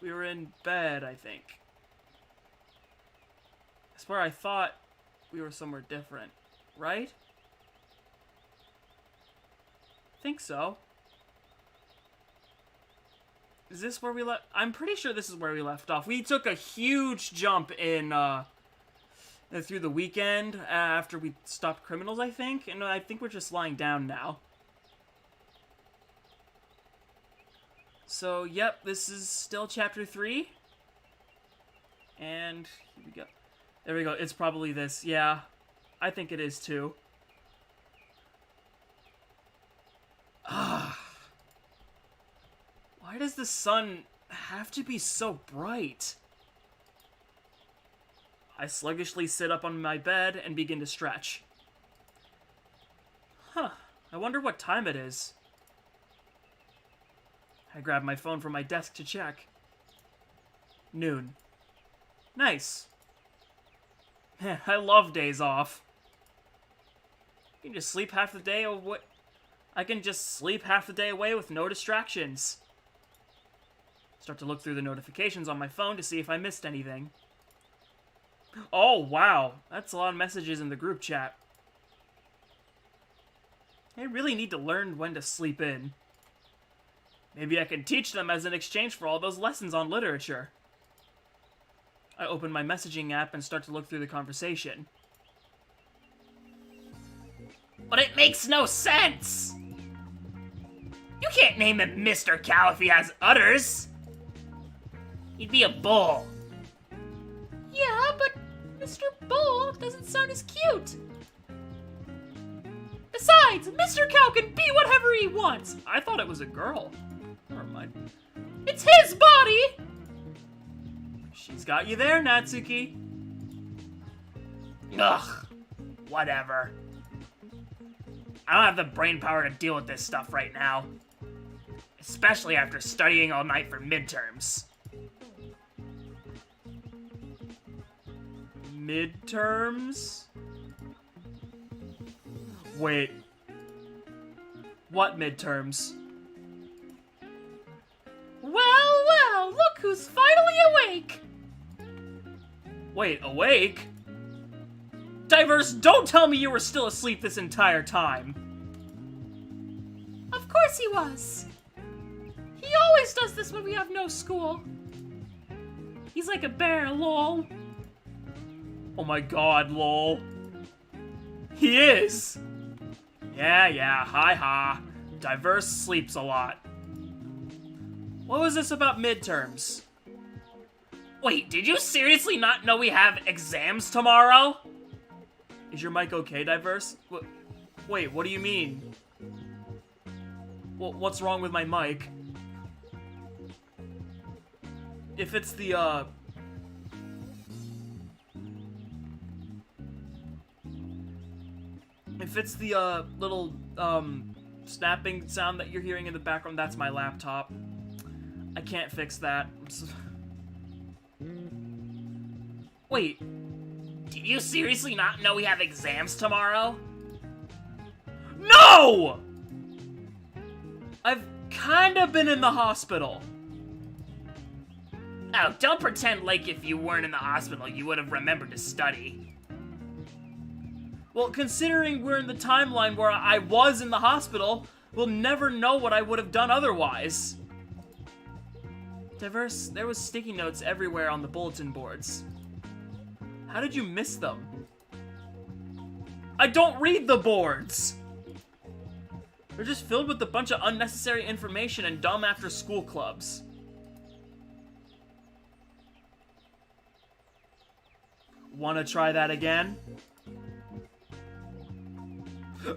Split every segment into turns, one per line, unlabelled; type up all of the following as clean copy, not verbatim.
We were in bed, I think. I swear I thought we were somewhere different, right? I think so. Is this where we left? I'm pretty sure this is where we left off. We took a huge jump in, through the weekend after we stopped criminals, I think. And I think we're just lying down now. So, yep, this is still chapter 3. And here we go. There we go. It's probably this. Yeah, I think it is too. Ah. Why does the sun have to be so bright? I sluggishly sit up on my bed and begin to stretch. Huh. I wonder what time it is. I grab my phone from my desk to check. Noon. Nice. Man, I love days off. You can just sleep half the day away. I can just sleep half the day away with no distractions. Start to look through the notifications on my phone to see if I missed anything. Oh, wow. That's a lot of messages in the group chat. I really need to learn when to sleep in. Maybe I can teach them as an exchange for all those lessons on literature. I open my messaging app and start to look through the conversation. But it makes no sense! You can't name him Mr. Cow if he has udders! He'd be a bull. Yeah, but Mr. Bull doesn't sound as cute. Besides, Mr. Cow can be whatever he wants. I thought it was a girl. Never mind. It's his body! She's got you there, Natsuki. Ugh. Whatever. I don't have the brain power to deal with this stuff right now. Especially after studying all night for midterms. Midterms? Wait. What midterms? Well, look who's finally awake! Wait, awake? Diverse, don't tell me you were still asleep this entire time. Of course he was. He always does this when we have no school. He's like a bear, lol. Oh my god, lol. He is! Yeah, ha. Diverse sleeps a lot. What was this about midterms? Wait, did you seriously not know we have exams tomorrow? Is your mic okay, Diverse? Wait, what do you mean? Well, what's wrong with my mic? If it's the, If it's the, little, snapping sound that you're hearing in the background, that's my laptop. I can't fix that. Wait, did you seriously not know we have exams tomorrow? No! I've kinda been in the hospital. Oh, don't pretend like if you weren't in the hospital, you would have remembered to study. Well, considering we're in the timeline where I was in the hospital, we'll never know what I would have done otherwise. Diverse, there was sticky notes everywhere on the bulletin boards. How did you miss them? I don't read the boards! They're just filled with a bunch of unnecessary information and dumb after-school clubs. Wanna try that again?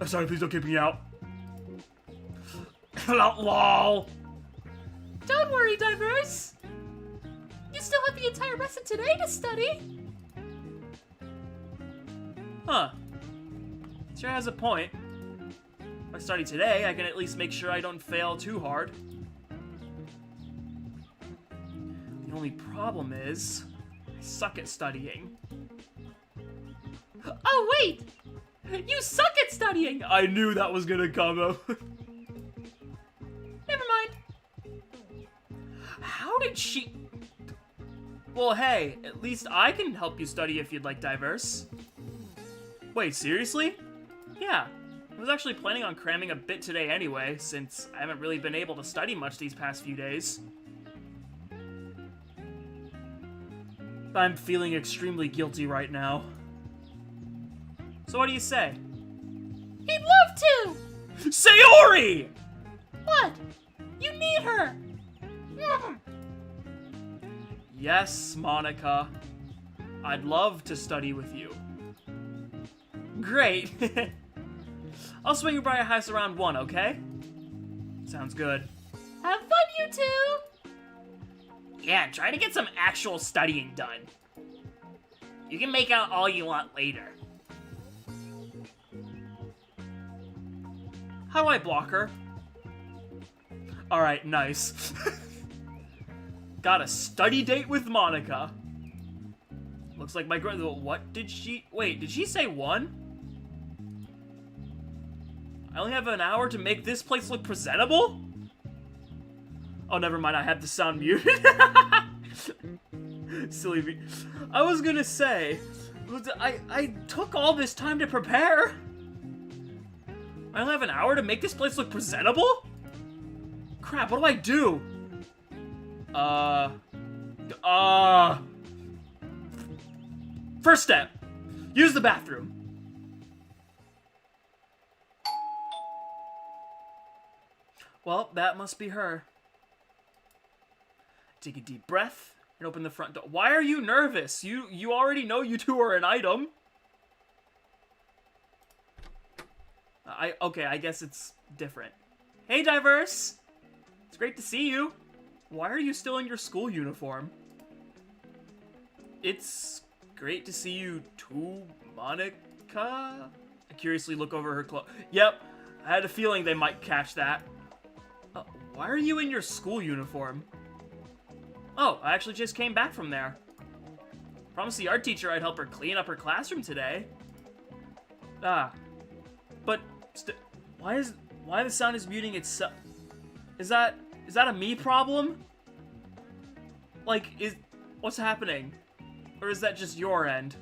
Sorry, please don't kick me out. LOL! Don't worry, Diverse. You still have the entire rest of today to study. Huh. Sure has a point. If I study today, I can at least make sure I don't fail too hard. The only problem is, I suck at studying. Oh, wait! You suck at studying! I knew that was gonna come up. Never mind. How did she... Well, hey, at least I can help you study if you'd like, Diverse. Wait, seriously? Yeah. I was actually planning on cramming a bit today anyway, since I haven't really been able to study much these past few days. I'm feeling extremely guilty right now. So what do you say?
He'd love to!
Sayori!
What? You need her!
Yes, Monika. I'd love to study with you. Great. I'll swing by your house around 1, okay? Sounds good.
Have fun, you two!
Yeah, try to get some actual studying done. You can make out all you want later. How do I block her? Alright, nice. Got a study date with Monika. Looks like my what did she... Wait, did she say 1? I only have an hour to make this place look presentable? Oh, never mind, I had the sound muted. Silly me. I was gonna say, I took all this time to prepare. I only have an hour to make this place look presentable? Crap, what do I do? First step, use the bathroom. Well, that must be her. Take a deep breath and open the front door. Why are you nervous? You already know you two are an item. Okay, I guess it's different. Hey, Diverse! It's great to see you. Why are you still in your school uniform? It's great to see you too, Monika? I curiously look over her clothes. Yep, I had a feeling they might catch that. Why are you in your school uniform? Oh, I actually just came back from there. Promised the art teacher I'd help her clean up her classroom today. But why the sound is muting itself? Is that a me problem? Like, what's happening? Or is that just your end?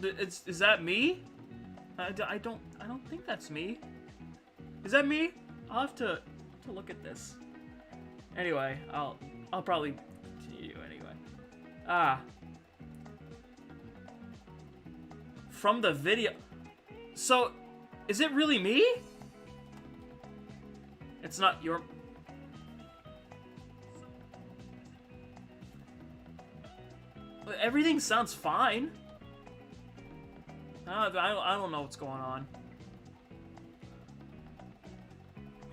Is that me? I don't think that's me. Is that me? I'll have to look at this. Anyway, I'll probably continue anyway. From the video. So, is it really me? It's not your... Everything sounds fine. I don't know what's going on.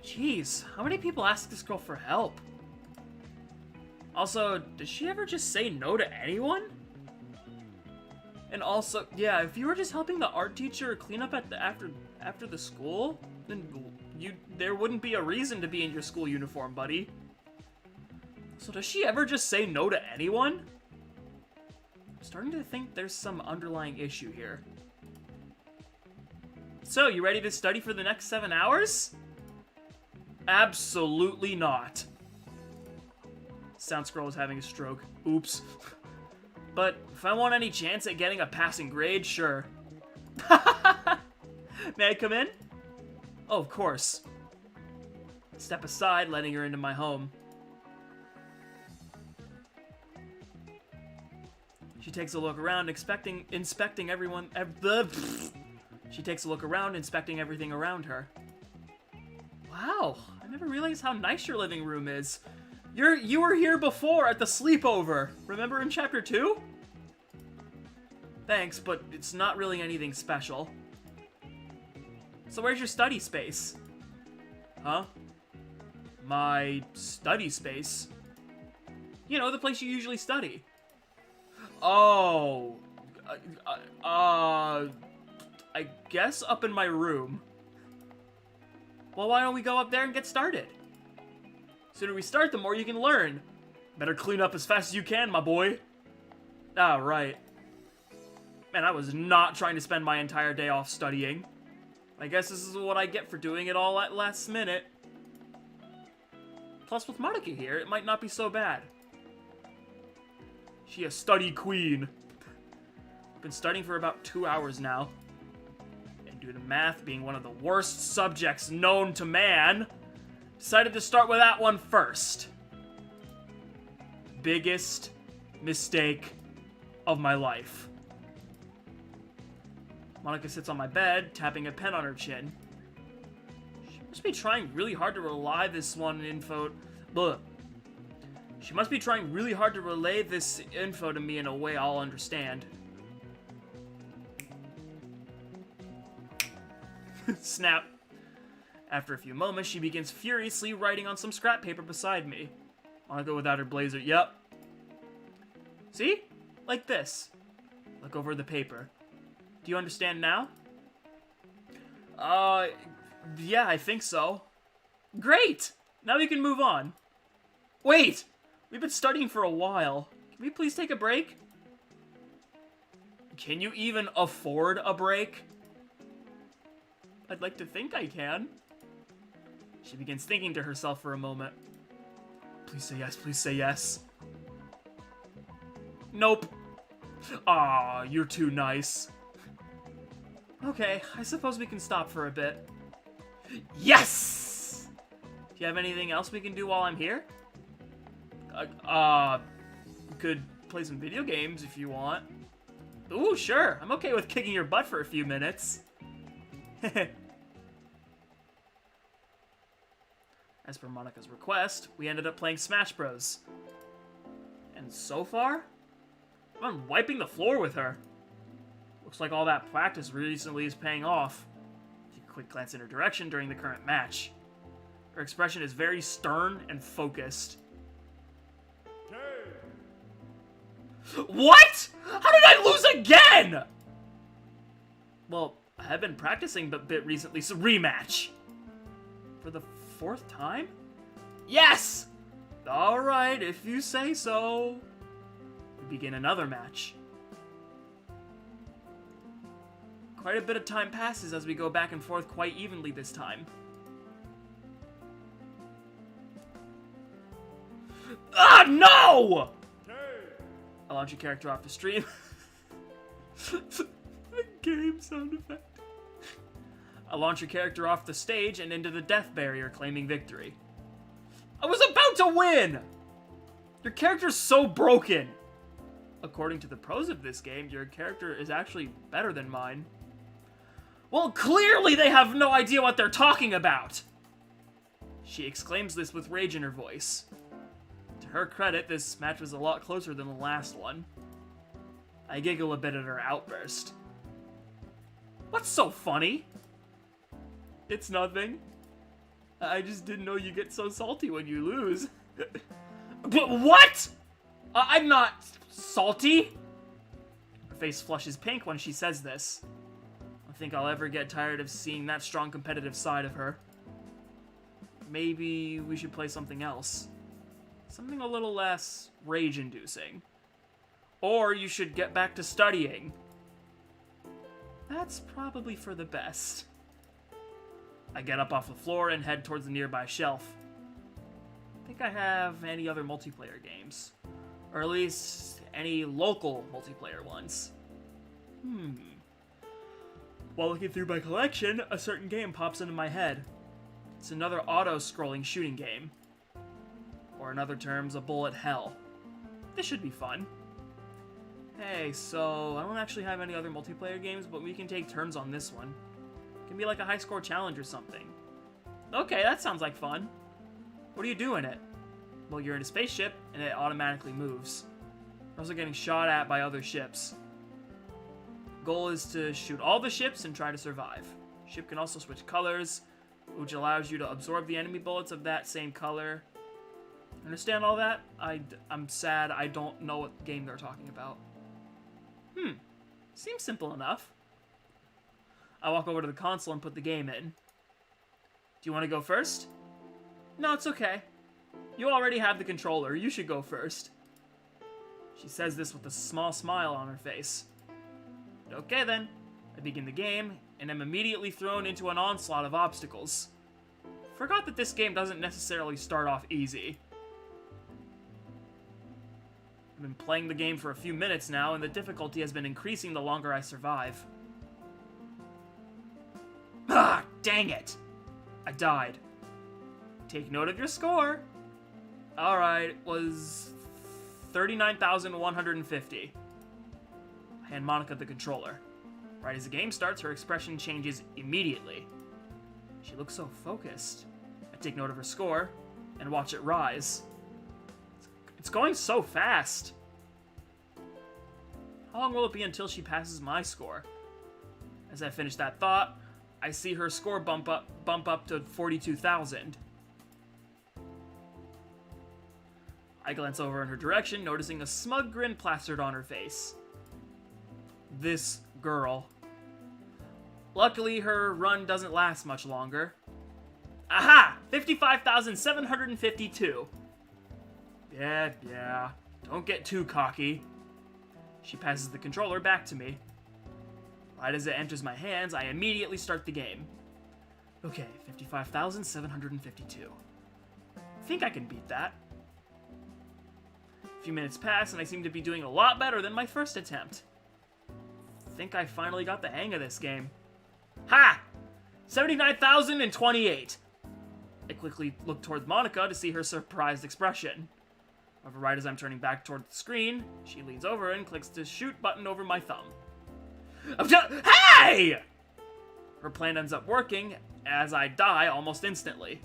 Jeez, how many people ask this girl for help? Also, does she ever just say no to anyone? And also, yeah, if you were just helping the art teacher clean up at the after the school, then there wouldn't be a reason to be in your school uniform, buddy. So does she ever just say no to anyone? I'm starting to think there's some underlying issue here. So, you ready to study for the next 7 hours? Absolutely not. Sound Scroll is having a stroke. Oops. But if I want any chance at getting a passing grade, sure. May I come in? Oh, of course. Step aside, letting her into my home. She takes a look around, inspecting everyone. She takes a look around, inspecting everything around her. Wow, I never realized how nice your living room is. You were here before at the sleepover. Remember in chapter 2? Thanks, but it's not really anything special. So where's your study space? Huh? My study space? You know, the place you usually study. Oh. I guess up in my room. Well, why don't we go up there and get started? The sooner we start, the more you can learn. Better clean up as fast as you can, my boy. Ah, right. Man, I was not trying to spend my entire day off studying. I guess this is what I get for doing it all at last minute. Plus, with Monika here, it might not be so bad. She a study queen. I've been studying for about 2 hours now. And due to math being one of the worst subjects known to man, decided to start with that one first. Biggest mistake of my life. Monika sits on my bed, tapping a pen on her chin. She must be trying really hard to relay this info to me in a way I'll understand. Snap. After a few moments, she begins furiously writing on some scrap paper beside me. Monika without her blazer. Yep. See? Like this. Look over the paper. Do you understand now? Yeah, I think so. Great! Now we can move on. Wait! We've been studying for a while. Can we please take a break? Can you even afford a break? I'd like to think I can. She begins thinking to herself for a moment. Please say yes, please say yes. Nope. Aw, you're too nice. Okay, I suppose we can stop for a bit. Yes! Do you have anything else we can do while I'm here? Could play some video games if you want. Ooh, sure. I'm okay with kicking your butt for a few minutes. As per Monika's request, we ended up playing Smash Bros. And so far, I'm wiping the floor with her. Looks like all that practice recently is paying off. Take a quick glance in her direction during the current match. Her expression is very stern and focused. What? How did I lose again? Well, I have been practicing a bit recently, so rematch. For the 4th time? Yes! Alright, if you say so. We begin another match. Quite a bit of time passes as we go back and forth quite evenly this time. Ah, no! I launch your character off the stream. The game sound effect. I launch your character off the stage and into the death barrier, claiming victory. I was about to win! Your character's so broken. According to the pros of this game, your character is actually better than mine. Well, clearly they have no idea what they're talking about! She exclaims this with rage in her voice. To her credit, this match was a lot closer than the last one. I giggle a bit at her outburst. What's so funny? It's nothing. I just didn't know you get so salty when you lose. But what? I'm not salty. Her face flushes pink when she says this. I think I'll ever get tired of seeing that strong competitive side of her. Maybe we should play something else. Something a little less rage-inducing. Or you should get back to studying. That's probably for the best. I get up off the floor and head towards the nearby shelf. I think I have any other multiplayer games. Or at least any local multiplayer ones. While looking through my collection, a certain game pops into my head. It's another auto-scrolling shooting game. Or in other terms, a bullet hell. This should be fun. Hey, so I don't actually have any other multiplayer games, but we can take turns on this one. It can be like a high score challenge or something. Okay, that sounds like fun. What do you do in it? Well, you're in a spaceship, and it automatically moves. You're also getting shot at by other ships. Goal is to shoot all the ships and try to survive. Ship can also switch colors, which allows you to absorb the enemy bullets of that same color. Understand all that? I'm sad I don't know what game they're talking about. Seems simple enough. I walk over to the console and put the game in. Do you want to go first? No, it's okay. You already have the controller. You should go first. She says this with a small smile on her face. Okay then. I begin the game, and am immediately thrown into an onslaught of obstacles. Forgot that this game doesn't necessarily start off easy. I've been playing the game for a few minutes now, and the difficulty has been increasing the longer I survive. Ah, dang it! I died. Take note of your score. Alright, it was 39,150. I hand Monika the controller. Right as the game starts, her expression changes immediately. She looks so focused. I take note of her score and watch it rise. It's going so fast. How long will it be until she passes my score? As I finish that thought, I see her score bump up to 42,000. I glance over in her direction, noticing a smug grin plastered on her face. This girl. Luckily, her run doesn't last much longer. Aha! 55,752. Yeah. Don't get too cocky. She passes the controller back to me. Right as it enters my hands, I immediately start the game. Okay, 55,752. I think I can beat that. A few minutes pass, and I seem to be doing a lot better than my first attempt. I think I finally got the hang of this game. Ha! 79,028. I quickly look toward Monika to see her surprised expression. However, right as I'm turning back toward the screen, she leans over and clicks the shoot button over my thumb. Hey! Her plan ends up working as I die almost instantly.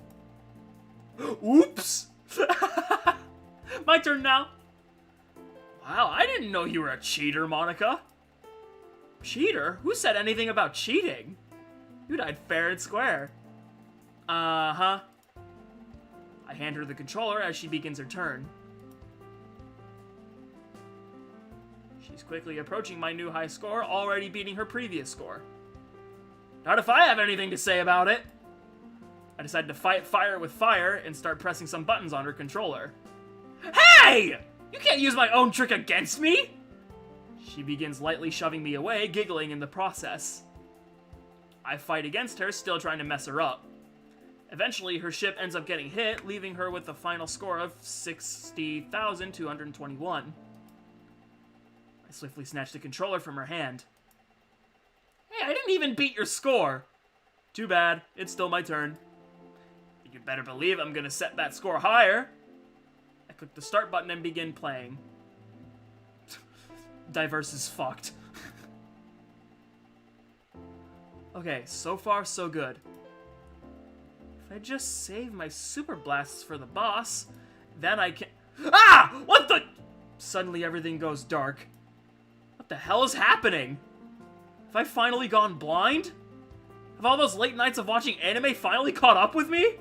Oops! My turn now. Wow, I didn't know you were a cheater, Monika. Cheater? Who said anything about cheating? You died fair and square. Uh-huh. I hand her the controller as she begins her turn. She's quickly approaching my new high score, already beating her previous score. Not if I have anything to say about it. I decide to fight fire with fire and start pressing some buttons on her controller. Hey! You can't use my own trick against me! She begins lightly shoving me away, giggling in the process. I fight against her, still trying to mess her up. Eventually, her ship ends up getting hit, leaving her with a final score of 60,221. I swiftly snatch the controller from her hand. Hey, I didn't even beat your score! Too bad, it's still my turn. You better believe I'm gonna set that score higher. I click the start button and begin playing. Diverse is fucked. Okay, so far so good. If I just save my super blasts for the boss, then I can— Ah! What the— Suddenly everything goes dark. What the hell is happening? Have I finally gone blind? Have all those late nights of watching anime finally caught up with me?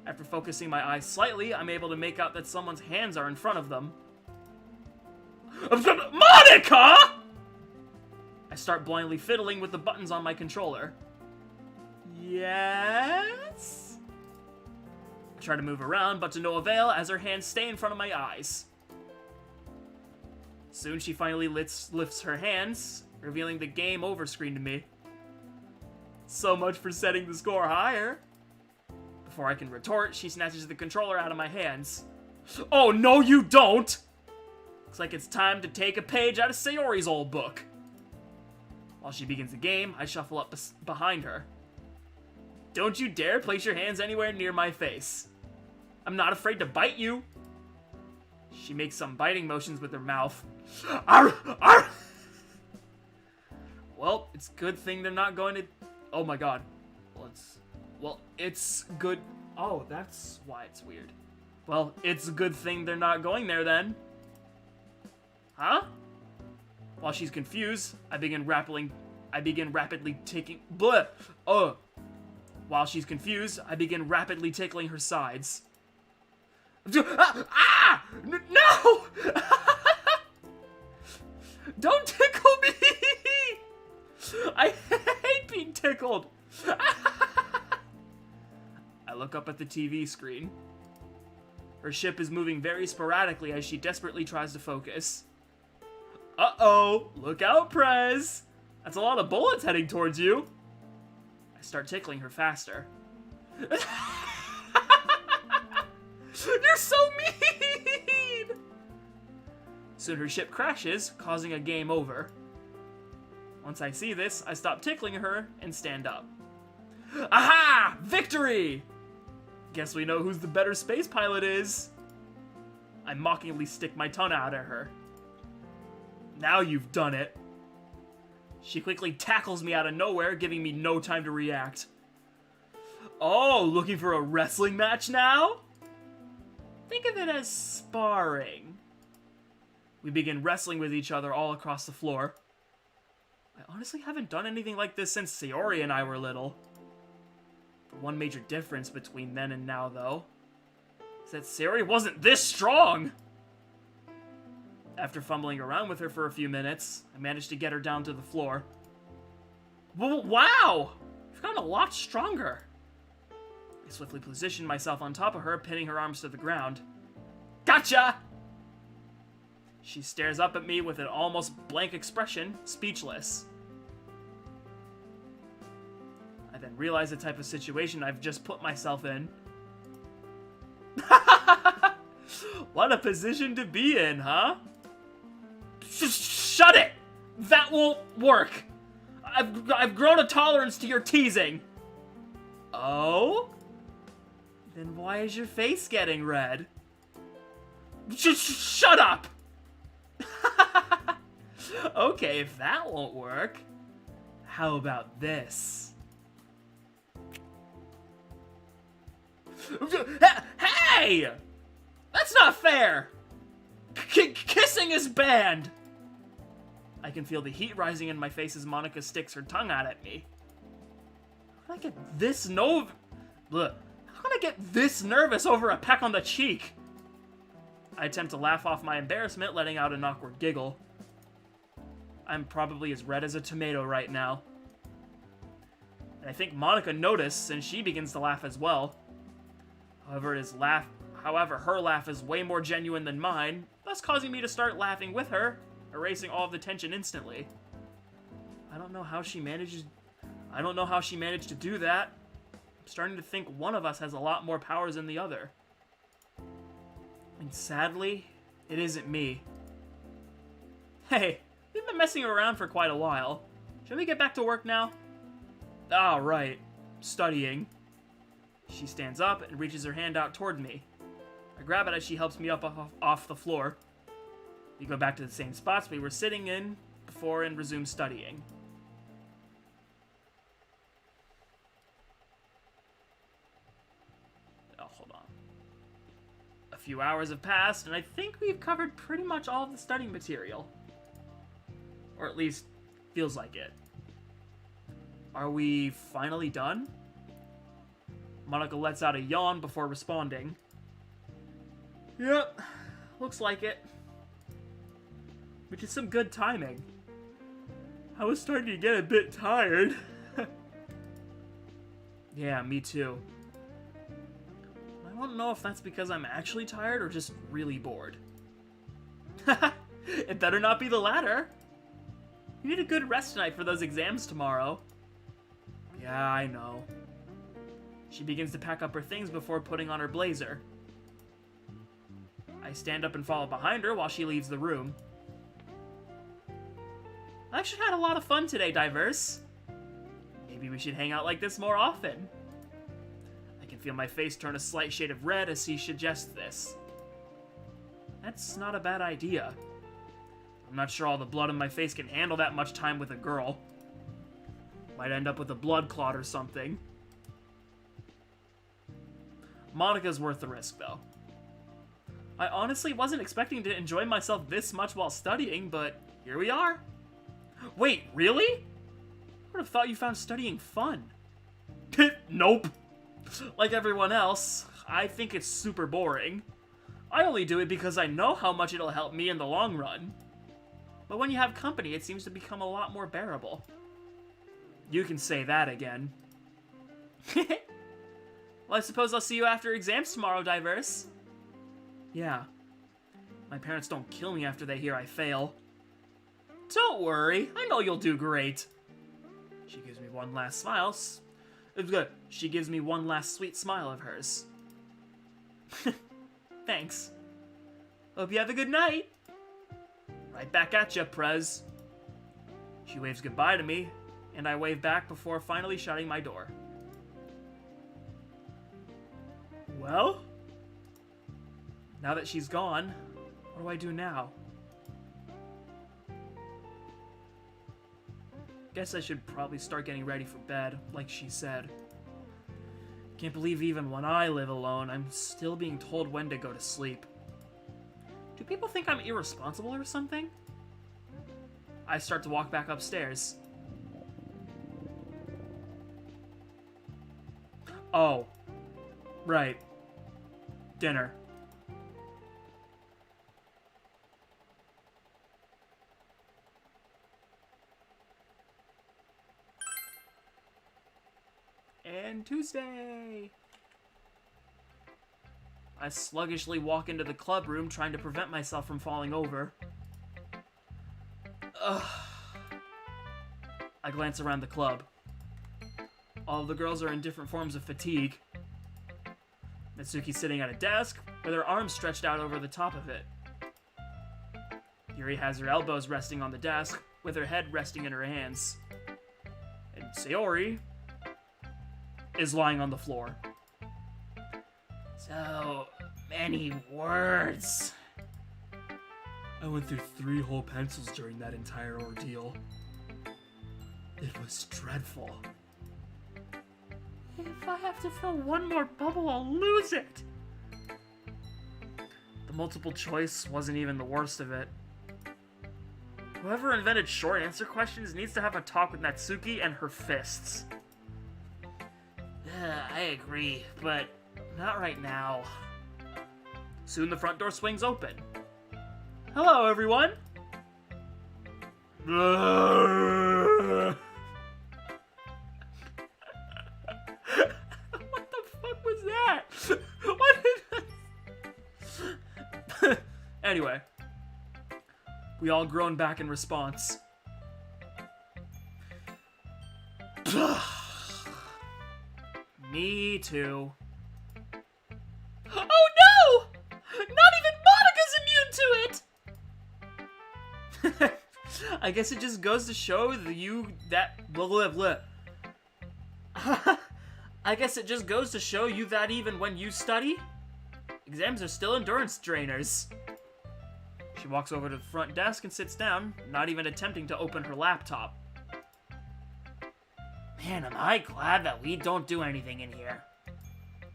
After focusing my eyes slightly, I'm able to make out that someone's hands are in front of them. Monika! I start blindly fiddling with the buttons on my controller. Yes? I try to move around, but to no avail as her hands stay in front of my eyes. Soon she finally lifts her hands, revealing the game over screen to me. So much for setting the score higher. Before I can retort, she snatches the controller out of my hands. Oh, no you don't! Looks like it's time to take a page out of Sayori's old book. While she begins the game, I shuffle up behind her. Don't you dare place your hands anywhere near my face. I'm not afraid to bite you. She makes some biting motions with her mouth. Arr! Arr! Well, it's a good thing they're not going to... Oh my god. Well, it's good... Oh, that's why it's weird. Well, it's a good thing they're not going there then. Huh? While she's confused, I begin rapidly taking... Bleh! While she's confused, I begin rapidly tickling her sides. Ah! No! Don't tickle me! I hate being tickled! I look up at the TV screen. Her ship is moving very sporadically as she desperately tries to focus. Uh-oh! Look out, Prez! That's a lot of bullets heading towards you! I start tickling her faster. You're so mean! Soon her ship crashes, causing a game over. Once I see this, I stop tickling her and stand up. Aha! Victory! Guess we know who's the better space pilot is. I mockingly stick my tongue out at her. Now you've done it. She quickly tackles me out of nowhere, giving me no time to react. Oh, looking for a wrestling match now? Think of it as sparring. We begin wrestling with each other all across the floor. I honestly haven't done anything like this since Sayori and I were little. The one major difference between then and now, though, is that Sayori wasn't this strong! After fumbling around with her for a few minutes, I managed to get her down to the floor. Wow! You've gotten a lot stronger. I swiftly positioned myself on top of her, pinning her arms to the ground. Gotcha! She stares up at me with an almost blank expression, speechless. I then realize the type of situation I've just put myself in. What a position to be in, huh? Shut it! That won't work! I've grown a tolerance to your teasing. Oh? Then why is your face getting red? Shut up! Okay, if that won't work, how about this? Hey! That's not fair! Kissing is banned! I can feel the heat rising in my face as Monika sticks her tongue out at me. How can I get this nervous over a peck on the cheek? I attempt to laugh off my embarrassment, letting out an awkward giggle. I'm probably as red as a tomato right now. And I think Monika noticed, and she begins to laugh as well. However, her laugh is way more genuine than mine, thus causing me to start laughing with her, erasing all of the tension instantly. I don't know how she managed to do that. I'm starting to think one of us has a lot more powers than the other. And sadly, it isn't me. Hey, we've been messing around for quite a while. Should we get back to work now? Ah, right. Studying. She stands up and reaches her hand out toward me. I grab it as she helps me up off the floor. We go back to the same spots we were sitting in before and resume studying. Oh, hold on. A few hours have passed, and I think we've covered pretty much all of the studying material. Or at least, feels like it. Are we finally done? Monika lets out a yawn before responding. Yep, looks like it. Which is some good timing. I was starting to get a bit tired. Yeah, me too. I don't know if that's because I'm actually tired or just really bored. It better not be the latter. You need a good rest tonight for those exams tomorrow. Yeah, I know. She begins to pack up her things before putting on her blazer. I stand up and follow behind her while she leaves the room. I actually had a lot of fun today, Diverse. Maybe we should hang out like this more often. I can feel my face turn a slight shade of red as he suggests this. That's not a bad idea. I'm not sure all the blood in my face can handle that much time with a girl. Might end up with a blood clot or something. Monika's worth the risk, though. I honestly wasn't expecting to enjoy myself this much while studying, but here we are. Wait, really? I would have thought you found studying fun. Nope. Like everyone else, I think it's super boring. I only do it because I know how much it'll help me in the long run. But when you have company, it seems to become a lot more bearable. You can say that again. Well, I suppose I'll see you after exams tomorrow, Diverse. Yeah. My parents don't kill me after they hear I fail. Don't worry, I know you'll do great. She gives me one last smile, She gives me one last sweet smile of hers. Thanks. Hope you have a good night. Right back at ya, Prez. She waves goodbye to me, and I wave back before finally shutting my door. Well? Now that she's gone, what do I do now? Guess I should probably start getting ready for bed, like she said. Can't believe even when I live alone, I'm still being told when to go to sleep. Do people think I'm irresponsible or something? I start to walk back upstairs. Oh. Right. Dinner. And Tuesday! I sluggishly walk into the club room, trying to prevent myself from falling over. Ugh. I glance around the club. All of the girls are in different forms of fatigue. Mitsuki's sitting at a desk, with her arms stretched out over the top of it. Yuri has her elbows resting on the desk, with her head resting in her hands. And Sayori is lying on the floor. So many words. I went through 3 whole pencils during that entire ordeal. It was dreadful. If I have to fill one more bubble, I'll lose it. The multiple choice wasn't even the worst of it. Whoever invented short answer questions needs to have a talk with Natsuki and her fists. I agree, but not right now. Soon the front door swings open. Hello, everyone! What the fuck was that? What did Anyway. We all groan back in response. Me too. Oh no! Not even Monika's immune to it! I guess it just goes to show I guess it just goes to show you that even when you study, exams are still endurance drainers. She walks over to the front desk and sits down, not even attempting to open her laptop. Man, am I glad that we don't do anything in here.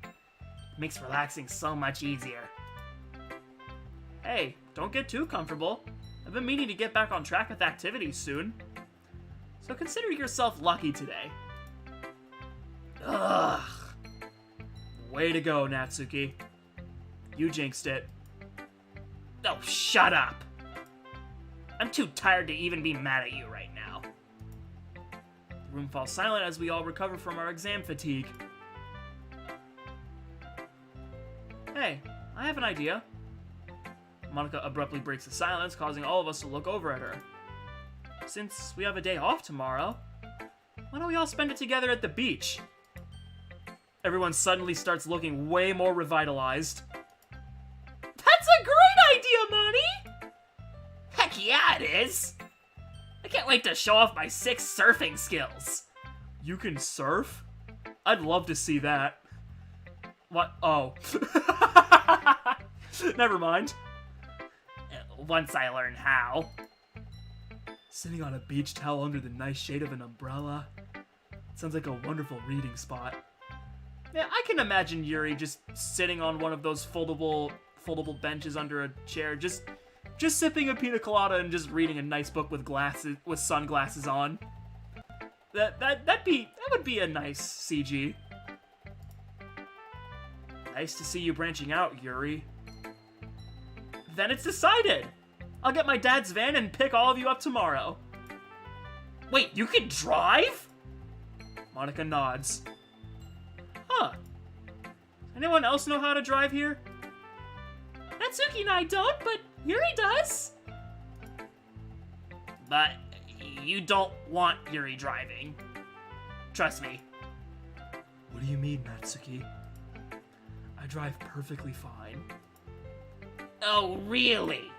It makes relaxing so much easier. Hey, don't get too comfortable. I've been meaning to get back on track with activities soon. So consider yourself lucky today. Ugh. Way to go, Natsuki. You jinxed it. Oh, shut up! I'm too tired to even be mad at you right now. The room falls silent as we all recover from our exam fatigue. Hey, I have an idea. Monika abruptly breaks the silence, causing all of us to look over at her. Since we have a day off tomorrow, why don't we all spend it together at the beach? Everyone suddenly starts looking way more revitalized. That's a great idea, Monty! Heck yeah, it is! I can't wait to show off my 6 surfing skills. You can surf? I'd love to see that. What? Oh. Never mind. Once I learn how. Sitting on a beach towel under the nice shade of an umbrella. Sounds like a wonderful reading spot. Yeah, I can imagine Yuri just sitting on one of those foldable benches under a chair, just sipping a pina colada and just reading a nice book with sunglasses on. That would be a nice CG. Nice to see you branching out, Yuri. Then it's decided. I'll get my dad's van and pick all of you up tomorrow. Wait, you can drive? Monika nods. Huh. Anyone else know how to drive here? Natsuki and I don't, but Yuri does. But you don't want Yuri driving. Trust me. What do you mean, Natsuki? I drive perfectly fine.
Oh, really?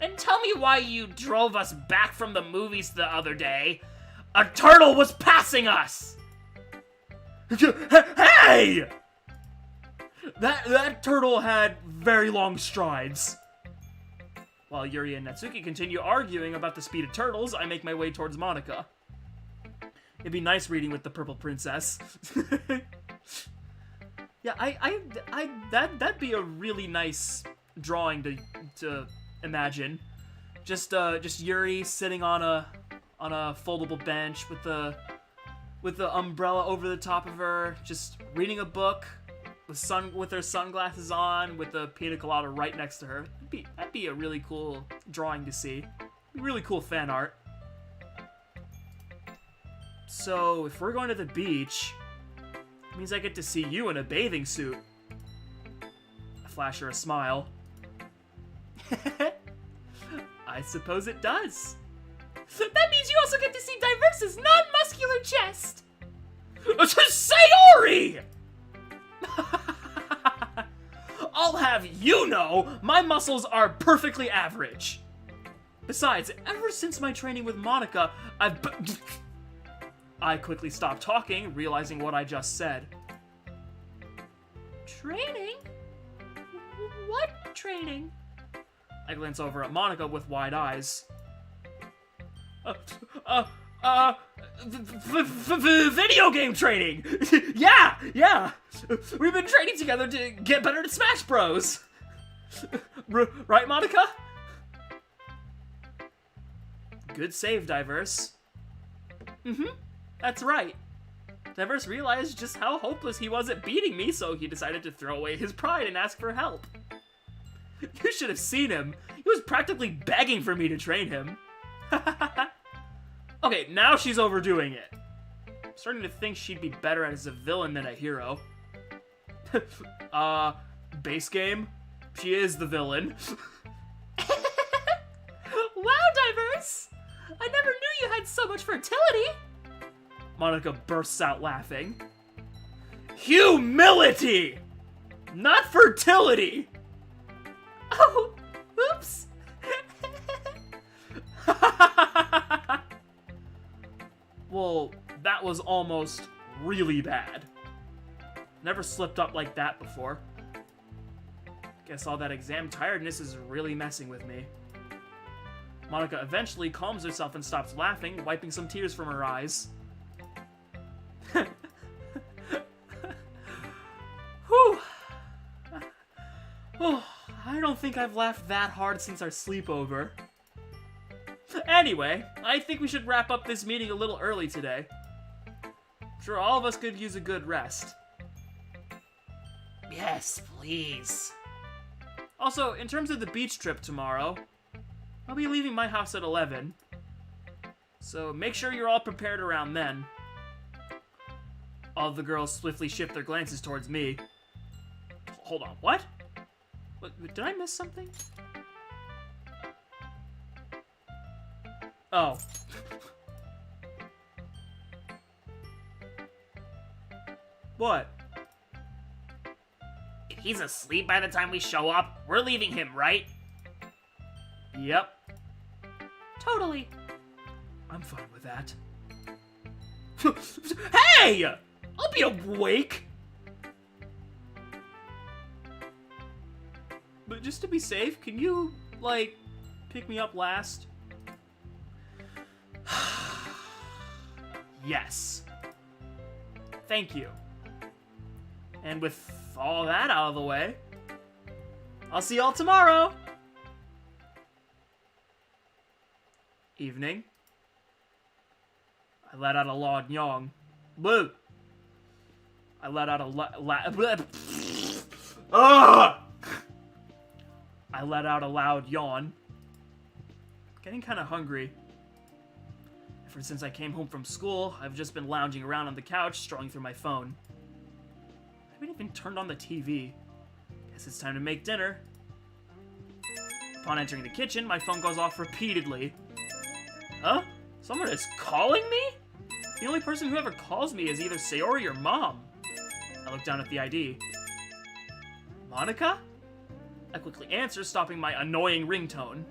And tell me why you drove us back from the movies the other day. A turtle was passing us!
Hey! That turtle had very long strides. While Yuri and Natsuki continue arguing about the speed of turtles, I make my way towards Monika. It'd be nice reading with the purple princess. Yeah, that'd be a really nice drawing to imagine. Just Yuri sitting on a foldable bench with the umbrella over the top of her, just reading a book with her sunglasses on, with the pina colada right next to her. That'd be a really cool drawing to see. Really cool fan art. So, if we're going to the beach, it means I get to see you in a bathing suit. I flash her a smile. I suppose it does.
That means you also get to see Diverse's non-muscular chest.
Sayori! I'll have you know, my muscles are perfectly average. Besides, ever since my training with Monika, I quickly stopped talking, realizing what I just said.
Training? What training?
I glance over at Monika with wide eyes. Video game training! Yeah! We've been training together to get better at Smash Bros! Right, Monika? Good save, Diverse. That's right. Diverse realized just how hopeless he was at beating me, so he decided to throw away his pride and ask for help. You should have seen him. He was practically begging for me to train him. Okay, now she's overdoing it. I'm starting to think she'd be better as a villain than a hero. Base game? She is the villain.
Wow, Diverse! I never knew you had so much fertility!
Monika bursts out laughing. Humility! Not fertility!
Oh, oops!
Well, that was almost really bad. Never slipped up like that before. Guess all that exam tiredness is really messing with me. Monika eventually calms herself and stops laughing, wiping some tears from her eyes. Whew. Oh, I don't think I've laughed that hard since our sleepover. Anyway, I think we should wrap up this meeting a little early today. I'm sure all of us could use a good rest.
Yes, please.
Also, in terms of the beach trip tomorrow, I'll be leaving my house at 11. So make sure you're all prepared around then. All of the girls swiftly shift their glances towards me. Hold on, what? Did I miss something? Oh. What?
If he's asleep by the time we show up, we're leaving him, right?
Yep.
Totally.
I'm fine with that. Hey! I'll be awake! But just to be safe, can you, like, pick me up last? Yes. Thank you. And with all that out of the way, I'll see y'all tomorrow! Evening. I let out a loud yawn. Boo! I let out a I let out a loud yawn. Getting kind of hungry. Ever since I came home from school, I've just been lounging around on the couch, strolling through my phone. I haven't even turned on the TV. Guess it's time to make dinner. Upon entering the kitchen, my phone goes off repeatedly. Huh? Someone is calling me? The only person who ever calls me is either Sayori or Mom. look down at the ID. Monika? I quickly answer, stopping my annoying ringtone.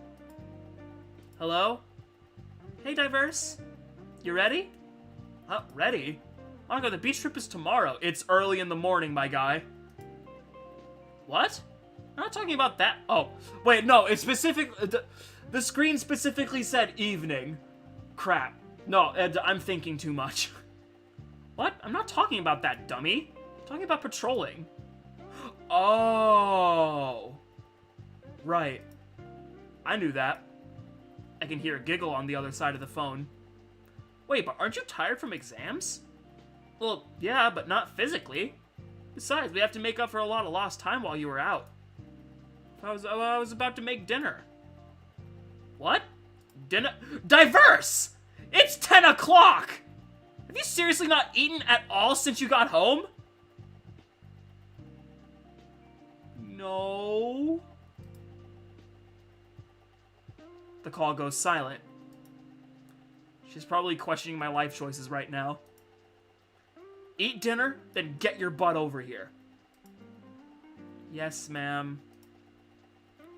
Hello? Hey, Diverse. You ready? Ready? Monika, the beach trip is tomorrow. It's early in the morning, my guy. What? I'm not talking about that. Oh, wait, no, it's specific. The screen specifically said evening. Crap. No, I'm thinking too much. What? I'm not talking about that, dummy. I'm talking about patrolling. Oh. Right. I knew that. I can hear a giggle on the other side of the phone. Wait, but aren't you tired from exams? Well, yeah, but not physically. Besides, we have to make up for a lot of lost time while you were out. I was about to make dinner. What? Dinner? Diverse! It's 10 o'clock! Have you seriously not eaten at all since you got home? No. The call goes silent. She's probably questioning my life choices right now. Eat dinner, then get your butt over here. Yes, ma'am.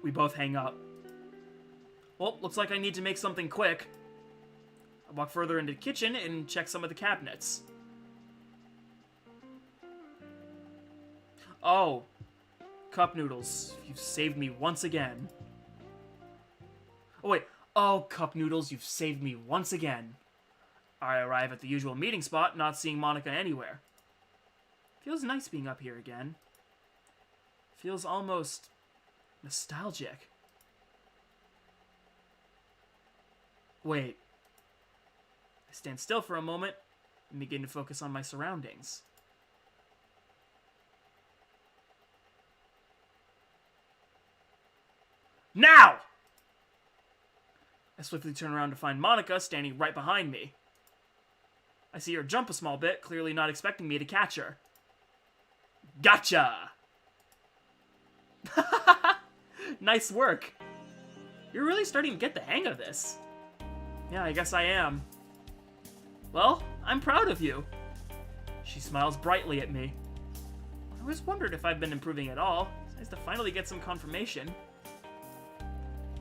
We both hang up. Well, looks like I need to make something quick. I walk further into the kitchen and check some of the cabinets. Oh. Cup noodles. You've saved me once again. Oh, wait. Oh, cup noodles, you've saved me once again. I arrive at the usual meeting spot, not seeing Monika anywhere. Feels nice being up here again. Feels almost nostalgic. Wait. I stand still for a moment and begin to focus on my surroundings. Now! I swiftly turn around to find Monika standing right behind me. I see her jump a small bit, clearly not expecting me to catch her. Gotcha! Nice work. You're really starting to get the hang of this. Yeah, I guess I am. Well, I'm proud of you. She smiles brightly at me. I always wondered if I've been improving at all. It's nice to finally get some confirmation.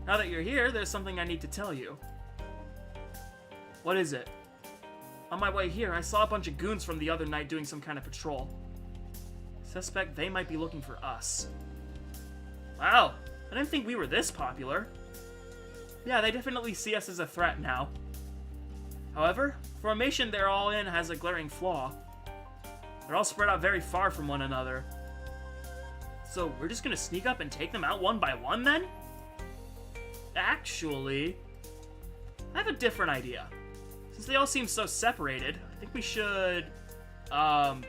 Now that you're here, there's something I need to tell you. What is it? On my way here, I saw a bunch of goons from the other night doing some kind of patrol. Suspect they might be looking for us. Wow, I didn't think we were this popular. Yeah, they definitely see us as a threat now. However, formation they're all in has a glaring flaw. They're all spread out very far from one another. So we're just gonna sneak up and take them out one by one then? Actually, I have a different idea. Since they all seem so separated, I think we should, how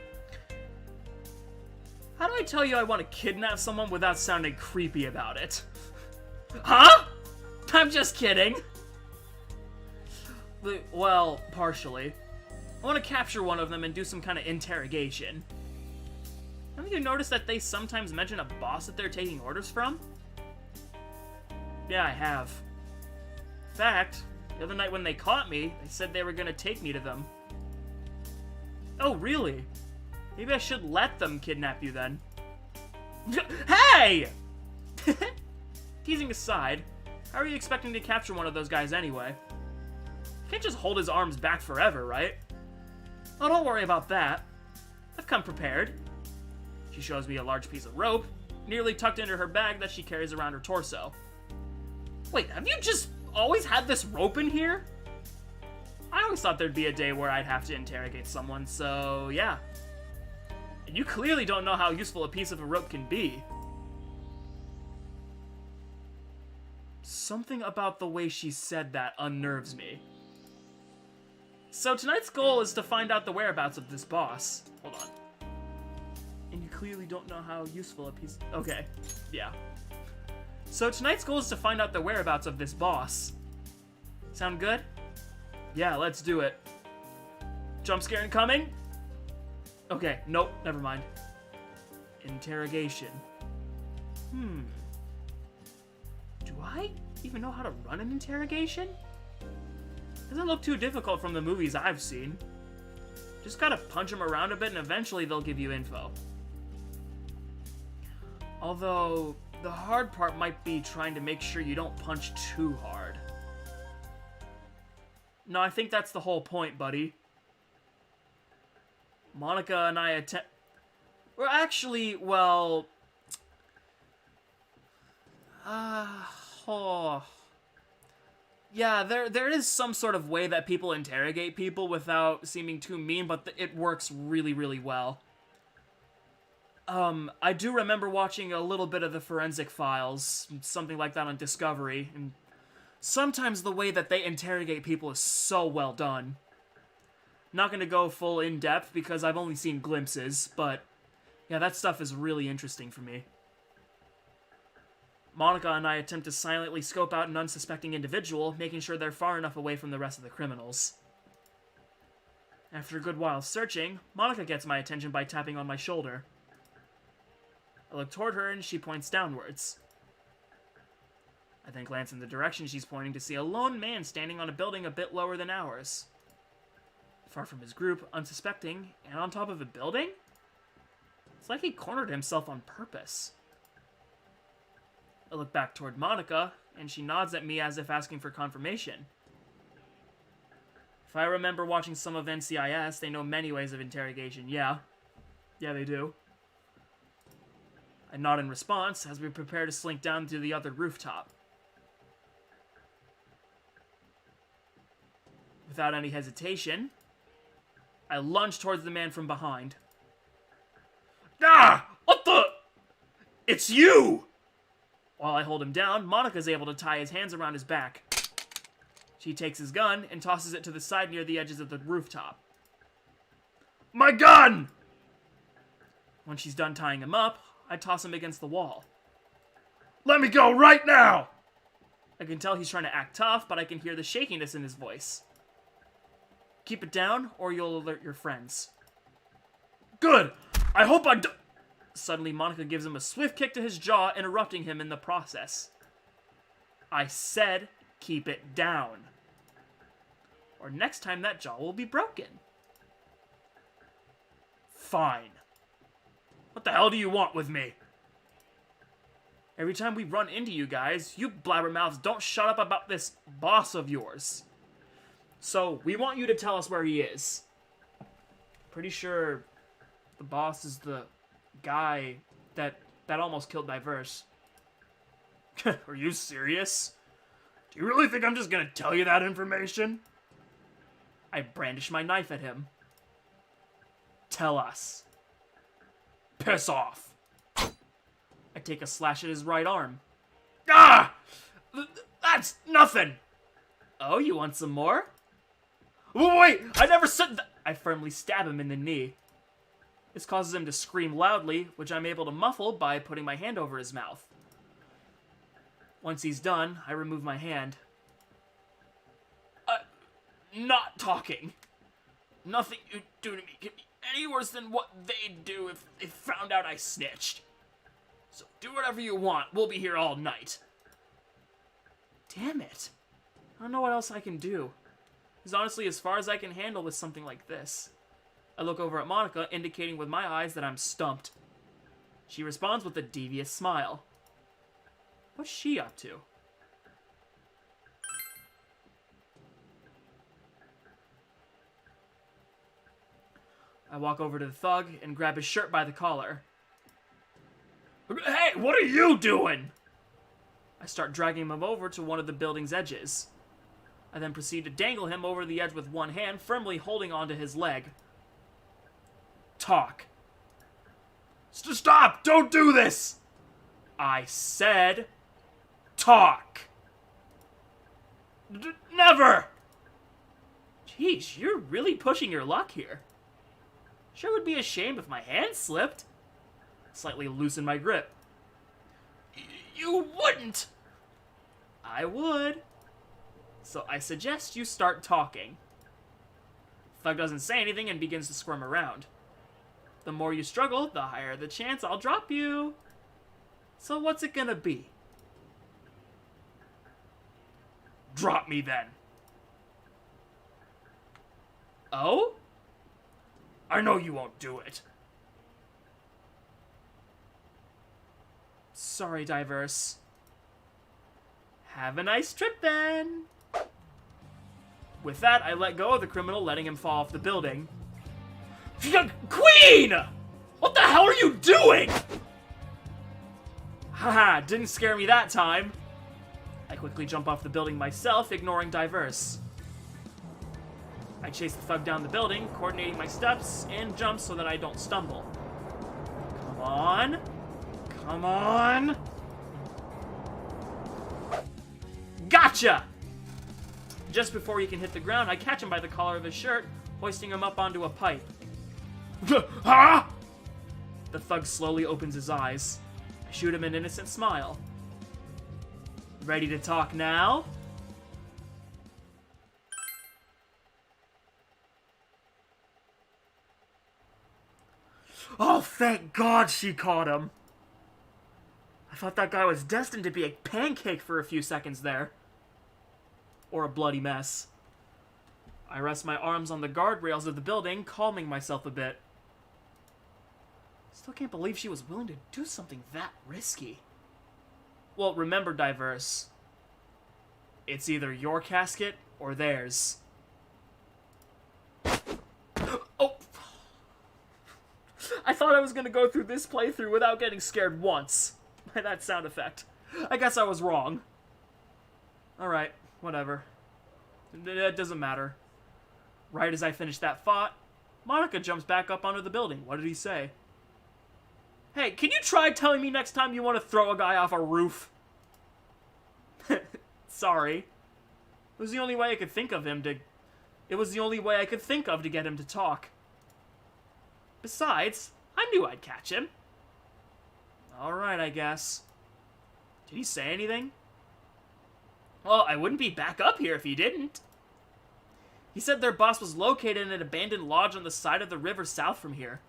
do I tell you I want to kidnap someone without sounding creepy about it? Huh? I'm just kidding. Well, partially. I want to capture one of them and do some kind of interrogation. Haven't you noticed that they sometimes mention a boss that they're taking orders from? Yeah, I have. In fact, the other night when they caught me, they said they were gonna take me to them. Oh, really? Maybe I should let them kidnap you then. Hey! Teasing aside, how are you expecting to capture one of those guys anyway? You can't just hold his arms back forever, right? Oh, don't worry about that. I've come prepared. She shows me a large piece of rope, nearly tucked into her bag that she carries around her torso. Wait, have you just always had this rope in here? I always thought there'd be a day where I'd have to interrogate someone, so yeah. And you clearly don't know how useful a piece of a rope can be. Something about the way she said that unnerves me. So tonight's goal is to find out the whereabouts of this boss. Hold on. And you clearly don't know how useful a piece... Okay, yeah. So tonight's goal is to find out the whereabouts of this boss. Sound good? Yeah, let's do it. Jump scare incoming? Okay, nope, never mind. Interrogation. Do I even know how to run an interrogation? Doesn't look too difficult from the movies I've seen. Just gotta punch them around a bit and eventually they'll give you info. Although, the hard part might be trying to make sure you don't punch too hard. No, I think that's the whole point, buddy. Monika and I attempt... We're actually, well... Yeah, there is some sort of way that people interrogate people without seeming too mean, but it works really, really well. I do remember watching a little bit of the Forensic Files, something like that on Discovery, and sometimes the way that they interrogate people is so well done. Not gonna go full in-depth because I've only seen glimpses, but yeah, that stuff is really interesting for me. Monika and I attempt to silently scope out an unsuspecting individual, making sure they're far enough away from the rest of the criminals. After a good while searching, Monika gets my attention by tapping on my shoulder. I look toward her and she points downwards. I then glance in the direction she's pointing to see a lone man standing on a building a bit lower than ours. Far from his group, unsuspecting, and on top of a building? It's like he cornered himself on purpose. I look back toward Monika, and she nods at me as if asking for confirmation. If I remember watching some of NCIS, they know many ways of interrogation. Yeah, they do. I nod in response as we prepare to slink down to the other rooftop. Without any hesitation, I lunge towards the man from behind. Ah! What the? It's you! While I hold him down, Monika's able to tie his hands around his back. She takes his gun and tosses it to the side near the edges of the rooftop. My gun! When she's done tying him up, I toss him against the wall. Let me go right now! I can tell he's trying to act tough, but I can hear the shakiness in his voice. Keep it down, or you'll alert your friends. Good! I hope I do- Suddenly, Monika gives him a swift kick to his jaw, interrupting him in the process. I said, keep it down. Or next time that jaw will be broken. Fine. What the hell do you want with me? Every time we run into you guys, you blabbermouths don't shut up about this boss of yours. So, we want you to tell us where he is. Pretty sure the boss is the guy that almost killed Diverse. Are you serious? Do you really think I'm just gonna tell you that information? I brandish my knife at him. Tell us. Piss off. I take a slash at his right arm. Ah! That's nothing! Oh, you want some more? Wait! I never said that! I firmly stab him in the knee. This causes him to scream loudly, which I'm able to muffle by putting my hand over his mouth. Once he's done, I remove my hand. Not talking. Nothing you do to me can be any worse than what they'd do if they found out I snitched. So do whatever you want. We'll be here all night. Damn it. I don't know what else I can do. It's honestly as far as I can handle with something like this. I look over at Monika, indicating with my eyes that I'm stumped. She responds with a devious smile. What's she up to? I walk over to the thug and grab his shirt by the collar. Hey, what are you doing? I start dragging him over to one of the building's edges. I then proceed to dangle him over the edge with one hand, firmly holding onto his leg. Talk. Stop! Don't do this! I said, talk. Never! Jeez, you're really pushing your luck here. Sure would be a shame if my hand slipped. Slightly loosen my grip. You wouldn't! I would. So I suggest you start talking. Thug doesn't say anything and begins to squirm around. The more you struggle, the higher the chance I'll drop you. So what's it gonna be? Drop me then. Oh?
I know you won't do it.
Sorry, Diverse. Have a nice trip, then. With that, I let go of the criminal, letting him fall off the building.
Queen! What the hell are you doing?
Haha, didn't scare me that time. I quickly jump off the building myself, ignoring Diverse. I chase the thug down the building, coordinating my steps and jumps so that I don't stumble. Come on. Come on. Gotcha! Just before he can hit the ground, I catch him by the collar of his shirt, hoisting him up onto a pipe.
Huh?
The thug slowly opens his eyes. I shoot him an innocent smile. Ready to talk now? Oh, thank God she caught him. I thought that guy was destined to be a pancake for a few seconds there. Or a bloody mess. I rest my arms on the guardrails of the building, calming myself a bit. Still can't believe she was willing to do something that risky. Well, remember, Diverse. It's either your casket or theirs. Oh! I thought I was gonna go through this playthrough without getting scared once by that sound effect. I guess I was wrong. Alright, whatever. It doesn't matter. Right as I finish that thought, Monika jumps back up onto the building. What did he say? Hey, can you try telling me next time you want to throw a guy off a roof? Sorry. It was the only way I could think of to get him to talk. Besides, I knew I'd catch him. Alright, I guess. Did he say anything? Well, I wouldn't be back up here if he didn't. He said their boss was located in an abandoned lodge on the side of the river south from here.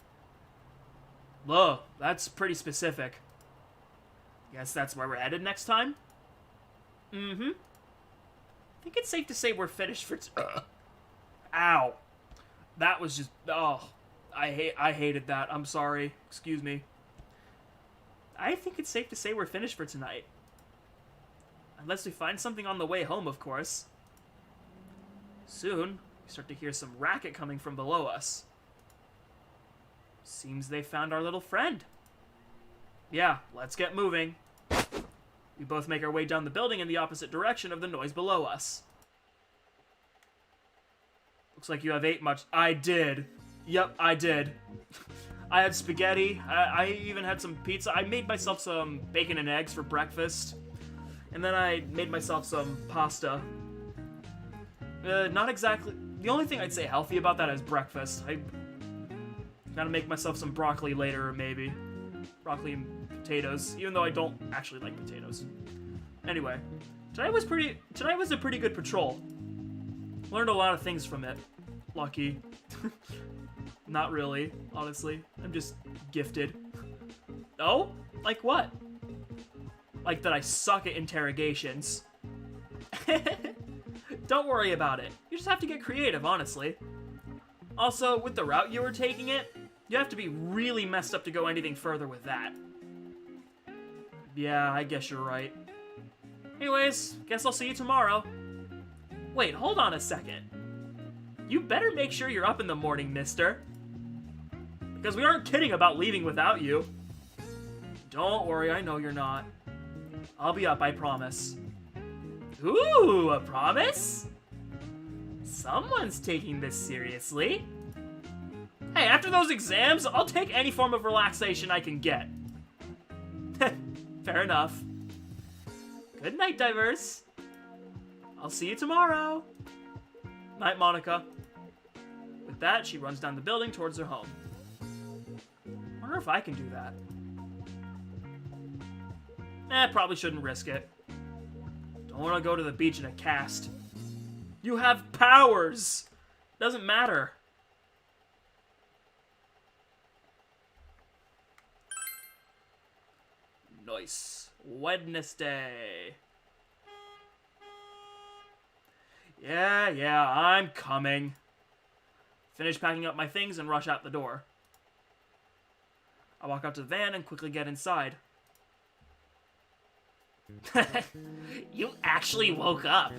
Whoa, that's pretty specific. Guess that's where we're headed next time? Mm-hmm. I think it's safe to say we're finished for Ow. That was just... Oh. I hated that. I'm sorry. Excuse me. I think it's safe to say we're finished for tonight. Unless we find something on the way home, of course. Soon, we start to hear some racket coming from below us. Seems they found our little friend. Yeah, let's get moving. We both make our way down the building in the opposite direction of the noise below us. Looks like you have ate much. I did. Yep, I did. I had spaghetti. I even had some pizza. I made myself some bacon and eggs for breakfast. And then I made myself some pasta. Not exactly... The only thing I'd say healthy about that is breakfast. I gotta make myself some broccoli later, maybe. Broccoli and potatoes, even though I don't actually like potatoes. Anyway, tonight was a pretty good patrol. Learned a lot of things from it. Lucky. Not really, honestly. I'm just gifted. Oh? Like what? Like that I suck at interrogations. Don't worry about it. You just have to get creative, honestly. Also, with the route you were taking it, you have to be really messed up to go anything further with that. Yeah, I guess you're right. Anyways, guess I'll see you tomorrow. Wait, hold on a second. You better make sure you're up in the morning, mister. Because we aren't kidding about leaving without you. Don't worry, I know you're not. I'll be up, I promise. Ooh, a promise? Someone's taking this seriously. Hey, after those exams, I'll take any form of relaxation I can get. Fair enough. Good night, Diverse. I'll see you tomorrow. Night, Monika. With that, she runs down the building towards her home. Wonder if I can do that. Probably shouldn't risk it. Don't want to go to the beach in a cast. You have powers! Doesn't matter. Nice. Wednesday. Yeah, I'm coming. finish packing up my things, and rush out the door. I walk out to the van and quickly get inside.
You actually woke up.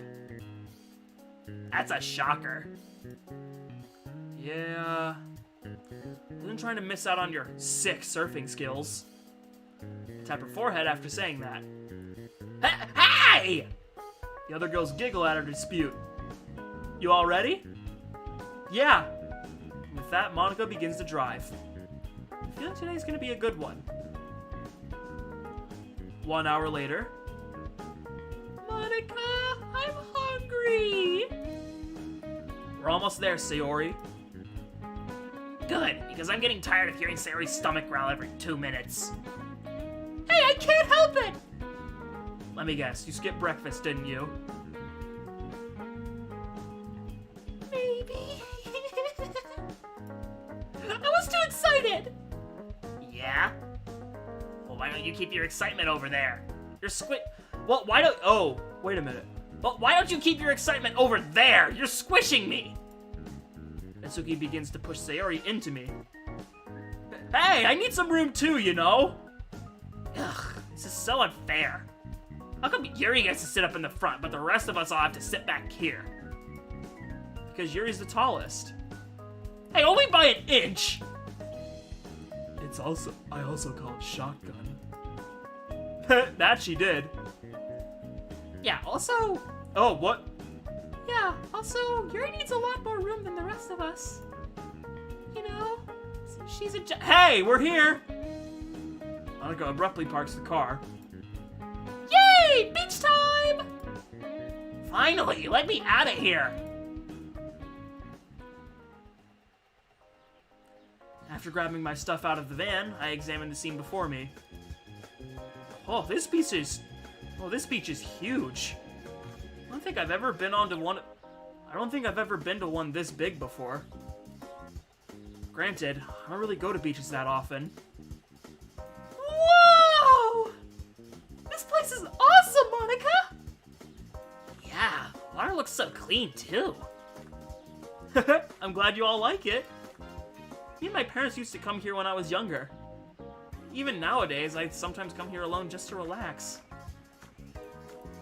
That's a shocker.
Yeah. Wasn't trying to miss out on your sick surfing skills. Tap her forehead after saying that.
Hey!
The other girls giggle at our dispute. You all ready? Yeah. With that, Monika begins to drive. I feel like today's gonna be a good one. 1 hour later.
Monika, I'm hungry.
We're almost there, Sayori.
Good, because I'm getting tired of hearing Sayori's stomach growl every 2 minutes.
Hey, I can't help it.
Let me guess, you skipped breakfast, didn't you?
Maybe. I was too excited.
Yeah? Well, why don't you keep your excitement over there? You're
Well, why don't... Oh, wait a minute.
Well, why don't you keep your excitement over there? You're squishing me!
Natsuki begins to push Sayori into me. Hey, I need some room too, you know?
Ugh, this is so unfair. How come Yuri gets to sit up in the front, but the rest of us all have to sit back here?
Because Yuri's the tallest.
Hey, only by an inch!
I also call it shotgun. That she did.
Yeah, also...
Oh, what?
Yeah, also, Yuri needs a lot more room than the rest of us. You know, she's a
Hey, we're here! Monika abruptly parks the car.
Yay! Beach time!
Finally, let me out of here!
After grabbing my stuff out of the van, I examine the scene before me. Oh, this beach is huge. I don't think I've ever been to one this big before. Granted, I don't really go to beaches that often.
Whoa! This place is awesome, Monika!
Yeah, water looks so clean, too.
I'm glad you all like it. Me and my parents used to come here when I was younger. Even nowadays, I sometimes come here alone just to relax.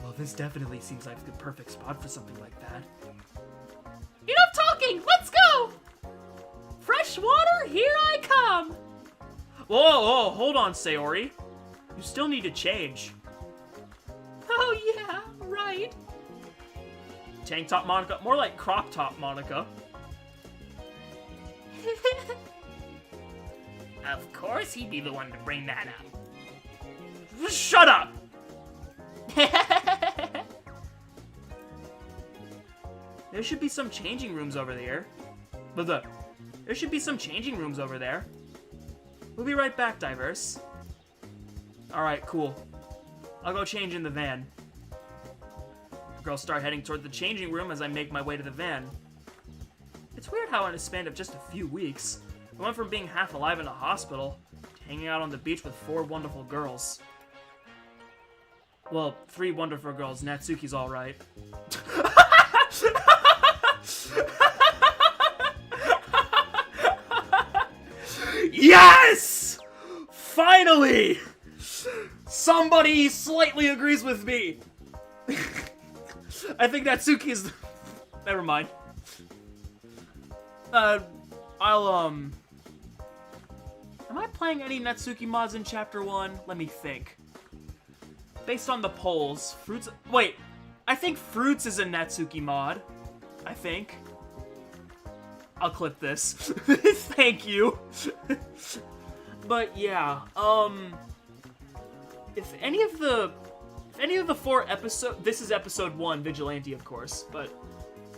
Well, this definitely seems like the perfect spot for something like that.
Enough talking! Let's go! Fresh water, here I come!
Whoa, hold on, Sayori. You still need to change.
Oh yeah, right.
Tank top Monika, more like crop top Monika.
Of course he'd be the one to bring that up.
Shut up! There should be some changing rooms over there. There should be some changing rooms over there. We'll be right back, Diverse. Alright, cool. I'll go change in the van. The girls start heading toward the changing room as I make my way to the van. It's weird how in a span of just a few weeks, I went from being half alive in a hospital to hanging out on the beach with 4 wonderful girls. Well, 3 wonderful girls. Natsuki's alright. Yes! Finally! Somebody slightly agrees with me. I think Natsuki's... Never mind. Am I playing any Natsuki mods in Chapter 1? Let me think. Based on the polls, Fruits... Wait, I think Fruits is a Natsuki mod. I think. I'll clip this. Thank you. But yeah, if any of the 4 episodes... This is episode 1, Vigilante, of course, but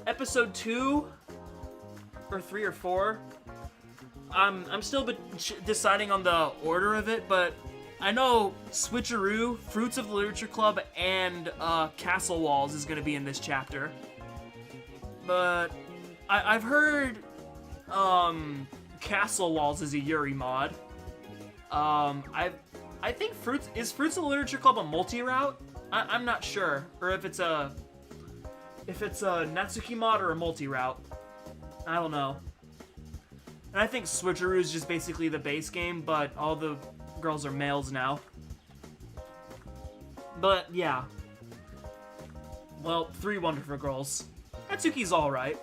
episode 2... or 3 or 4. I'm still deciding on the order of it, but I know Switcheroo, Fruits of the Literature Club, and Castle Walls is going to be in this chapter. But I've heard Castle Walls is a Yuri mod. I think Fruits of the Literature Club a multi-route? I'm not sure, or if it's a Natsuki mod or a multi-route. I don't know. And I think Switcheroo is just basically the base game, but all the girls are males now. But, yeah. Well, 3 wonderful girls. Natsuki's alright.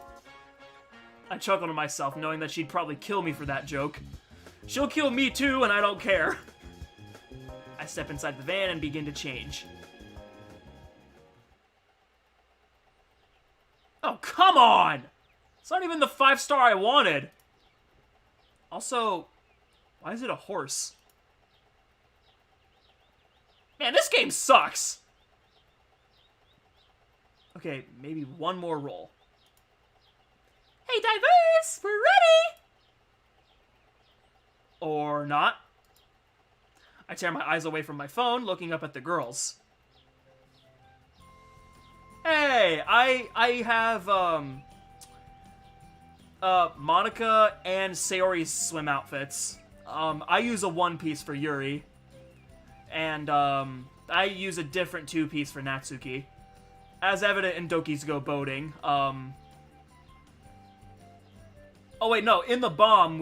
I chuckle to myself, knowing that she'd probably kill me for that joke. She'll kill me too, and I don't care. I step inside the van and begin to change. Oh, come on! It's not even the 5-star I wanted. Also, why is it a horse? Man, this game sucks! Okay, maybe one more roll.
Hey, Diverse! We're ready!
Or not. I tear my eyes away from my phone, looking up at the girls. Hey, I have, Monika and Sayori's swim outfits. I use a one-piece for Yuri. And, I use a different two-piece for Natsuki. As evident in Doki's Go Boating. Oh wait, no, in the bomb,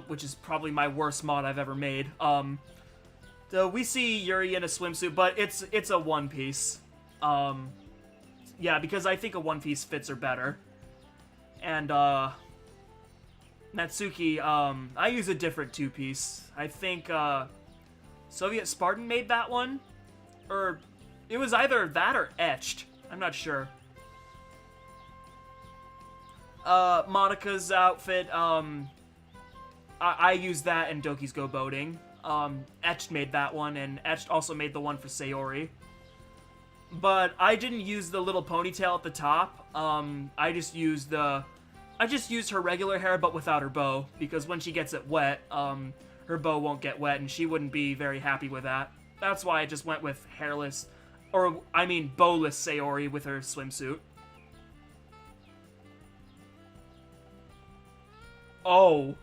which is probably my worst mod I've ever made, so we see Yuri in a swimsuit, but it's a one-piece. Yeah, because I think a one-piece fits her better. And, Natsuki, I use a different two-piece. I think, Soviet Spartan made that one? Or, it was either that or Etched. I'm not sure. Monika's outfit, I use that in Doki's Go Boating. Etched made that one, and Etched also made the one for Sayori. But I didn't use the little ponytail at the top. I just used her regular hair, but without her bow, because when she gets it wet, her bow won't get wet, and she wouldn't be very happy with that. That's why I just went with hairless, or, I mean, bowless Sayori with her swimsuit. Oh.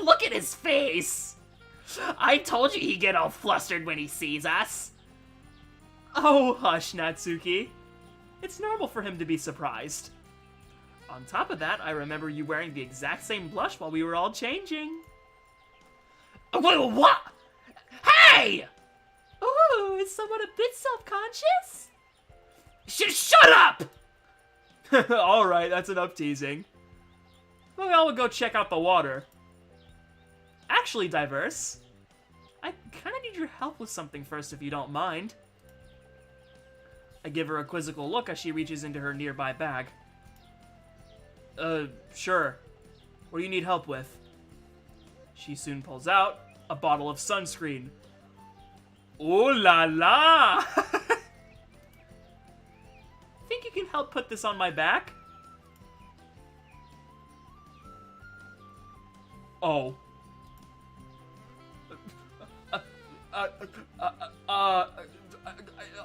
Look at his face! I told you he'd get all flustered when he sees us.
Oh, hush, Natsuki. It's normal for him to be surprised. On top of that, I remember you wearing the exact same blush while we were all changing.
Wait, what? Hey!
Ooh, is someone a bit self-conscious?
Shut up!
Alright, that's enough teasing. Well, we'll go check out the water. Actually, Diverse, I kinda need your help with something first if you don't mind. I give her a quizzical look as she reaches into her nearby bag. Sure. What do you need help with? She soon pulls out a bottle of sunscreen. Ooh la la! Think you can help put this on my back? Oh.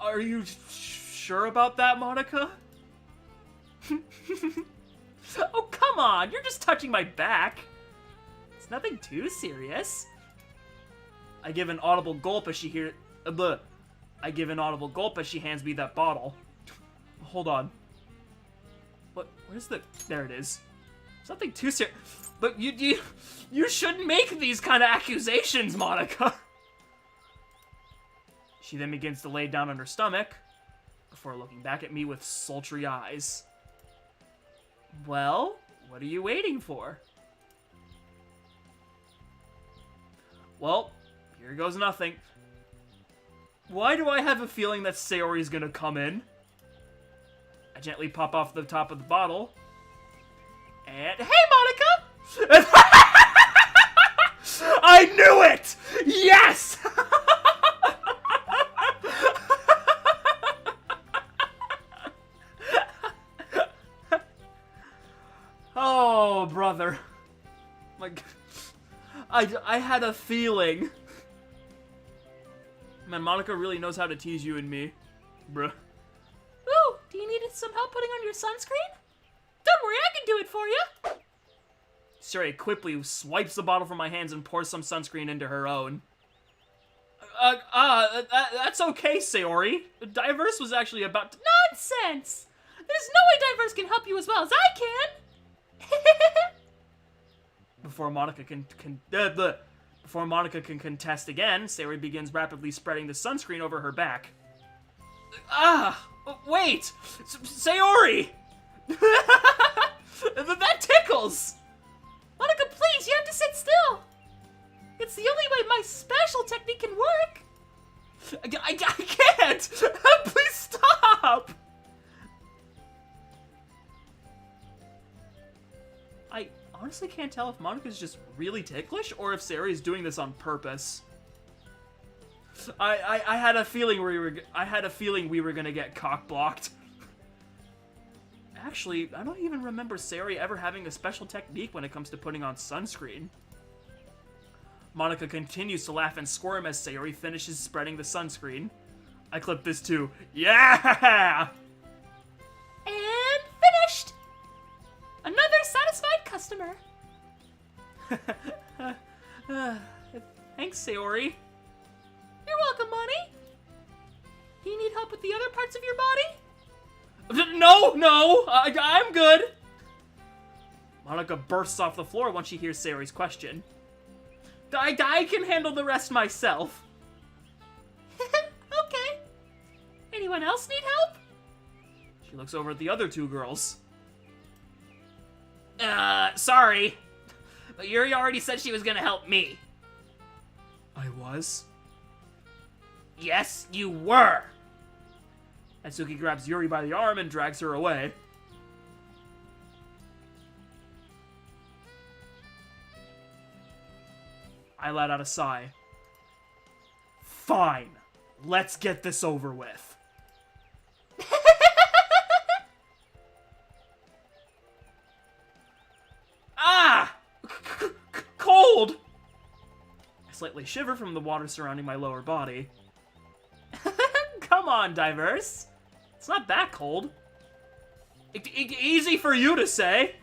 Are you sure about that, Monika? Oh, come on! You're just touching my back. It's nothing too serious. I give an audible gulp as she I give an audible gulp as she hands me that bottle. Hold on. What? Where's the? There it is. It's nothing too serious. But you shouldn't make these kind of accusations, Monika. She then begins to lay down on her stomach before looking back at me with sultry eyes. Well, what are you waiting for? Well, here goes nothing. Why do I have a feeling that Sayori's gonna come in? I gently pop off the top of the bottle. And, hey, Monika! I knew it! Yes! Oh, brother. Like, I had a feeling. Man, Monika really knows how to tease you and me. Bruh.
Ooh, do you need some help putting on your sunscreen? Don't worry, I can do it for you.
Sayori quickly swipes the bottle from my hands and pours some sunscreen into her own. That's okay, Sayori. Diverse was actually about to—
Nonsense! There's no way Diverse can help you as well as I can!
Before Monika can contest again, Sayori begins rapidly spreading the sunscreen over her back. Ah! Wait! Sayori! That tickles!
Monika, please, you have to sit still! It's the only way my special technique can work!
I can't! Please stop! I honestly can't tell if Monika's just really ticklish or if Sayori's doing this on purpose. I had a feeling we were gonna get cock-blocked. Actually, I don't even remember Sayori ever having a special technique when it comes to putting on sunscreen. Monika continues to laugh and squirm as Sayori finishes spreading the sunscreen. I clip this too. Yeah!
And finished! Another satisfied customer.
Thanks, Sayori.
You're welcome, Monty. Do you need help with the other parts of your body?
No, I'm good. Monika bursts off the floor once she hears Sayori's question. I can handle the rest myself.
Okay. Anyone else need help?
She looks over at the other two girls.
Sorry. But Yuri already said she was gonna help me.
I was?
Yes, you were.
Natsuki grabs Yuri by the arm and drags her away. I let out a sigh. Fine. Let's get this over with. Ah! Cold! I slightly shiver from the water surrounding my lower body. Come on, Diverse. It's not that cold. Easy for you to say.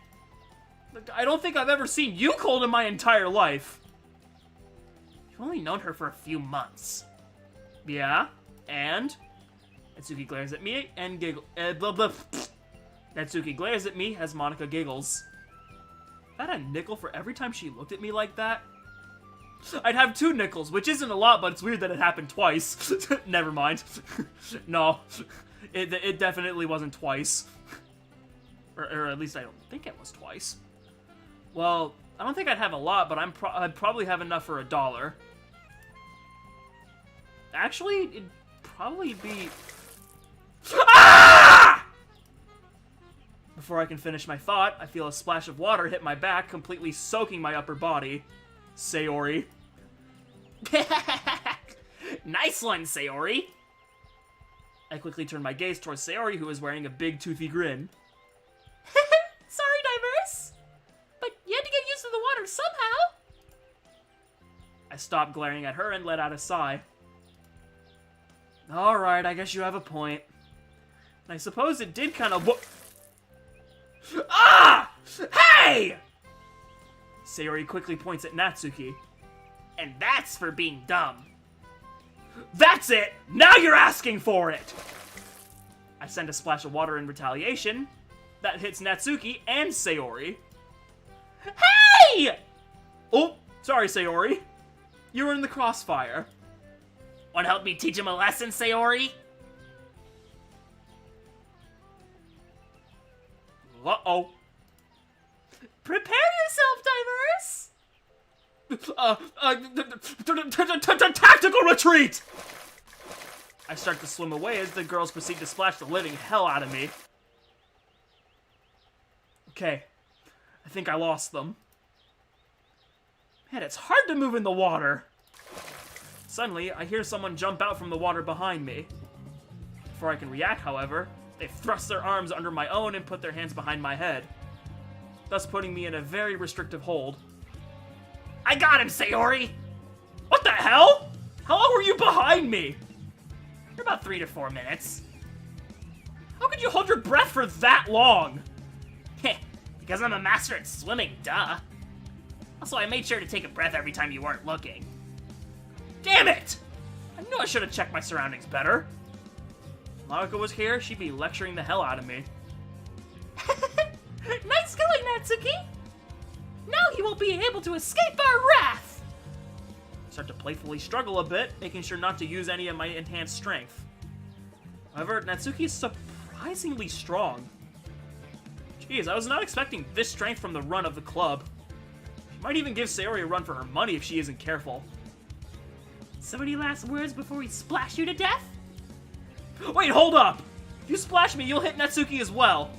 I don't think I've ever seen you cold in my entire life.
You've only known her for a few months.
Yeah? And? Natsuki glares at me and giggles. Natsuki glares at me as Monika giggles. Is that a nickel for every time she looked at me like that? I'd have 2 nickels, which isn't a lot, but it's weird that it happened twice. Never mind. No, it definitely wasn't twice. Or at least I don't think it was twice. Well, I don't think I'd have a lot, but I'd probably have enough for $1. Actually, it'd probably be... Ah! Before I can finish my thought, I feel a splash of water hit my back, completely soaking my upper body. Sayori.
Nice one, Sayori.
I quickly turn my gaze towards Sayori, who is wearing a big, toothy grin.
Sorry, Diverse. But you had to get used to the water somehow.
I stopped glaring at her and let out a sigh. Alright, I guess you have a point. And I suppose it did kind of Ah! Hey! Sayori quickly points at Natsuki.
And that's for being dumb.
That's it! Now you're asking for it! I send a splash of water in retaliation. That hits Natsuki and Sayori. Hey! Oh, sorry, Sayori. You were in the crossfire.
Wanna help me teach him a lesson, Sayori?
Uh-oh.
Prepare yourself, Diverse!
Tactical retreat! I start to swim away as the girls proceed to splash the living hell out of me. Okay, I think I lost them. Man, it's hard to move in the water. Suddenly, I hear someone jump out from the water behind me. Before I can react, however, they thrust their arms under my own and put their hands behind my head, thus putting me in a very restrictive hold.
I got him, Sayori!
What the hell? How long were you behind me?
For about 3 to 4 minutes.
How could you hold your breath for that long?
Heh, because I'm a master at swimming, duh. Also, I made sure to take a breath every time you weren't looking.
Damn it! I knew I should have checked my surroundings better. If Monika was here, she'd be lecturing the hell out of me.
Nice going, Natsuki! Now you will be able to escape our wrath!
Start to playfully struggle a bit, making sure not to use any of my enhanced strength. However, Natsuki is surprisingly strong. Jeez, I was not expecting this strength from the run of the club. She might even give Sayori a run for her money if she isn't careful.
So any last words before we splash you to death?
Wait, hold up! If you splash me, you'll hit Natsuki as well.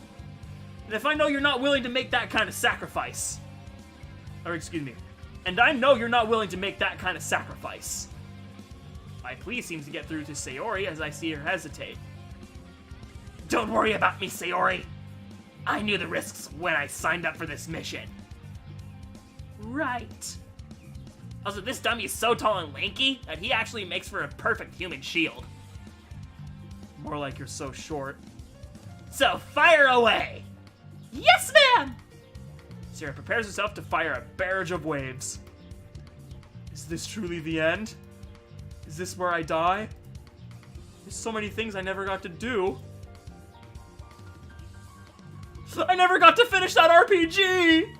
And if I know you're not willing to make that kind of sacrifice... Or, excuse me. And I know you're not willing to make that kind of sacrifice. My plea seems to get through to Sayori as I see her hesitate.
Don't worry about me, Sayori. I knew the risks when I signed up for this mission.
Right.
Also, this dummy is so tall and lanky that he actually makes for a perfect human shield.
More like you're so short.
So, fire away!
Yes, ma'am!
Sarah prepares herself to fire a barrage of waves. Is this truly the end? Is this where I die? There's so many things I never got to do. I never got to finish that RPG!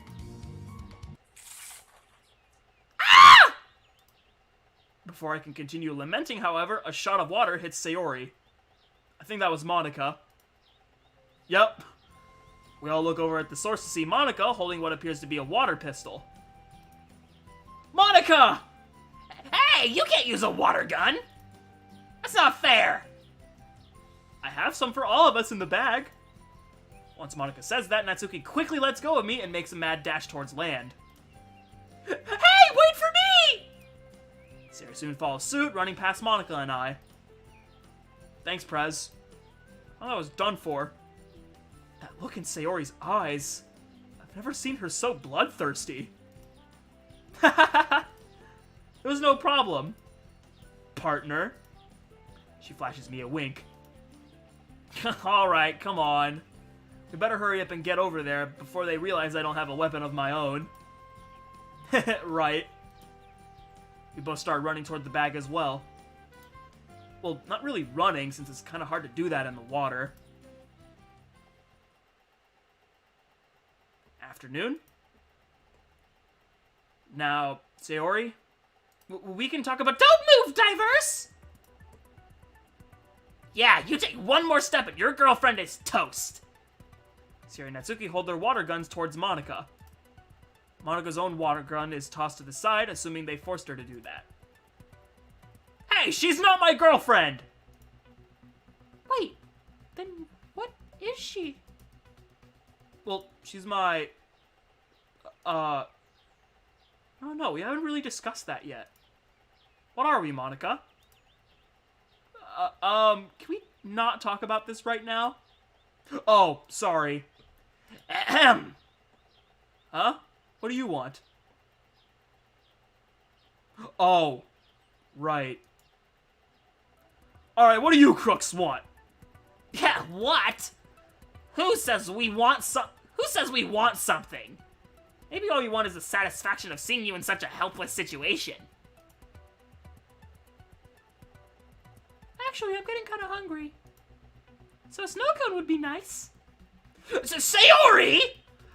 Ah! Before I can continue lamenting, however, a shot of water hits Sayori. I think that was Monika. Yep. We all look over at the source to see Monika holding what appears to be a water pistol. Monika!
Hey, you can't use a water gun! That's not fair!
I have some for all of us in the bag. Once Monika says that, Natsuki quickly lets go of me and makes a mad dash towards land.
Hey, wait for me!
Sarah soon follows suit, running past Monika and I. Thanks, Prez. I thought I was done for. That look in Sayori's eyes. I've never seen her so bloodthirsty. It was no problem, partner. She flashes me a wink. Alright, come on. We better hurry up and get over there before they realize I don't have a weapon of my own. Right. We both start running toward the bag as well. Well, not really running, since it's kind of hard to do that in the water. Afternoon? Now, Sayori, we can talk about—
Don't move, Diverse!
Yeah, you take one more step and your girlfriend is toast.
Sayori and Natsuki hold their water guns towards Monika. Monika's own water gun is tossed to the side, assuming they forced her to do that. Hey, she's not my girlfriend!
Wait, then what is she?
Well, she's my... No, we haven't really discussed that yet. What are we, Monika? Can we not talk about this right now? Oh, sorry.
Ahem.
Huh? What do you want? Oh, right. Alright, what do you crooks want?
Yeah, what? Who says we want something? Maybe all you want is the satisfaction of seeing you in such a helpless situation.
Actually, I'm getting kind of hungry. So a snow cone would be nice.
Sayori!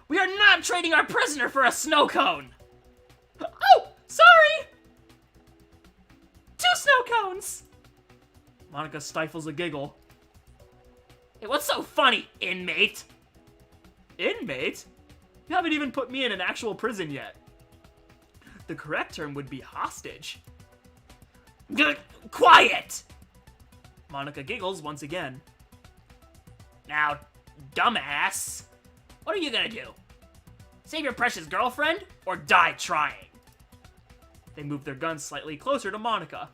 We are not trading our prisoner for a snow cone!
Oh, sorry! 2 snow cones!
Monika stifles a giggle.
Hey, what's so funny, inmate?
Inmate? You haven't even put me in an actual prison yet. The correct term would be hostage.
Quiet!
Monika giggles once again.
Now, dumbass, what are you gonna do? Save your precious girlfriend, or die trying?
They move their guns slightly closer to Monika.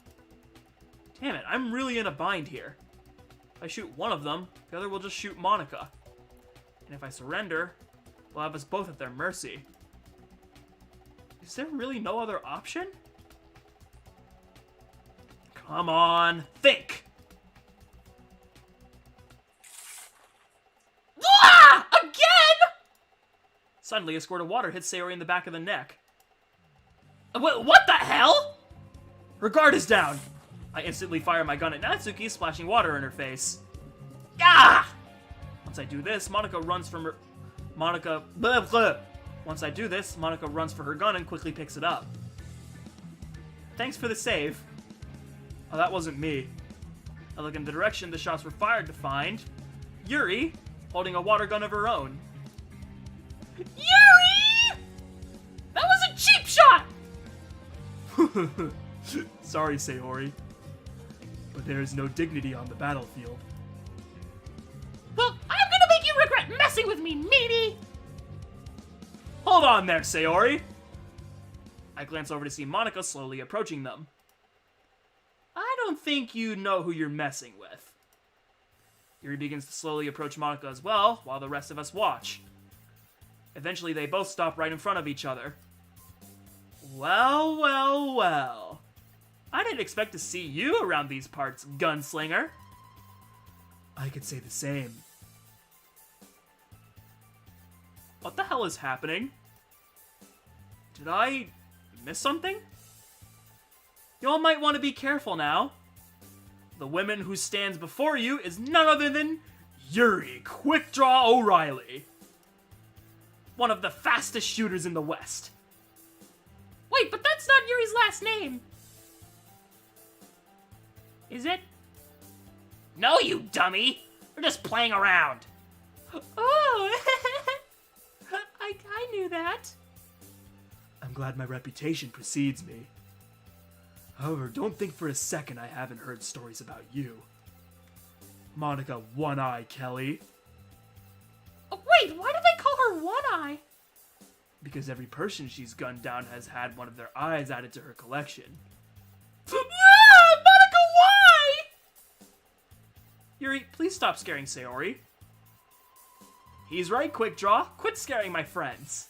Damn it, I'm really in a bind here. If I shoot one of them, the other will just shoot Monika. And if I surrender, we'll have us both at their mercy. Is there really no other option? Come on, think!
Ah! Again?
Suddenly, a squirt of water hits Sayori in the back of the neck.
What the hell?
Her guard is down! I instantly fire my gun at Natsuki, splashing water in her face.
Ah!
Once I do this, Monika Monika... Blah, blah. Once I do this, Monika runs for her gun and quickly picks it up. Thanks for the save. Oh, that wasn't me. I look in the direction the shots were fired to find Yuri holding a water gun of her own.
Yuri! That was a cheap shot!
Sorry, Sayori. But there is no dignity on the battlefield.
Well, I'm gonna make you regret messing with me, meaty!
Hold on there, Sayori! I glance over to see Monika slowly approaching them. I don't think you know who you're messing with. Yuri begins to slowly approach Monika as well, while the rest of us watch. Eventually, they both stop right in front of each other. Well, well, well. I didn't expect to see you around these parts, gunslinger. I could say the same. What the hell is happening? Did I miss something? Y'all might want to be careful now. The woman who stands before you is none other than Yuri Quick Draw O'Reilly. One of the fastest shooters in the West.
Wait, but that's not Yuri's last name. Is it?
No, you dummy! We're just playing around.
Oh, I knew that.
I'm glad my reputation precedes me. However, don't think for a second I haven't heard stories about you. Monika One-Eye Kelly.
Oh, wait, why do they call her One-Eye?
Because every person she's gunned down has had one of their eyes added to her collection.
Monika, why?
Yuri, please stop scaring Sayori. He's right, Quick Draw. Quit scaring my friends.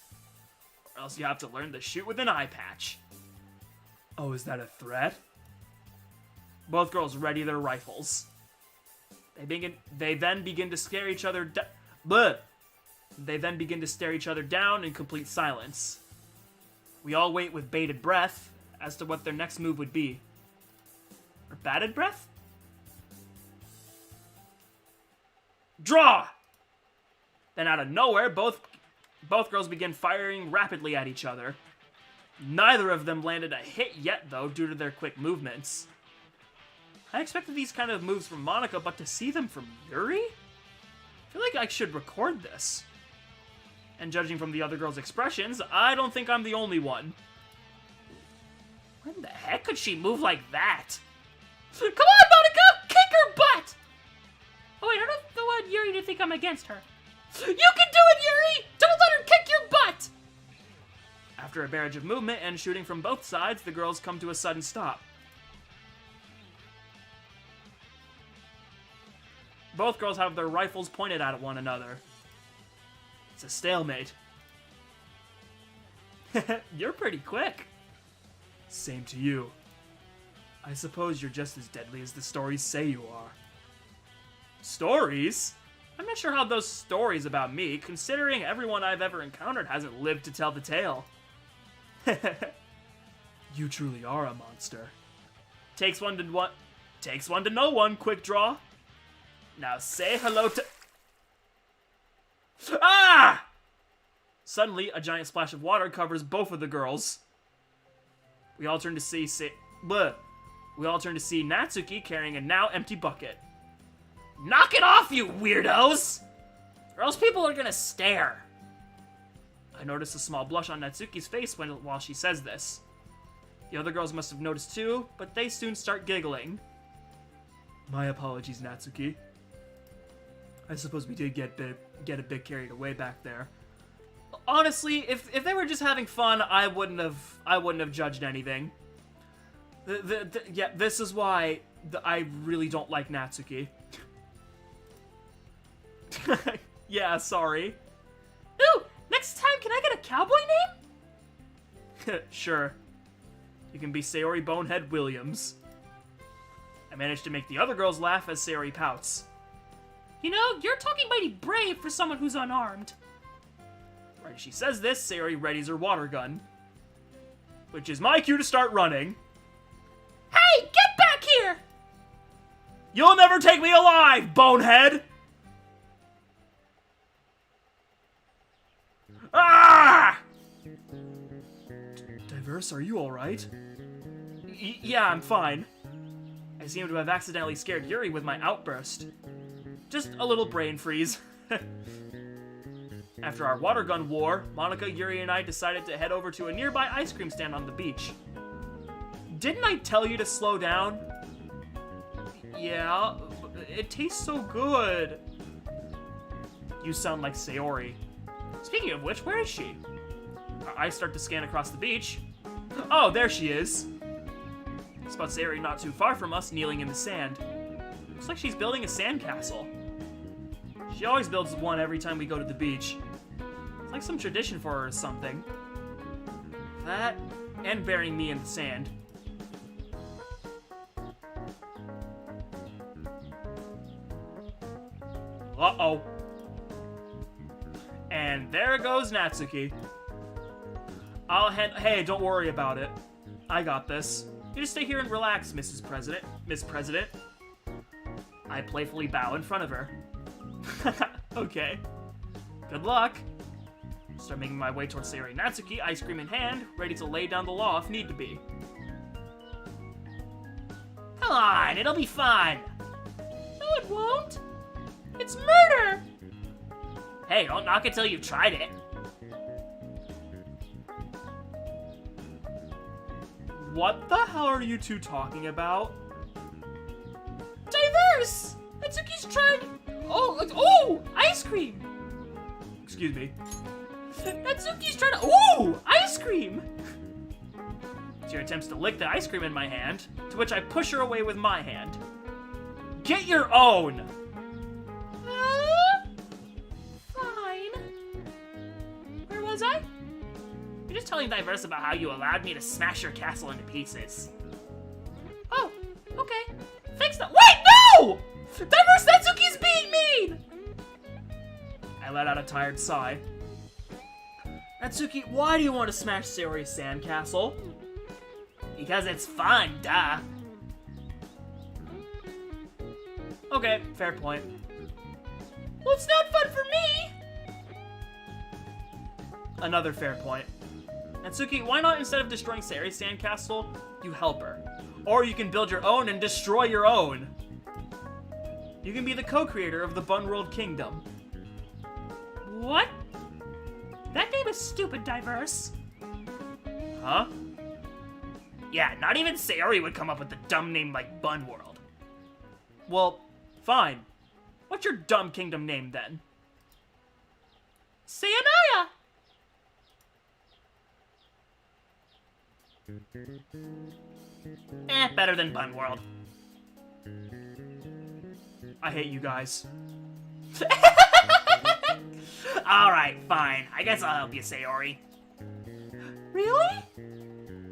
Or else you have to learn to shoot with an eye patch. Oh, is that a threat? Both girls ready their rifles. They then begin to stare each other They then begin to stare each other down in complete silence. We all wait with bated breath as to what their next move would be. Or bated breath? Draw! Then out of nowhere, both girls begin firing rapidly at each other. Neither of them landed a hit yet, though, due to their quick movements. I expected these kind of moves from Monika, but to see them from Yuri? I feel like I should record this. And judging from the other girls' expressions, I don't think I'm the only one.
When the heck could she move like that?
Come on, Monika! Kick her butt! Oh wait, I don't want Yuri to think I'm against her. You can do it, Yuri! Don't let her kick your butt!
After a barrage of movement and shooting from both sides, the girls come to a sudden stop. Both girls have their rifles pointed at one another. It's a stalemate. You're pretty quick. Same to you. I suppose you're just as deadly as the stories say you are. Stories? I'm not sure how those stories about me, considering everyone I've ever encountered hasn't lived to tell the tale. You truly are a monster. Takes one to know one, Quick Draw. Now say hello to... Ah! Suddenly, a giant splash of water covers both of the girls. We all turn to see Natsuki carrying a now empty bucket.
Knock it off, you weirdos! Or else people are gonna stare.
I notice a small blush on Natsuki's face while she says this. The other girls must have noticed too, but they soon start giggling. My apologies, Natsuki. I suppose we did get a bit carried away back there. Honestly, if they were just having fun, I wouldn't have judged anything. Yeah, this is why I really don't like Natsuki. Yeah, sorry.
Ooh, next time can I get a cowboy name?
Sure. You can be Sayori Bonehead Williams. I managed to make the other girls laugh as Sayori pouts.
You know, you're talking mighty brave for someone who's unarmed.
Right as she says this, Sayori readies her water gun. Which is my cue to start running.
Hey, get back here!
You'll never take me alive, Bonehead! Diverse, are you alright? Yeah, I'm fine. I seem to have accidentally scared Yuri with my outburst. Just a little brain freeze. After our water gun war, Monika, Yuri, and I decided to head over to a nearby ice cream stand on the beach. Didn't I tell you to slow down? Yeah, it tastes so good. You sound like Sayori. Speaking of which, where is she? I start to scan across the beach. Oh, there she is. Spot Sayori not too far from us, kneeling in the sand. Looks like she's building a sandcastle. She always builds one every time we go to the beach. It's like some tradition for her or something. That, and burying me in the sand. Uh-oh. And there goes Natsuki. Hey, don't worry about it. I got this. You just stay here and relax, Mrs. President. Miss President. I playfully bow in front of her. Okay. Good luck. Start making my way towards Sayori Natsuki, ice cream in hand, ready to lay down the law if need to be.
Come on, it'll be fun.
No, it won't. It's murder.
Hey, don't knock it till you've tried it.
What the hell are you two talking about?
Diverse! Natsuki's trying... Oh, ice cream!
Excuse me.
Natsuki's trying to... Ooh, ice cream!
She attempts to lick the ice cream in my hand, to which I push her away with my hand. Get your own!
Fine. Where was I?
You're just telling Diverse about how you allowed me to smash your castle into pieces.
Oh, okay. Fix that. Wait, no! Diverse, Natsuki's being mean!
I let out a tired sigh. Natsuki, why do you want to smash Sayori's sandcastle?
Because it's fun, duh.
Okay, fair point.
Well, it's not fun for me!
Another fair point. Natsuki, why not, instead of destroying Sayori's sandcastle, you help her? Or you can build your own and destroy your own. You can be the co-creator of the Bunworld Kingdom.
What? That name is stupid, Diverse.
Huh?
Yeah, not even Sayori would come up with a dumb name like Bunworld.
Well, fine. What's your dumb kingdom name, then?
Sayonara!
Better than Bunworld.
I hate you guys.
Alright, fine. I guess I'll help you, Sayori.
Really?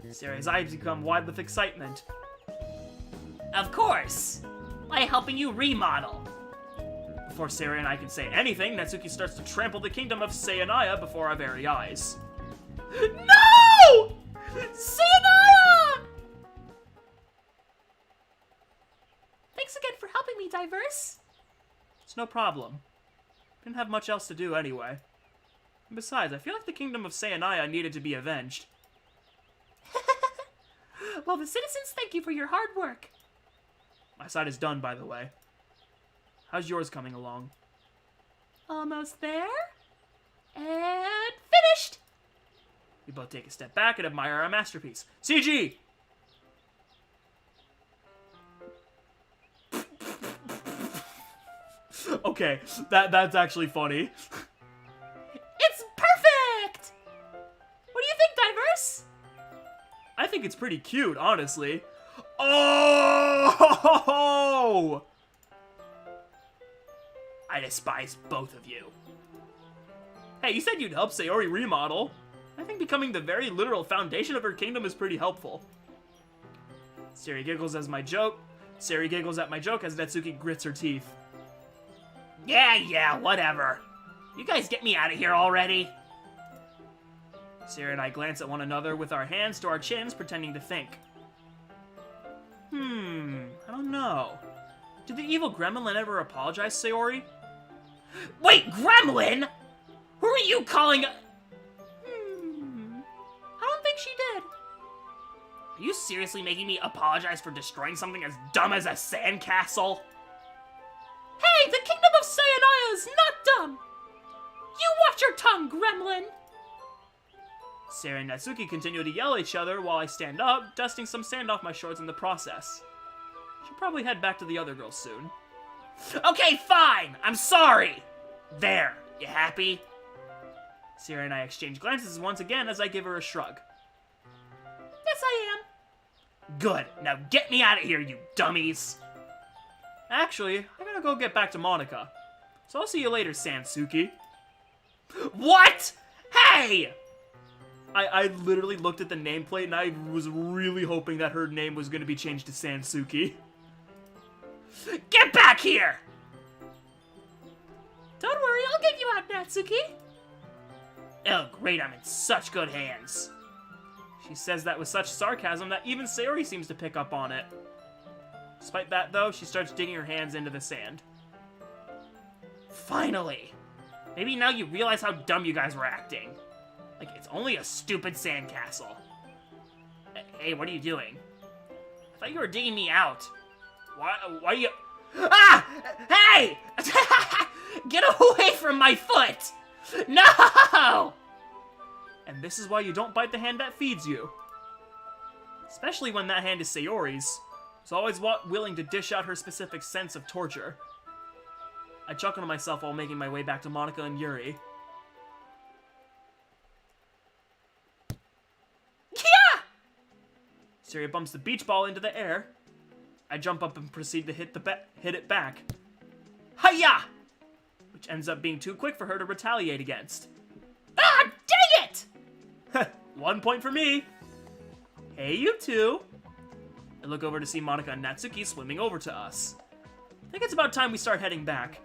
Sayori's eyes become wide with excitement.
Of course! By helping you remodel.
Before Sayori and I can say anything, Natsuki starts to trample the kingdom of Sayonaya before our very eyes.
No! Sayonara! Thanks again for helping me, Diverse.
It's no problem. Didn't have much else to do anyway. And besides, I feel like the kingdom of Sayonaya needed to be avenged.
Well, the citizens thank you for your hard work.
My side is done, by the way. How's yours coming along?
Almost there. And finished!
We both take a step back and admire our masterpiece. CG! Okay, that's actually funny.
It's perfect! What do you think, Diverse?
I think it's pretty cute, honestly. Oh!
I despise both of you.
Hey, you said you'd help Sayori remodel. I think becoming the very literal foundation of her kingdom is pretty helpful. Sayori giggles at my joke as Natsuki grits her teeth.
Yeah, whatever. You guys get me out of here already.
Sayori and I glance at one another with our hands to our chins, pretending to think. I don't know. Did the evil gremlin ever apologize, Sayori?
Wait, gremlin? Who are you calling a...
I don't think she did.
Are you seriously making me apologize for destroying something as dumb as a sandcastle?
Hey, the kingdom of Sayonaya is not dumb! You watch your tongue, gremlin!
Sarah and Natsuki continue to yell at each other while I stand up, dusting some sand off my shorts in the process. Should probably head back to the other girls soon.
Okay, fine! I'm sorry! There, you happy?
Sarah and I exchange glances once again as I give her a shrug.
Yes, I am.
Good, now get me out of here, you dummies!
Actually, I gotta go get back to Monika. So I'll see you later, Sansuki.
What? Hey!
I literally looked at the nameplate and I was really hoping that her name was gonna be changed to Sansuki.
Get back here!
Don't worry, I'll get you out, Natsuki.
Oh, great, I'm in such good hands.
She says that with such sarcasm that even Sayori seems to pick up on it. Despite that, though, she starts digging her hands into the sand.
Finally! Maybe now you realize how dumb you guys were acting. Like, it's only a stupid sandcastle. Hey, what are you doing? I thought you were digging me out. Why are you... Ah! Hey! Get away from my foot! No!
And this is why you don't bite the hand that feeds you. Especially when that hand is Sayori's, who's always willing to dish out her specific sense of torture. I chuckle to myself while making my way back to Monika and Yuri.
Yeah!
Sayori bumps the beach ball into the air. I jump up and proceed to hit it back.
Hiya!
Which ends up being too quick for her to retaliate against.
Ah, dang it!
1 point for me. Hey, you two. I look over to see Monika and Natsuki swimming over to us. I think it's about time we start heading back.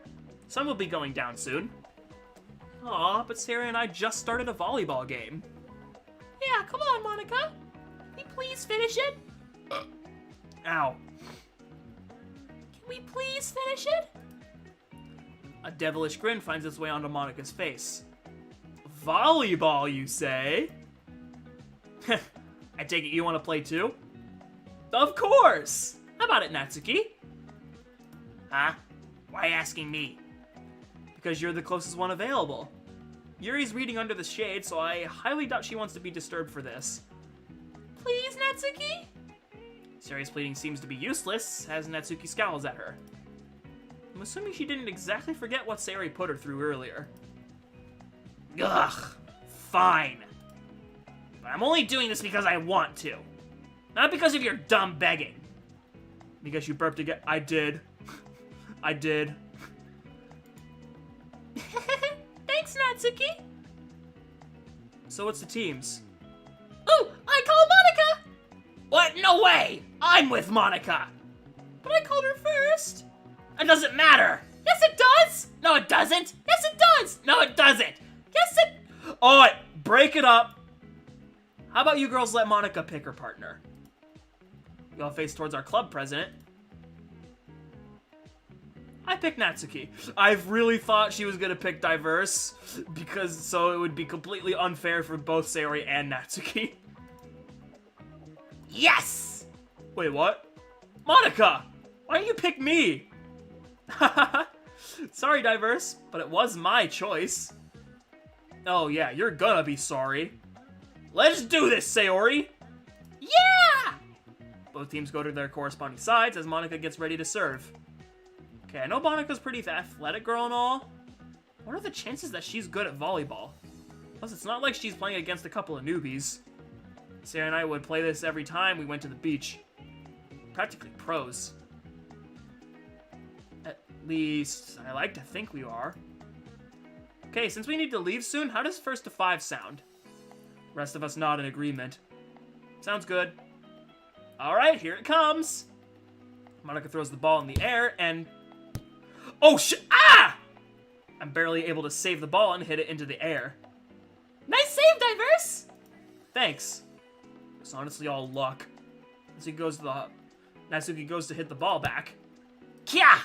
Sun will be going down soon. Aw, but Sarah and I just started a volleyball game.
Yeah, come on, Monika. Can we please finish it?
Ow.
Can we please finish it?
A devilish grin finds its way onto Monika's face. Volleyball, you say? I take it you want to play too? Of course! How about it, Natsuki?
Huh? Why asking me?
Because you're the closest one available. Yuri's reading under the shade, so I highly doubt she wants to be disturbed for this.
Please, Natsuki?
Sayori's pleading seems to be useless, as Natsuki scowls at her. I'm assuming she didn't exactly forget what Sayori put her through earlier.
Ugh, fine. But I'm only doing this because I want to. Not because of your dumb begging.
Because you burped again. I did. I did.
Thanks, Natsuki.
So what's the teams?
Ooh, I call Monika!
What? No way! I'm with Monika!
But I called her first.
It doesn't matter!
Yes, it does!
No, it doesn't!
Yes, it does!
No, it doesn't!
Yes, it...
Alright, break it up! How about you girls let Monika pick her partner? We all face towards our club president. I picked Natsuki. I've really thought she was gonna pick Diverse, because so it would be completely unfair for both Sayori and Natsuki.
Yes!
Wait, what? Monika! Why don't you pick me? Sorry, Diverse, but it was my choice. Oh yeah, you're gonna be sorry. Let's do this, Sayori!
Yeah!
Both teams go to their corresponding sides as Monika gets ready to serve. Okay, I know Monika's pretty athletic girl and all. What are the chances that she's good at volleyball? Plus, it's not like she's playing against a couple of newbies. Sarah and I would play this every time we went to the beach. Practically pros. At least, I like to think we are. Okay, since we need to leave soon, how does 1st to 5 sound? Rest of us nod in agreement. Sounds good. Alright, here it comes! Monika throws the ball in the air and... Oh, ah! I'm barely able to save the ball and hit it into the air.
Nice save, Diverse!
Thanks. It's honestly all luck. Natsuki goes to hit the ball back.
Kya!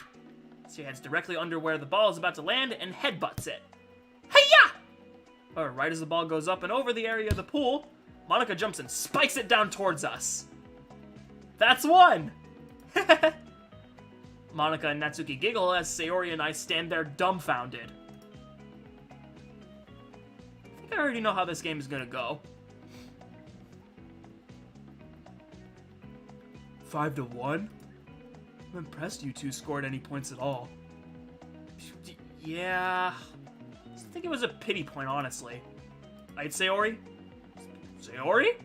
She heads directly under where the ball is about to land and headbutts it.
Hiya!
Right as the ball goes up and over the area of the pool, Monika jumps and spikes it down towards us.
That's one! Monika and Natsuki giggle as Sayori and I stand there dumbfounded. I think I already know how this game is gonna go. 5-1? I'm impressed you two scored any points at all. Yeah... I think it was a pity point, honestly. Right, Sayori? Sayori?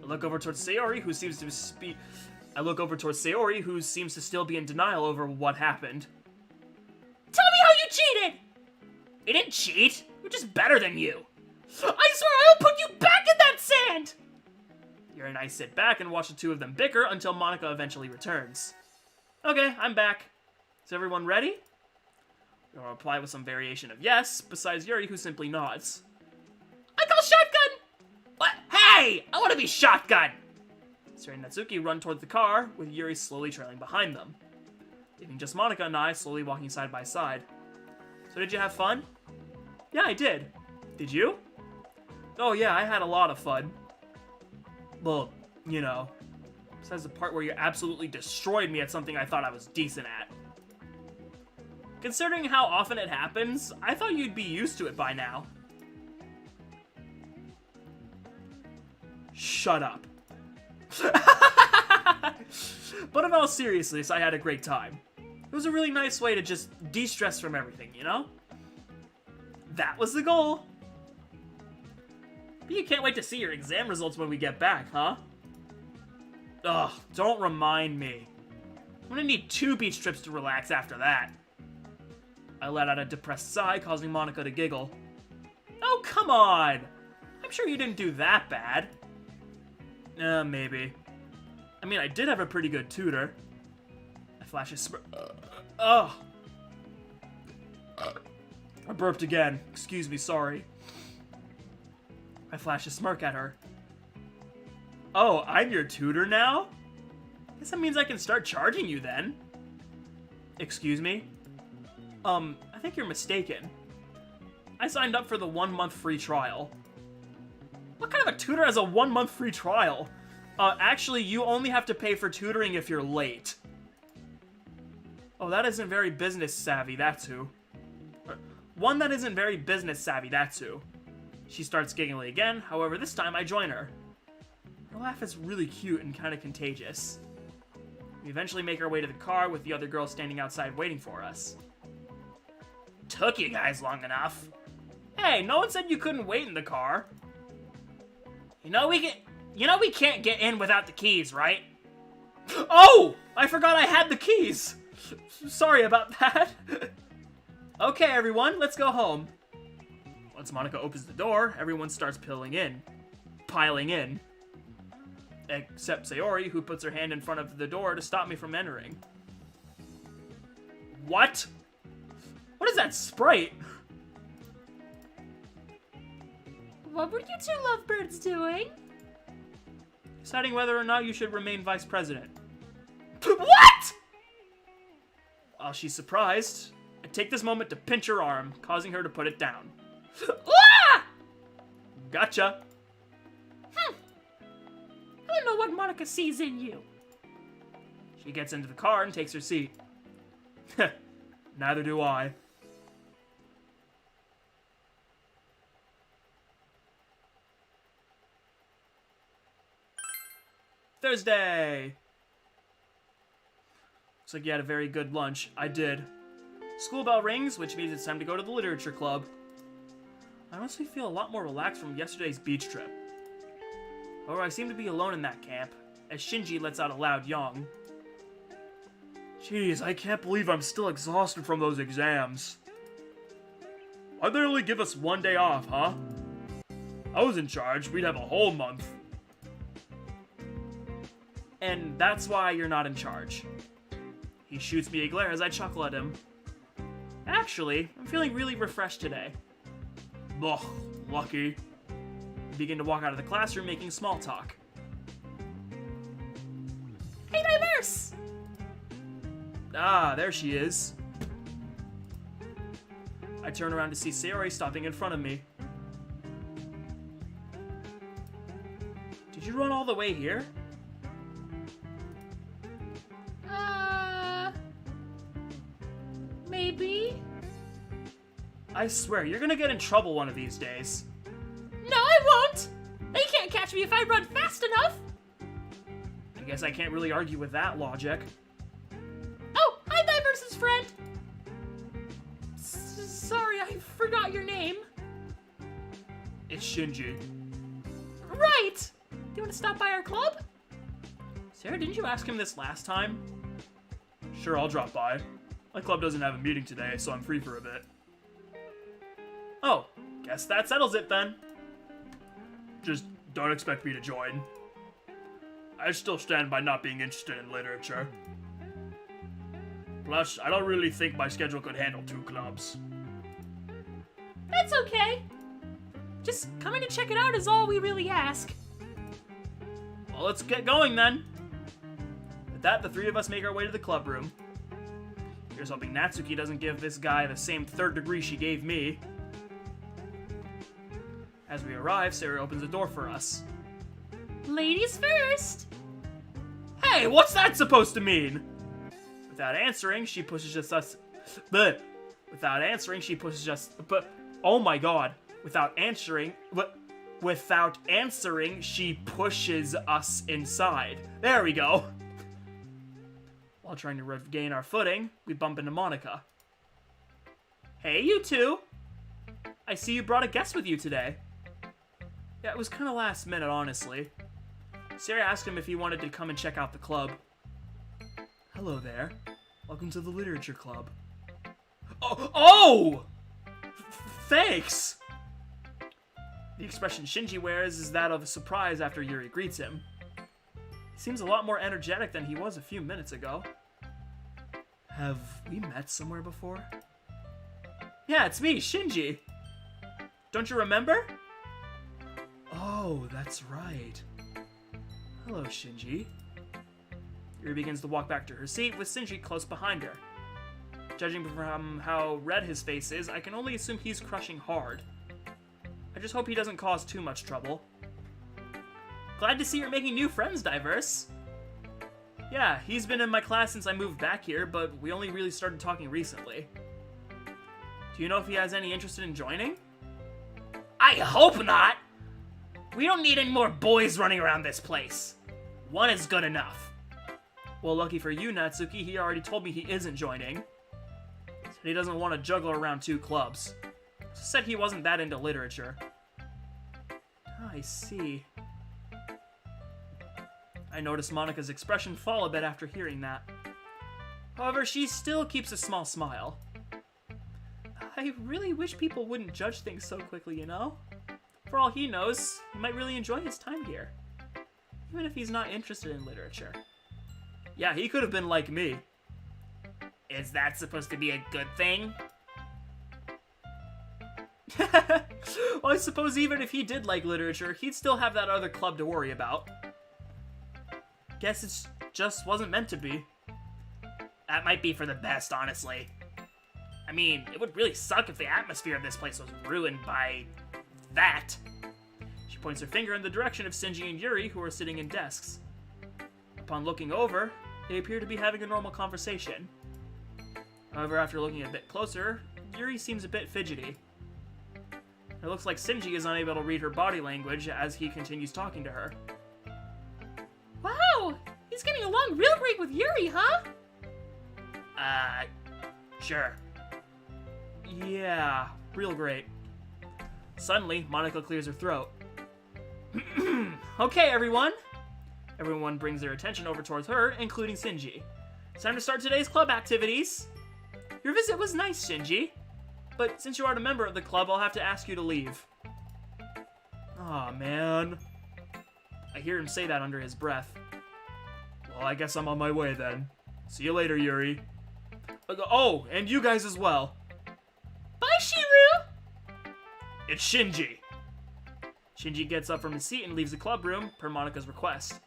I look over towards Sayori, who seems to still be in denial over what happened.
Tell me how you cheated!
I didn't cheat. We're just better than you.
I swear I will put you back in that sand!
Yuri and I sit back and watch the two of them bicker until Monika eventually returns. Okay, I'm back. Is everyone ready? I'll reply with some variation of yes, besides Yuri, who simply nods.
I call shotgun!
What? Hey! I want to be shotgun! Sayori and Natsuki run toward the car, with Yuri slowly trailing behind them, leaving just Monika and I slowly walking side by side. So did you have fun? Yeah, I did. Did you? Oh yeah, I had a lot of fun. Well, you know, besides the part where you absolutely destroyed me at something I thought I was decent at. Considering how often it happens, I thought you'd be used to it by now. Shut up. But in all seriousness, I had a great time. It was a really nice way to just de-stress from everything, you know? That was the goal. But you can't wait to see your exam results when we get back, huh? Ugh, don't remind me. I'm gonna need 2 beach trips to relax after that. I let out a depressed sigh, causing Monika to giggle. Oh, come on! I'm sure you didn't do that bad. Maybe. I mean, I did have a pretty good tutor. I flash a I burped again. Excuse me, sorry. I flash a smirk at her. Oh, I'm your tutor now? Guess that means I can start charging you then. Excuse me? I think you're mistaken. I signed up for the 1-month free trial. What kind of a tutor has a 1-month free trial? Actually, you only have to pay for tutoring if you're late. Oh, that isn't very business savvy, that's who. One that isn't very business savvy, that's who. She starts giggling again, however, this time I join her. Her laugh is really cute and kind of contagious. We eventually make our way to the car with the other girls standing outside waiting for us. Took you guys long enough. Hey, no one said you couldn't wait in the car. You know we can't get in without the keys, right? Oh! I forgot I had the keys! Sorry about that. Okay, everyone, let's go home. Once Monika opens the door, everyone starts piling in. Except Sayori, who puts her hand in front of the door to stop me from entering. What? What is that Sprite?
What were you two lovebirds doing?
Deciding whether or not you should remain vice president.
What?!
While she's surprised, I take this moment to pinch her arm, causing her to put it down.
Ah!
Gotcha.
I don't know what Monika sees in you.
She gets into the car and takes her seat. Neither do I. Thursday! Looks like you had a very good lunch. I did. School bell rings, which means it's time to go to the literature club. I honestly feel a lot more relaxed from yesterday's beach trip. However, I seem to be alone in that camp, as Shinji lets out a loud yawn. Jeez, I can't believe I'm still exhausted from those exams. Why'd they only give us 1 day off, huh? I was in charge, we'd have a whole month. And that's why you're not in charge. He shoots me a glare as I chuckle at him. Actually, I'm feeling really refreshed today. Ugh, lucky. I begin to walk out of the classroom making small talk.
Hey, Diverse!
Ah, there she is. I turn around to see Sayori stopping in front of me. Did you run all the way here?
maybe?
I swear, you're gonna get in trouble one of these days.
No, I won't! They can't catch me if I run fast enough!
I guess I can't really argue with that logic.
Oh, hi, Diverse's friend! Sorry, I forgot your name.
It's Shinji.
Right! Do you want to stop by our club?
Sarah, didn't you ask him this last time? Sure, I'll drop by. My club doesn't have a meeting today, so I'm free for a bit. Oh, guess that settles it then. Just don't expect me to join. I still stand by not being interested in literature. Plus, I don't really think my schedule could handle 2 clubs.
That's okay. Just coming to check it out is all we really ask.
Well, let's get going then. With that, the 3 of us make our way to the club room. Here's hoping Natsuki doesn't give this guy the same 3rd degree she gave me. As we arrive, Sarah opens the door for us.
Ladies first!
Hey, what's that supposed to mean? Without answering, she pushes us. Without answering, she pushes us. But oh my god! Without answering, she pushes us inside. There we go. While trying to regain our footing, we bump into Monika. Hey, you two! I see you brought a guest with you today. Yeah, it was kind of last minute, honestly. Sarah asked him if he wanted to come and check out the club. Hello there. Welcome to the literature club. Oh! Thanks! The expression Shinji wears is that of surprise after Yuri greets him. He seems a lot more energetic than he was a few minutes ago. Have we met somewhere before? Yeah, it's me, Shinji. Don't you remember? Oh, that's right. Hello, Shinji. Yuri begins to walk back to her seat, with Shinji close behind her. Judging from how red his face is, I can only assume he's crushing hard. I just hope he doesn't cause too much trouble. Glad to see you're making new friends, Diverse. Yeah, he's been in my class since I moved back here, but we only really started talking recently. Do you know if he has any interest in joining? I hope not! We don't need any more boys running around this place. 1 is good enough. Well, lucky for you, Natsuki, he already told me he isn't joining. Said he doesn't want to juggle around 2 clubs. Said he wasn't that into literature. I see. I noticed Monika's expression fall a bit after hearing that. However, she still keeps a small smile. I really wish people wouldn't judge things so quickly, you know? For all he knows, he might really enjoy his time here. Even if he's not interested in literature. Yeah, he could have been like me. Is that supposed to be a good thing? Well, I suppose even if he did like literature, he'd still have that other club to worry about. Guess it just wasn't meant to be. That might be for the best, honestly. I mean, it would really suck if the atmosphere of this place was ruined by that. She points her finger in the direction of Shinji and Yuri, who are sitting in desks. Upon looking over, they appear to be having a normal conversation. However, after looking a bit closer, Yuri seems a bit fidgety. It looks like Shinji is unable to read her body language as he continues talking to her.
Wow! He's getting along real great with Yuri, huh?
Sure. Yeah, real great. Suddenly, Monika clears her throat. Okay, everyone! Everyone brings their attention over towards her, including Shinji. It's time to start today's club activities. Your visit was nice, Shinji. But since you aren't a member of the club, I'll have to ask you to leave. Aw, man. I hear him say that under his breath. Well, I guess I'm on my way then. See you later, Yuri. Oh, and you guys as well.
Bye, Shiru!
It's Shinji. Shinji gets up from his seat and leaves the club room, per Monika's request.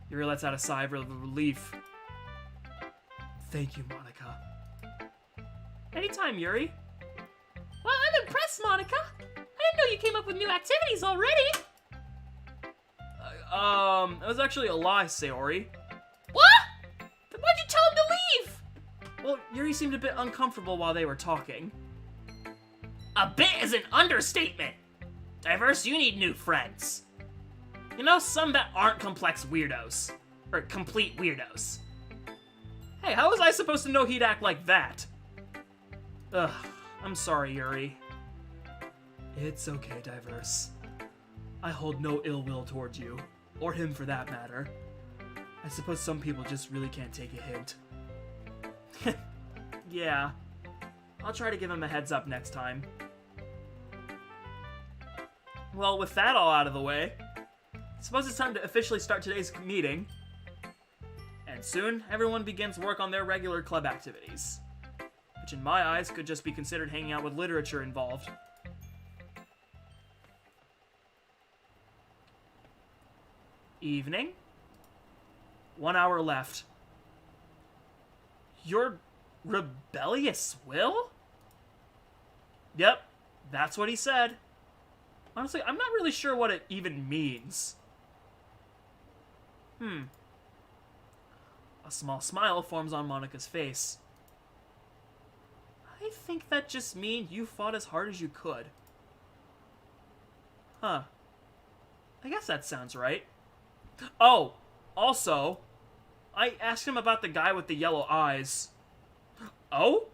Yuri lets out a sigh of relief. Thank you, Monika. Anytime, Yuri.
Well, I'm impressed, Monika. I didn't know you came up with new activities already.
It was actually a lie, Sayori.
What? Then why'd you tell him to leave?
Well, Yuri seemed a bit uncomfortable while they were talking.
A bit is an understatement. Diverse, you need new friends. You know, some that aren't complex weirdos. Or complete weirdos.
Hey, how was I supposed to know he'd act like that? Ugh, I'm sorry, Yuri. It's okay, Diverse. I hold no ill will towards you, or him for that matter. I suppose some people just really can't take a hint. Yeah, I'll try to give him a heads up next time. Well, with that all out of the way, I suppose it's time to officially start today's meeting. And soon, everyone begins work on their regular club activities, which in my eyes could just be considered hanging out with literature involved. Evening. 1 hour left. Your rebellious will? Yep, that's what he said. Honestly, I'm not really sure what it even means. A small smile forms on Monika's face. I think that just means you fought as hard as you could. Huh. I guess that sounds right. Oh, also, I asked him about the guy with the yellow eyes. Oh?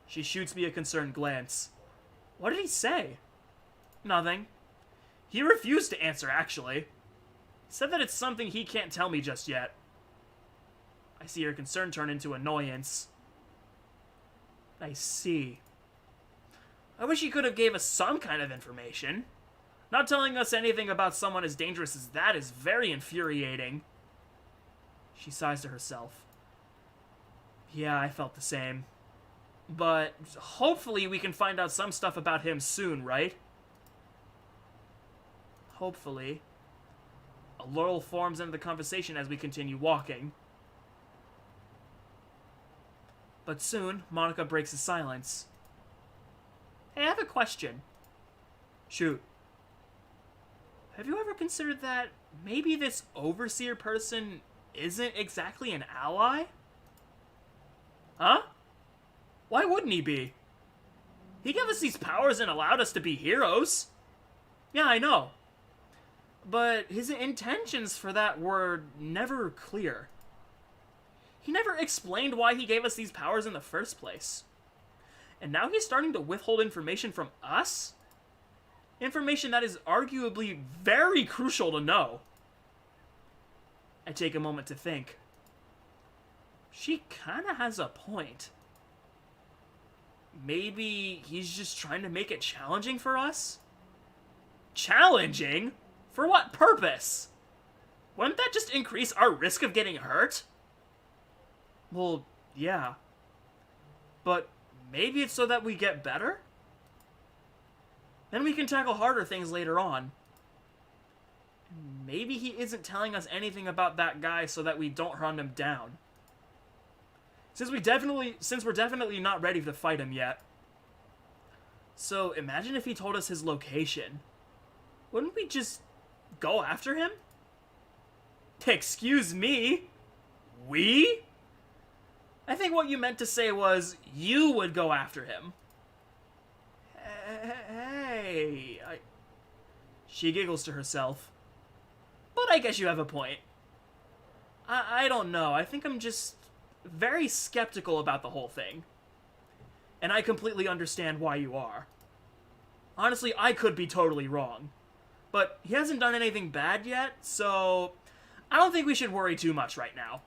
She shoots me a concerned glance. What did he say? Nothing. He refused to answer, actually. He said that it's something he can't tell me just yet. I see her concern turn into annoyance. I see. I wish he could have gave us some kind of information. Not telling us anything about someone as dangerous as that is very infuriating. She sighs to herself. Yeah, I felt the same. But hopefully we can find out some stuff about him soon, right? Hopefully. A lull forms into the conversation as we continue walking. But soon, Monika breaks the silence. Hey, I have a question. Shoot. Have you ever considered that maybe this overseer person isn't exactly an ally? Huh? Why wouldn't he be? He gave us these powers and allowed us to be heroes. Yeah, I know. But his intentions for that were never clear. He never explained why he gave us these powers in the first place. And now he's starting to withhold information from us? Information that is arguably very crucial to know. I take a moment to think. She kinda has a point. Maybe he's just trying to make it challenging for us? Challenging? For what purpose? Wouldn't that just increase our risk of getting hurt? Well, yeah. But maybe it's so that we get better? Then we can tackle harder things later on. Maybe he isn't telling us anything about that guy so that we don't hunt him down. Since we're definitely not ready to fight him yet. So imagine if he told us his location. Wouldn't we just go after him? Excuse me? We? I think what you meant to say was you would go after him. Hey, She giggles to herself. But I guess you have a point. I don't know. I think I'm just very skeptical about the whole thing. And I completely understand why you are. Honestly, I could be totally wrong. But he hasn't done anything bad yet, so I don't think we should worry too much right now.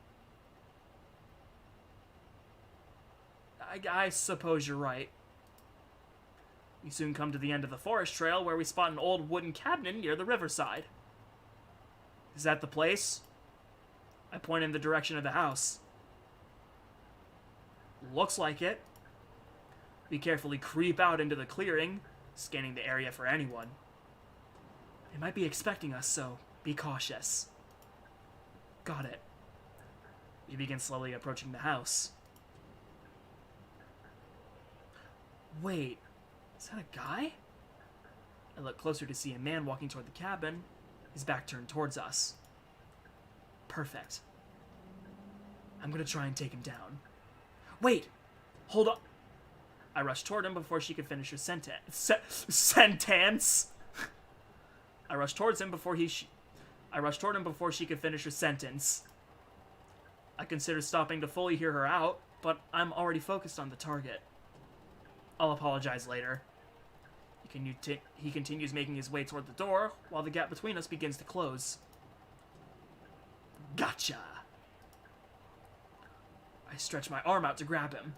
I suppose you're right. We soon come to the end of the forest trail where we spot an old wooden cabin near the riverside. Is that the place? I point in the direction of the house. Looks like it. We carefully creep out into the clearing, scanning the area for anyone. They might be expecting us, so be cautious. Got it. We begin slowly approaching the house. Wait, is that a guy? I look closer to see a man walking toward the cabin, his back turned towards us. Perfect. I'm gonna try and take him down. Wait, Hold on. I rushed toward him before she could finish her sentence. I rushed toward him before she could finish her sentence. I considered stopping to fully hear her out, but I'm already focused on the target. I'll apologize later. He continues making his way toward the door, while the gap between us begins to close. Gotcha! I stretch my arm out to grab him.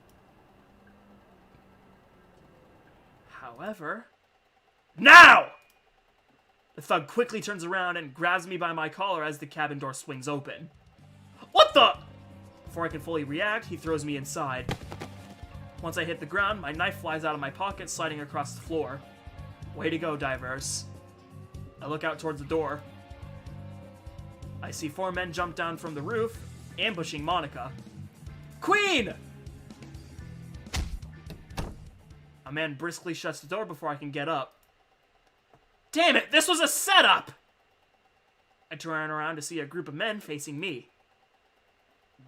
However... Now! The thug quickly turns around and grabs me by my collar as the cabin door swings open. What the? Before I can fully react, he throws me inside. Once I hit the ground, my knife flies out of my pocket, sliding across the floor. Way to go, Diverse. I look out towards the door. I see 4 men jump down from the roof, ambushing Monika. Queen! A man briskly shuts the door before I can get up. Damn it, this was a setup! I turn around to see a group of men facing me.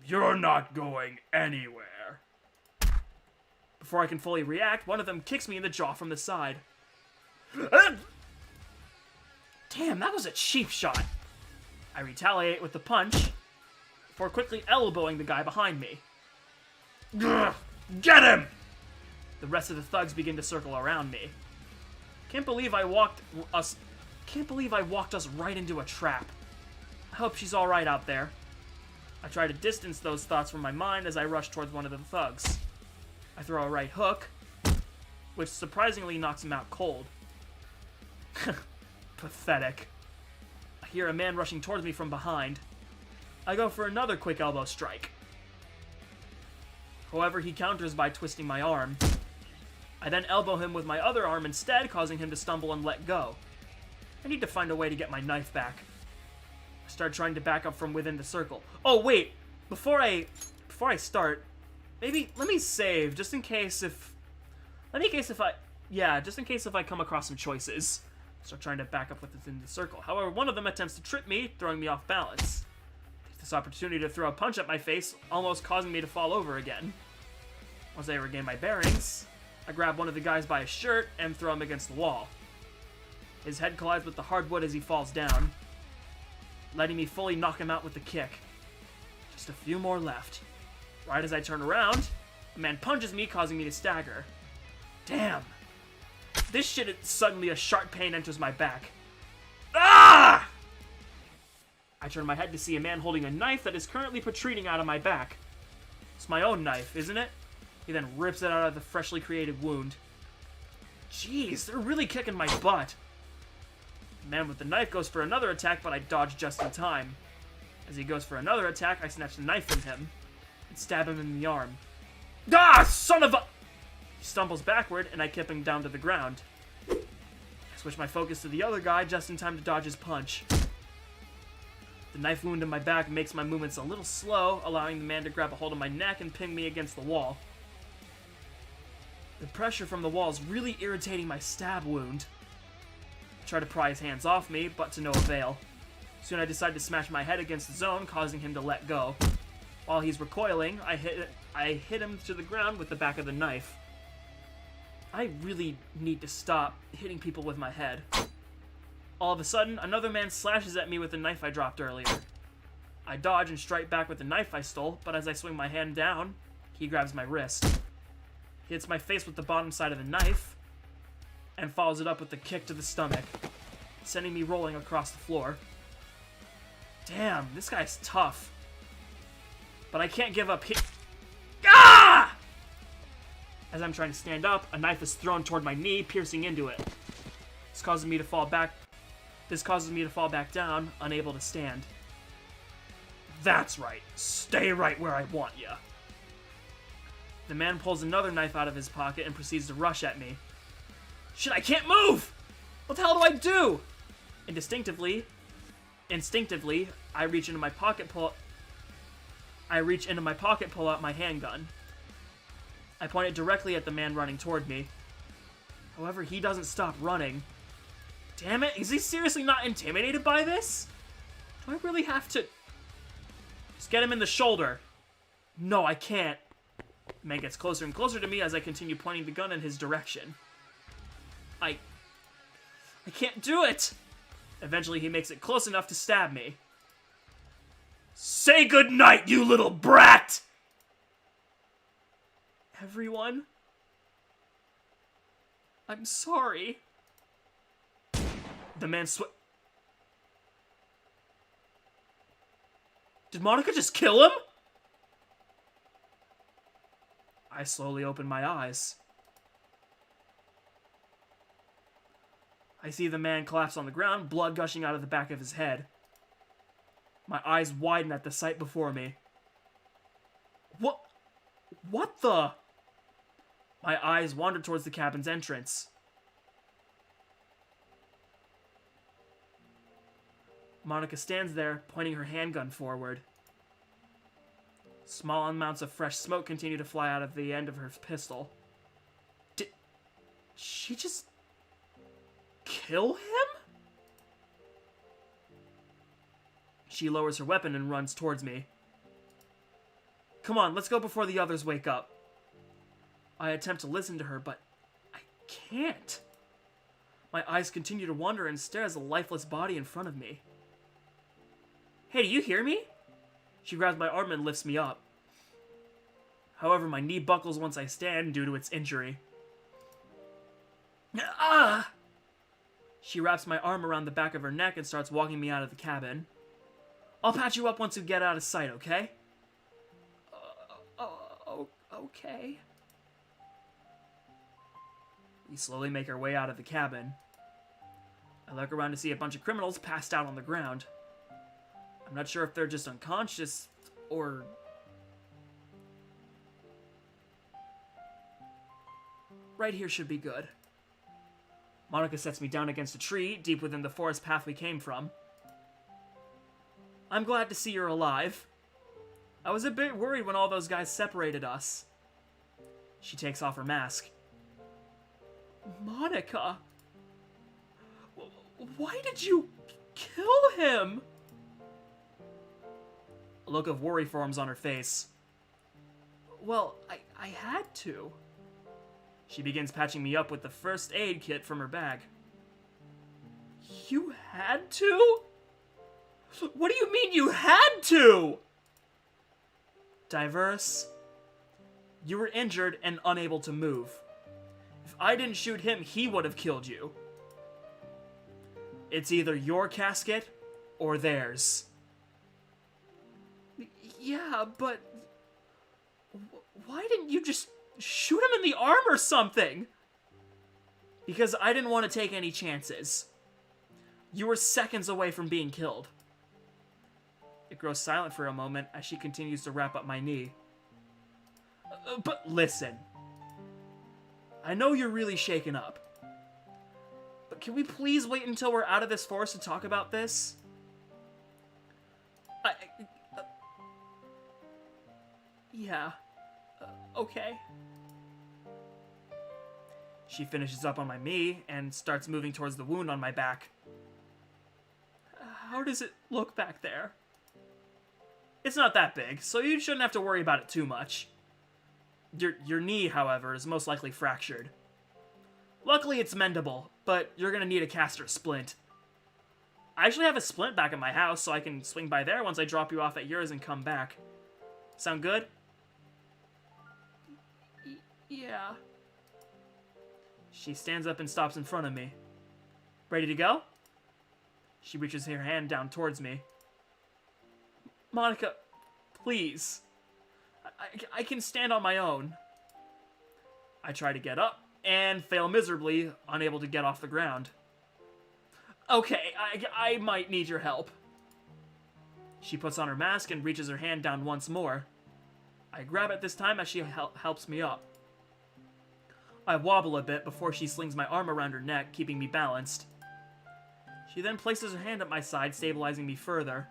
You're not going anywhere. Before I can fully react, one of them kicks me in the jaw from the side. Damn, that was a cheap shot. I retaliate with the punch, before quickly elbowing the guy behind me. Get him! The rest of the thugs begin to circle around me. Can't believe I walked us right into a trap. I hope she's alright out there. I try to distance those thoughts from my mind as I rush towards one of the thugs. I throw a right hook, which surprisingly knocks him out cold. Pathetic. I hear a man rushing towards me from behind. I go for another quick elbow strike. However, he counters by twisting my arm. I then elbow him with my other arm instead, causing him to stumble and let go. I need to find a way to get my knife back. I start trying to back up from within the circle. Oh wait, before I start, maybe let me save just in case if I come across some choices. Start trying to back up within the circle. However, one of them attempts to trip me, throwing me off balance. Take this opportunity to throw a punch at my face, almost causing me to fall over again. Once I regain my bearings, I grab one of the guys by his shirt and throw him against the wall. His head collides with the hardwood as he falls down, letting me fully knock him out with the kick. Just a few more left. Right as I turn around, a man punches me, causing me to stagger. Damn. This shit, suddenly a sharp pain enters my back. Ah! I turn my head to see a man holding a knife that is currently protruding out of my back. It's my own knife, isn't it? He then rips it out of the freshly created wound. Jeez, they're really kicking my butt. The man with the knife goes for another attack, but I dodge just in time. As he goes for another attack, I snatch the knife from him and stab him in the arm. Ah, son of a... He stumbles backward, and I kick him down to the ground. I switch my focus to the other guy just in time to dodge his punch. The knife wound in my back makes my movements a little slow, allowing the man to grab a hold of my neck and pin me against the wall. The pressure from the wall is really irritating my stab wound. I try to pry his hands off me, but to no avail. Soon I decide to smash my head against the zone, causing him to let go. While he's recoiling, I hit him to the ground with the back of the knife. I really need to stop hitting people with my head. All of a sudden, another man slashes at me with the knife I dropped earlier. I dodge and strike back with the knife I stole, but as I swing my hand down, he grabs my wrist. He hits my face with the bottom side of the knife, and follows it up with a kick to the stomach, sending me rolling across the floor. Damn, this guy's tough. But I can't give up. Ah! As I'm trying to stand up, a knife is thrown toward my knee, piercing into it. This causes me to fall back down, unable to stand. That's right. Stay right where I want ya. The man pulls another knife out of his pocket and proceeds to rush at me. Shit, I can't move! What the hell do I do? Instinctively, I reach into my pocket, pull out my handgun. I point it directly at the man running toward me. However, he doesn't stop running. Damn it, is he seriously not intimidated by this? Do I really have to... Just get him in the shoulder. No, I can't. The man gets closer and closer to me as I continue pointing the gun in his direction. I can't do it! Eventually, he makes it close enough to stab me. Say goodnight, you little brat! Everyone? I'm sorry. The man Did Monika just kill him? I slowly open my eyes. I see the man collapse on the ground, blood gushing out of the back of his head. My eyes widen at the sight before me. What the? My eyes wander towards the cabin's entrance. Monika stands there, pointing her handgun forward. Small amounts of fresh smoke continue to fly out of the end of her pistol. Did she just kill him? She lowers her weapon and runs towards me. Come on, let's go before the others wake up. I attempt to listen to her, but I can't. My eyes continue to wander and stare at the lifeless body in front of me. Hey, do you hear me? She grabs my arm and lifts me up. However, my knee buckles once I stand due to its injury. Ah! She wraps my arm around the back of her neck and starts walking me out of the cabin. I'll patch you up once you get out of sight, okay? Okay. We slowly make our way out of the cabin. I look around to see a bunch of criminals passed out on the ground. I'm not sure if they're just unconscious, or... Right here should be good. Monika sets me down against a tree, deep within the forest path we came from. I'm glad to see you're alive. I was a bit worried when all those guys separated us. She takes off her mask. Monika! Why did you kill him? A look of worry forms on her face. Well, I had to. She begins patching me up with the first aid kit from her bag. You had to? What do you mean you had to? Diverse, you were injured and unable to move. If I didn't shoot him, he would have killed you. It's either your casket or theirs. Yeah, but why didn't you just shoot him in the arm or something? Because I didn't want to take any chances. You were seconds away from being killed. It grows silent for a moment as she continues to wrap up my knee. But listen. I know you're really shaken up. But can we please wait until we're out of this forest to talk about this? Yeah. Okay. She finishes up on my knee and starts moving towards the wound on my back. How does it look back there? It's not that big, so you shouldn't have to worry about it too much. Your knee, however, is most likely fractured. Luckily, it's mendable, but you're gonna need a cast or splint. I actually have a splint back at my house, so I can swing by there once I drop you off at yours and come back. Sound good? Yeah. She stands up and stops in front of me. Ready to go? She reaches her hand down towards me. Monika, please. I can stand on my own. I try to get up and fail miserably, unable to get off the ground. Okay, I might need your help. She puts on her mask and reaches her hand down once more. I grab it this time as she helps me up. I wobble a bit before she slings my arm around her neck, keeping me balanced. She then places her hand at my side, stabilizing me further.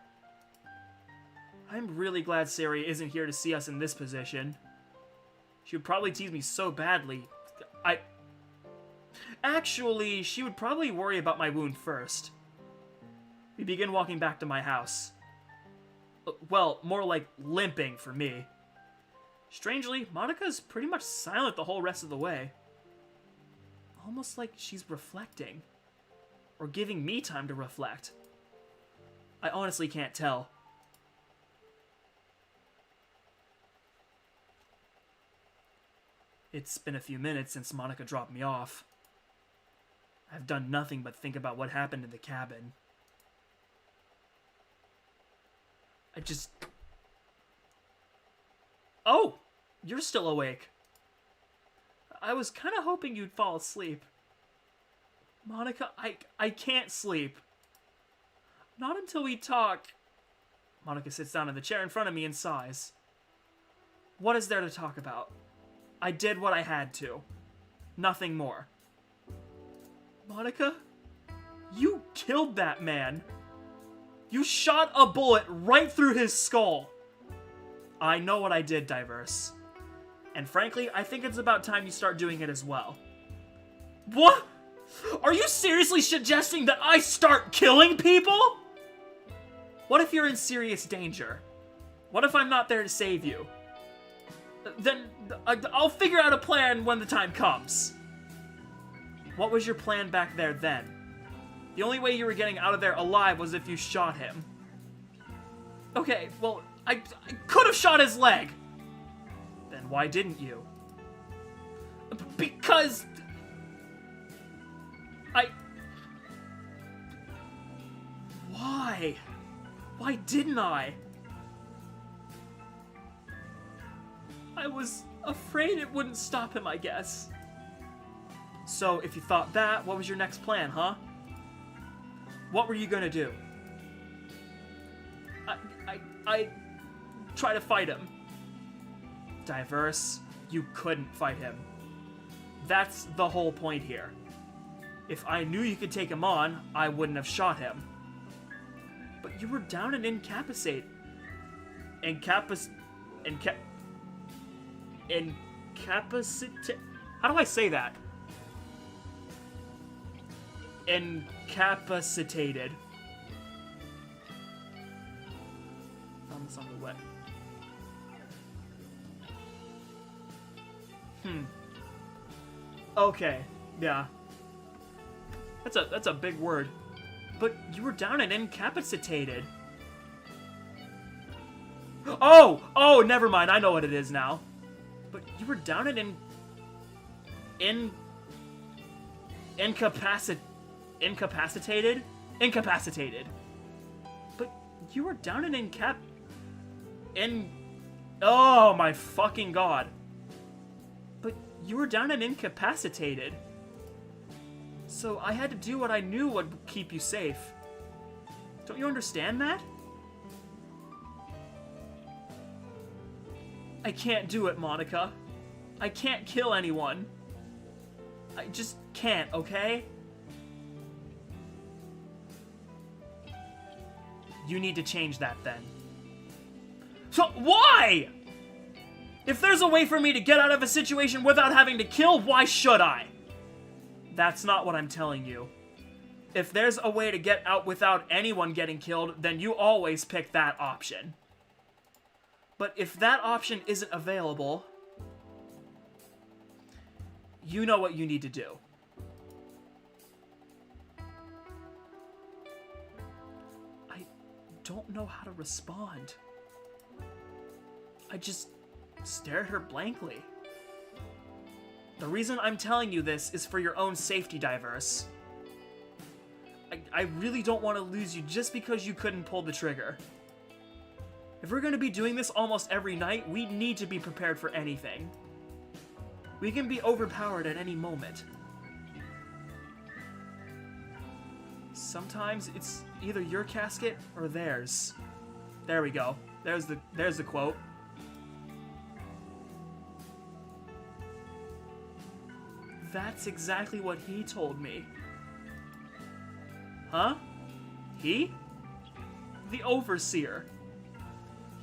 I'm really glad Sari isn't here to see us in this position. She would probably tease me so badly. Actually, she would probably worry about my wound first. We begin walking back to my house. Well, more like limping for me.
Strangely, Monika's pretty much silent the whole rest of the way. Almost like she's reflecting. Or giving me time to reflect. I honestly can't tell. It's been a few minutes since Monika dropped me off. I've done nothing but think about what happened in the cabin. Oh! You're still awake. I was kind of hoping you'd fall asleep. Monika, I can't sleep. Not until we talk. Monika sits down in the chair in front of me and sighs. What is there to talk about? I did what I had to. Nothing more. Monika, you killed that man. You shot a bullet right through his skull. I know what I did, Diverse. And frankly, I think it's about time you start doing it as well. What? Are you seriously suggesting that I start killing people? What if you're in serious danger? What if I'm not there to save you? Then I'll figure out a plan when the time comes. What was your plan back there then? The only way you were getting out of there alive was if you shot him. Okay, well, I could have shot his leg. Then why didn't you? Because... Why? Why didn't I? I was afraid it wouldn't stop him, I guess. So, if you thought that, what was your next plan, huh? What were you gonna do? I try to fight him. Diverse, you couldn't fight him. That's the whole point here. If I knew you could take him on, I wouldn't have shot him. But you were down and incapacitated. How do I say that? Incapacitated. Found this on the web. Okay, yeah. That's a big word. But you were down and incapacitated. Oh, never mind. I know what it is now. But you were down and incapacitated? Incapacitated. But you were down and oh my fucking god. But you were down and incapacitated. So I had to do what I knew would keep you safe. Don't you understand that? I can't do it, Monika. I can't kill anyone. I just can't, okay? You need to change that then. So, why? If there's a way for me to get out of a situation without having to kill, why should I? That's not what I'm telling you. If there's a way to get out without anyone getting killed, then you always pick that option. But if that option isn't available, you know what you need to do. I don't know how to respond. I just stare at her blankly. The reason I'm telling you this is for your own safety, Diverse. I really don't want to lose you just because you couldn't pull the trigger. If we're going to be doing this almost every night, we need to be prepared for anything. We can be overpowered at any moment. Sometimes it's either your casket or theirs. There we go. There's the quote. That's exactly what he told me. Huh? He? The Overseer.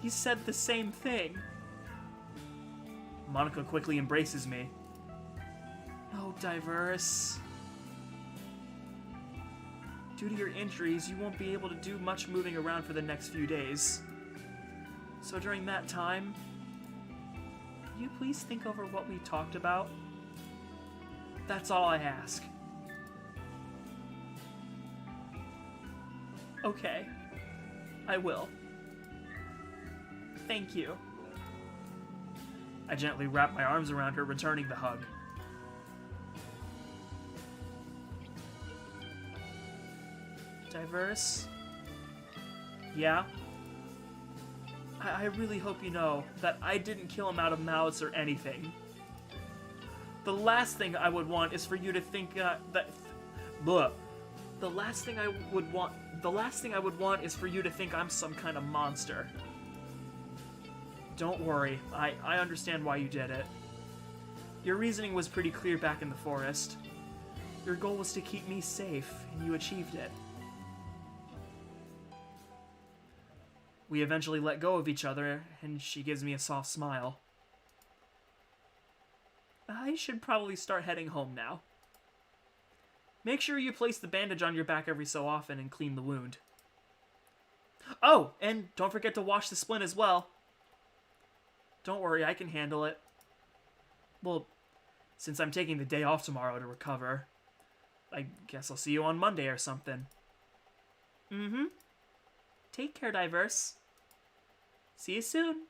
He said the same thing. Monika quickly embraces me. No, Diverse. Due to your injuries, you won't be able to do much moving around for the next few days. So during that time, Could you please think over what we talked about? That's all I ask. Okay. I will. Thank you. I gently wrap my arms around her, returning the hug. Diverse? Yeah? I really hope you know that I didn't kill him out of malice or anything. The last thing I would want is for you to think that... Bleh. The last thing I would want is for you to think I'm some kind of monster. Don't worry, I understand why you did it. Your reasoning was pretty clear back in the forest. Your goal was to keep me safe, and you achieved it. We eventually let go of each other, and she gives me a soft smile. I should probably start heading home now. Make sure you place the bandage on your back every so often and clean the wound. Oh, and don't forget to wash the splint as well. Don't worry, I can handle it. Well, since I'm taking the day off tomorrow to recover, I guess I'll see you on Monday or something. Mm-hmm. Take care, Diverse. See you soon.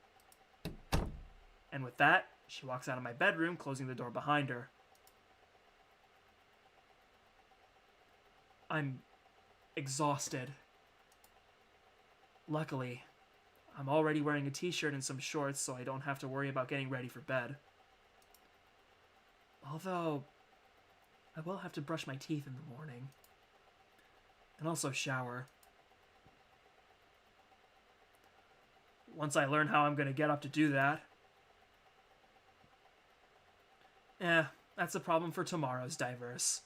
And with that, she walks out of my bedroom, closing the door behind her. I'm exhausted. Luckily, I'm already wearing a t-shirt and some shorts, so I don't have to worry about getting ready for bed. Although, I will have to brush my teeth in the morning. And also shower. Once I learn how I'm going to get up to do that. That's a problem for tomorrow's Diverse.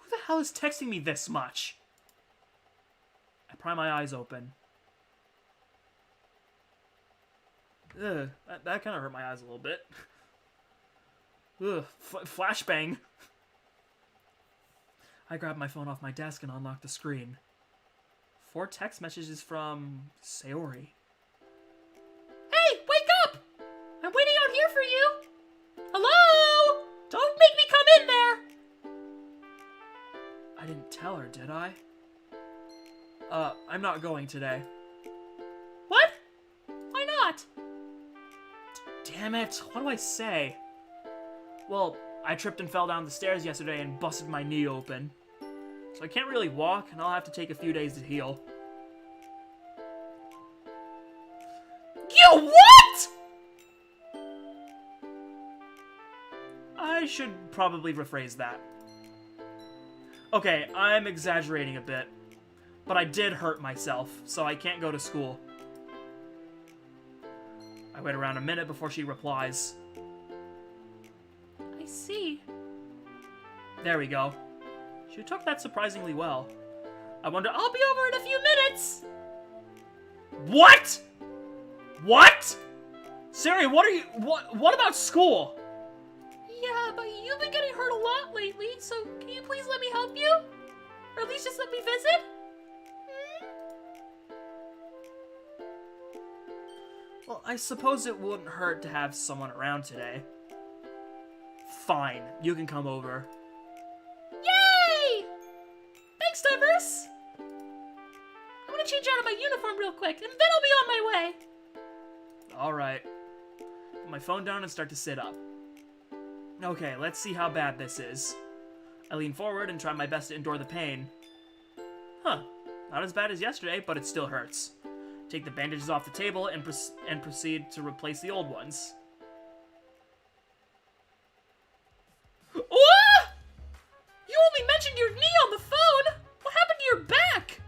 Who the hell is texting me this much? I pry my eyes open. Ugh, that kind of hurt my eyes a little bit. Ugh, flashbang. I grab my phone off my desk and unlock the screen. 4 text messages from Sayori.
Hey, wake up! I'm waiting out here for you! Hello? Don't make me come in there!
I didn't tell her, did I? I'm not going today.
What? Why not?
Damn it, what do I say? Well, I tripped and fell down the stairs yesterday and busted my knee open. So I can't really walk, and I'll have to take a few days to heal.
You what?!
I should probably rephrase that. Okay, I'm exaggerating a bit, but I did hurt myself, so I can't go to school. I wait around a minute before she replies.
I see.
There we go. She took that surprisingly well. I wonder...
I'll be over in a few minutes!
What?! What?! Siri, what are you... What about school?
Yeah, but you've been getting hurt a lot lately, so can you please let me help you? Or at least just let me visit?
Well, I suppose it wouldn't hurt to have someone around today. Fine, you can come over.
Yay! Thanks, Diverse! I'm gonna change out of my uniform real quick, and then I'll be on my way.
Alright. Put my phone down and start to sit up. Okay, let's see how bad this is. I lean forward and try my best to endure the pain. Huh, not as bad as yesterday, but it still hurts. Take the bandages off the table and proceed to replace the old ones.
Oh! You only mentioned your knee on the phone! What happened to your back?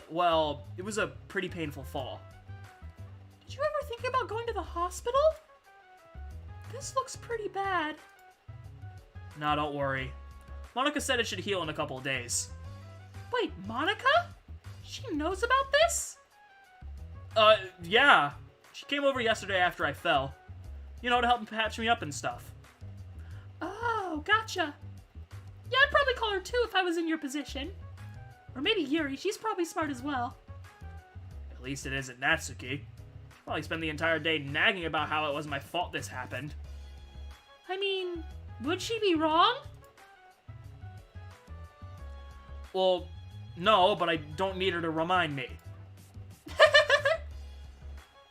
Well, it was a pretty painful fall.
Did you ever think about going to the hospital? This looks pretty bad.
Nah, don't worry. Monika said it should heal in a couple of days.
Wait, Monika? She knows about this?
Yeah. She came over yesterday after I fell. You know, to help patch me up and stuff.
Oh, gotcha. Yeah, I'd probably call her too if I was in your position. Or maybe Yuri, she's probably smart as well.
At least it isn't Natsuki. Probably spend the entire day nagging about how it was my fault this happened.
I mean, would she be wrong?
Well, no, but I don't need her to remind me.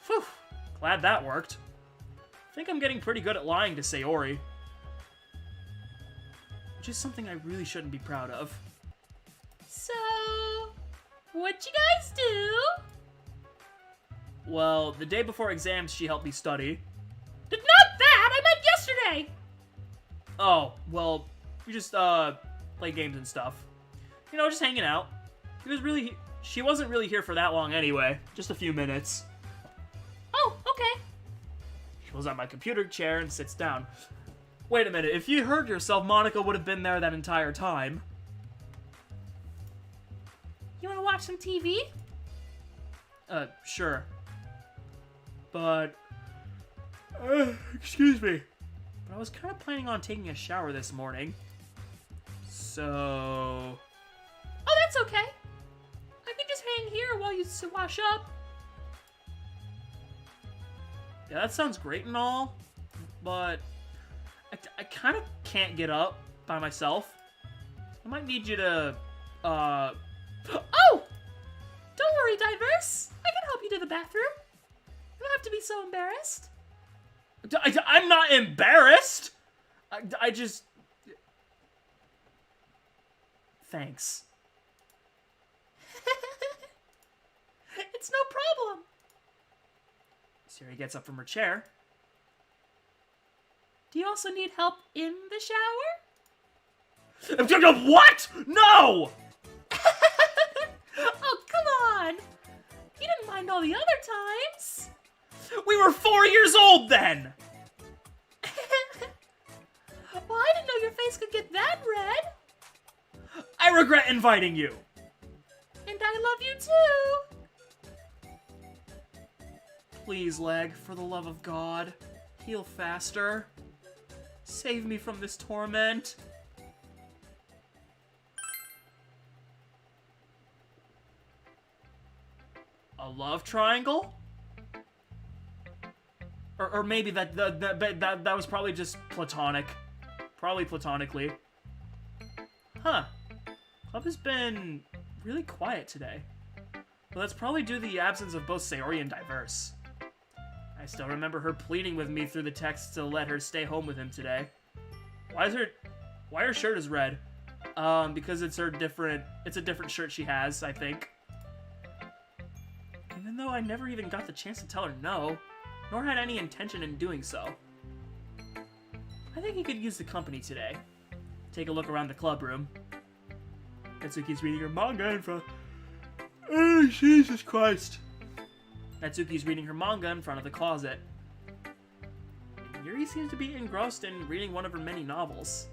Phew, glad that worked. I think I'm getting pretty good at lying to Sayori. Which is something I really shouldn't be proud of.
So, what'd you guys do?
Well, the day before exams, she helped me study.
Not that! I meant yesterday!
Oh, well, we just, play games and stuff. You know, just hanging out. She wasn't really here for that long anyway. Just a few minutes.
Oh, okay.
She pulls out my computer chair and sits down. Wait a minute, if you hurt yourself, Monika would have been there that entire time.
You wanna watch some TV?
Sure. But, excuse me. But I was kind of planning on taking a shower this morning. So...
Oh, that's okay. I can just hang here while you wash up.
Yeah, that sounds great and all, but I kind of can't get up by myself. I might need you to,
Oh! Don't worry, Diverse. I can help you to the bathroom. You don't have to be so embarrassed.
I'm not embarrassed! I just... Thanks.
It's no problem.
Siri gets up from her chair.
Do you also need help in the shower?
What? No!
Oh, come on. You didn't mind all the other times.
We were 4 years old then!
Well, I didn't know your face could get that red.
I regret inviting you.
And I love you too.
Please, Leg, for the love of God, heal faster. Save me from this torment. A love triangle? Or maybe that was probably just platonic. Probably platonically. Huh. Club has been really quiet today. Well, that's probably due to the absence of both Sayori and Diverse. I still remember her pleading with me through the text to let her stay home with him today. Why her shirt is red? Because it's a different shirt she has, I think. Even though I never even got the chance to tell her no, nor had any intention in doing so. I think he could use the company today. Take a look around the club room. Natsuki's reading her manga in front. Oh, Jesus Christ. Natsuki's reading her manga in front of the closet. And Yuri seems to be engrossed in reading one of her many novels.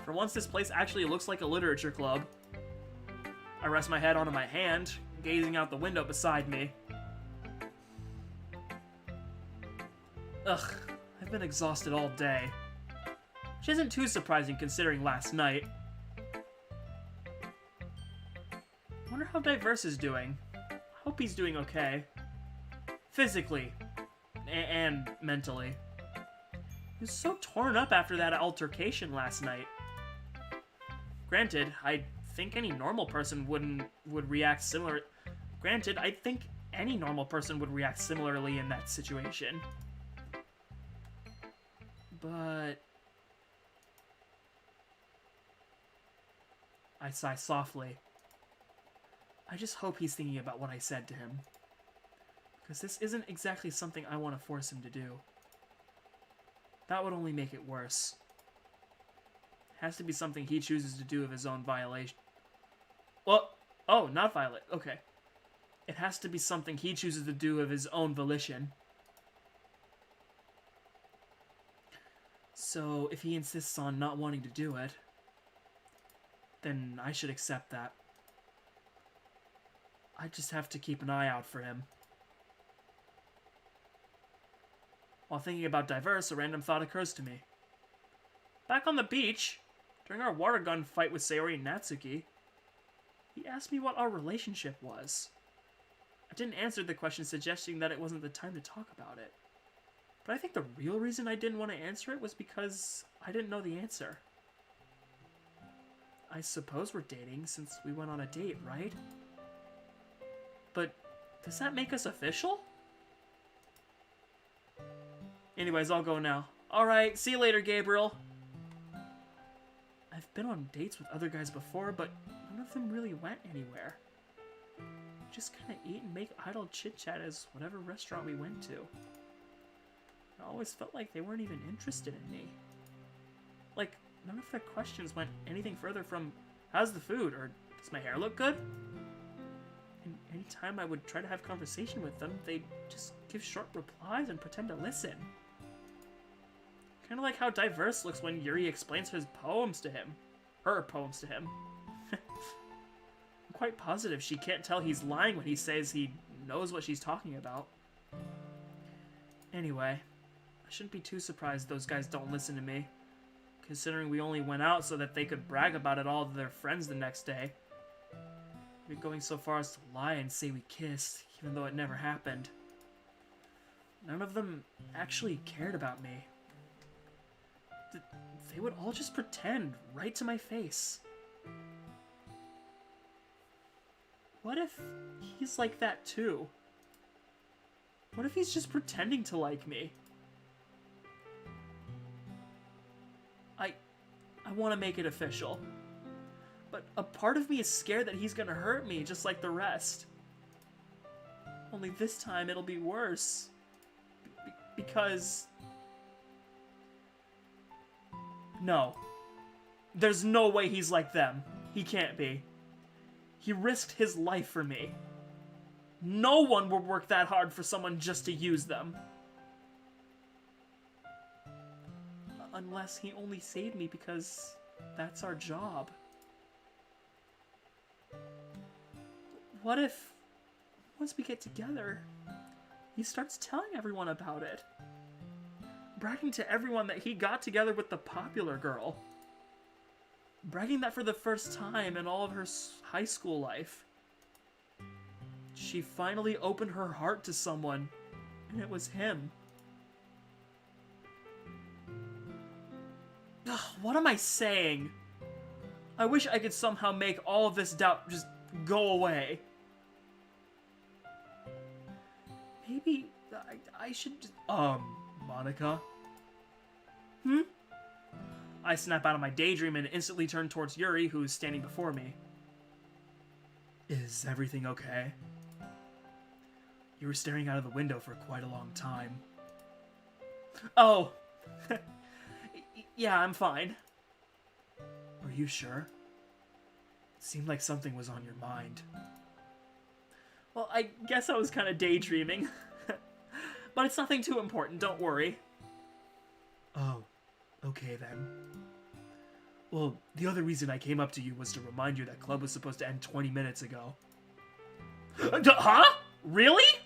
For once, this place actually looks like a literature club. I rest my head onto my hand, gazing out the window beside me. Ugh, I've been exhausted all day. Which isn't too surprising considering last night. I wonder how Diverse is doing. I hope he's doing okay. Physically. And mentally. He was so torn up after that altercation last night. Granted, I think any normal person would react similar. Granted, I think any normal person would react similarly in that situation. But I sigh softly. I just hope he's thinking about what I said to him. Because this isn't exactly something I want to force him to do. That would only make it worse. It has to be something he chooses to do of his own violation. Well, oh, not violate. Okay. It has to be something he chooses to do of his own volition.
So, if he insists on not wanting to do it, then I should accept that. I just have to keep an eye out for him. While thinking about Diverse, a random thought occurs to me. Back on the beach, during our water gun fight with Sayori and Natsuki, he asked me what our relationship was. I didn't answer the question, suggesting that it wasn't the time to talk about it. But I think the real reason I didn't want to answer it was because I didn't know the answer. I suppose we're dating since we went on a date, right? But does that make us official? Anyways, I'll go now. Alright, see you later, Gabriel. I've been on dates with other guys before, but none of them really went anywhere. Just kind of eat and make idle chit-chat as whatever restaurant we went to. I always felt like they weren't even interested in me. Like, none of their questions went anything further from, how's the food, or does my hair look good? And anytime I would try to have conversation with them, they'd just give short replies and pretend to listen. Kind of like how Diverse looks when Yuri explains his poems to him. Her poems to him. I'm quite positive she can't tell he's lying when he says he knows what she's talking about. Anyway, I shouldn't be too surprised those guys don't listen to me, considering we only went out so that they could brag about it all to their friends the next day. We're going so far as to lie and say we kissed, even though it never happened. None of them actually cared about me. They would all just pretend right to my face. What if he's like that too? What if he's just pretending to like me? I want to make it official. But a part of me is scared that he's gonna hurt me just like the rest. Only this time it'll be worse. Because... No. There's no way he's like them. He can't be. He risked his life for me. No one would work that hard for someone just to use them. Unless he only saved me because that's our job. What if, once we get together, he starts telling everyone about it? Bragging to everyone that he got together with the popular girl. Bragging that for the first time in all of her high school life, she finally opened her heart to someone, and it was him. Ugh, what am I saying? I wish I could somehow make all of this doubt just go away. Maybe I should just... Monika? I snap out of my daydream and instantly turn towards Yuri, who is standing before me. Is everything okay? You were staring out of the window for quite a long time. Oh! Yeah, I'm fine. Are you sure? It seemed like something was on your mind. Well, I guess I was kind of daydreaming. But it's nothing too important, don't worry. Oh, okay then. Well, the other reason I came up to you was to remind you that club was supposed to end 20 minutes ago. Huh? Really?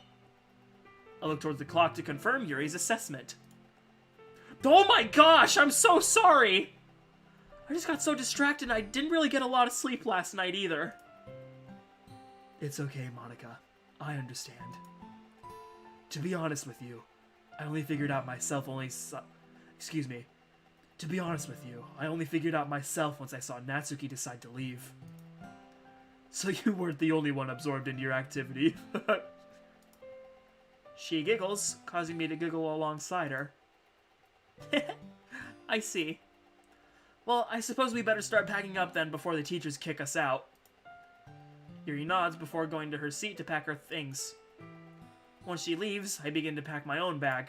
I look towards the clock to confirm Yuri's assessment. Oh my gosh, I'm so sorry! I just got so distracted and I didn't really get a lot of sleep last night either. It's okay, Monika. I understand. To be honest with you, I only figured out myself Excuse me. To be honest with you, I only figured out myself once I saw Natsuki decide to leave. So you weren't the only one absorbed into your activity. She giggles, causing me to giggle alongside her. I see. Well, I suppose we better start packing up then before the teachers kick us out. Yuri nods before going to her seat to pack her things. Once she leaves, I begin to pack my own bag.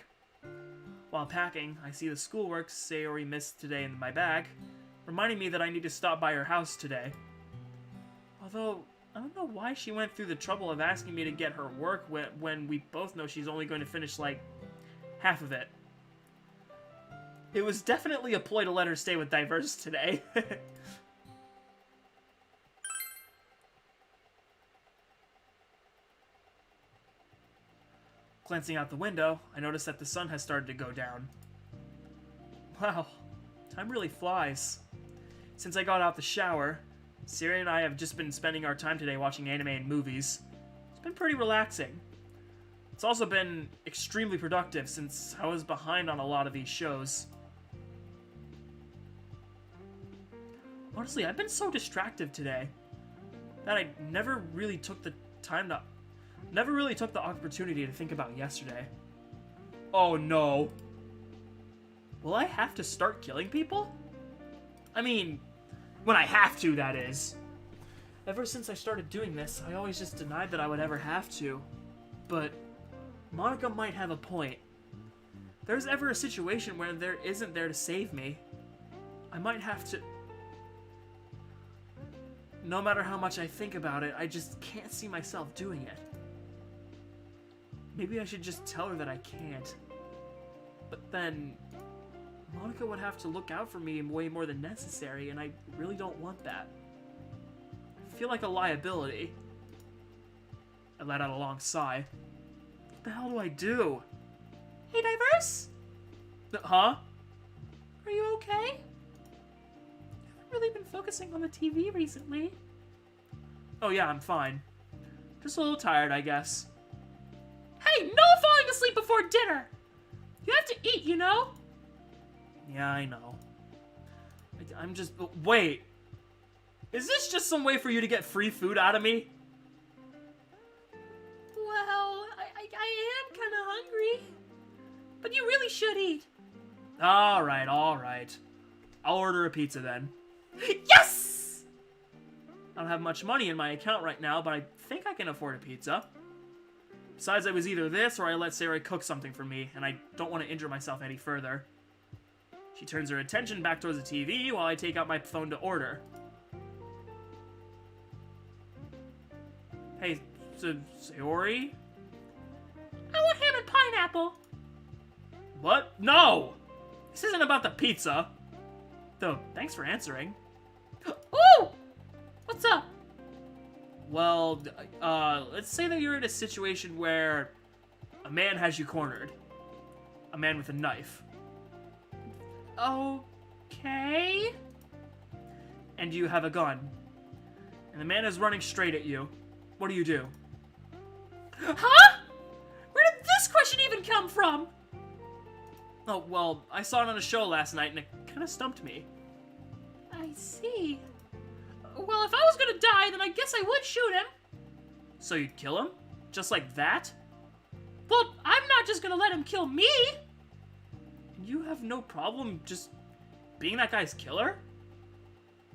While packing, I see the schoolwork Sayori missed today in my bag, reminding me that I need to stop by her house today. Although, I don't know why she went through the trouble of asking me to get her work when we both know she's only going to finish, like, half of it.
It was definitely a ploy to let her stay with Diverse today. Glancing out the window, I noticed that the sun has started to go down. Wow, time really flies. Since I got out the shower, Siri and I have just been spending our time today watching anime and movies. It's been pretty relaxing. It's also been extremely productive since I was behind on a lot of these shows. Honestly, I've been so distracted today that I never really took the opportunity to think about yesterday. Oh no. Will I have to start killing people? I mean, when I have to, that is. Ever since I started doing this, I always just denied that I would ever have to. But Monika might have a point. If there's ever a situation where there isn't there to save me, I might have to... No matter how much I think about it, I just can't see myself doing it. Maybe I should just tell her that I can't. But then, Monika would have to look out for me way more than necessary, and I really don't want that. I feel like a liability. I let out a long sigh. What the hell do I do?
Hey, Diverse?
Huh?
Are you okay? I haven't really been focusing on the TV recently.
Oh yeah, I'm fine. Just a little tired, I guess.
Hey, no falling asleep before dinner! You have to eat, you know?
Yeah, I know. I'm just... Wait! Is this just some way for you to get free food out of me?
Well, I am kind of hungry. But you really should eat.
Alright, alright. I'll order a pizza then.
Yes!
I don't have much money in my account right now, but I think I can afford a pizza. Besides, it was either this or I let Sarah cook something for me, and I don't want to injure myself any further. She turns her attention back towards the TV while I take out my phone to order. Hey, Sayori?
I want ham and pineapple.
What? No! This isn't about the pizza. Though, thanks for answering.
Ooh! What's up?
Well, let's say that you're in a situation where a man has you cornered. A man with a knife.
Okay.
And you have a gun. And the man is running straight at you. What do you do?
Huh? Where did this question even come from?
Oh, well, I saw it on a show last night and it kind of stumped me.
I see. Well, if I was gonna die, then I guess I would shoot him.
So you'd kill him? Just like that?
Well, I'm not just gonna let him kill me.
You have no problem just being that guy's killer?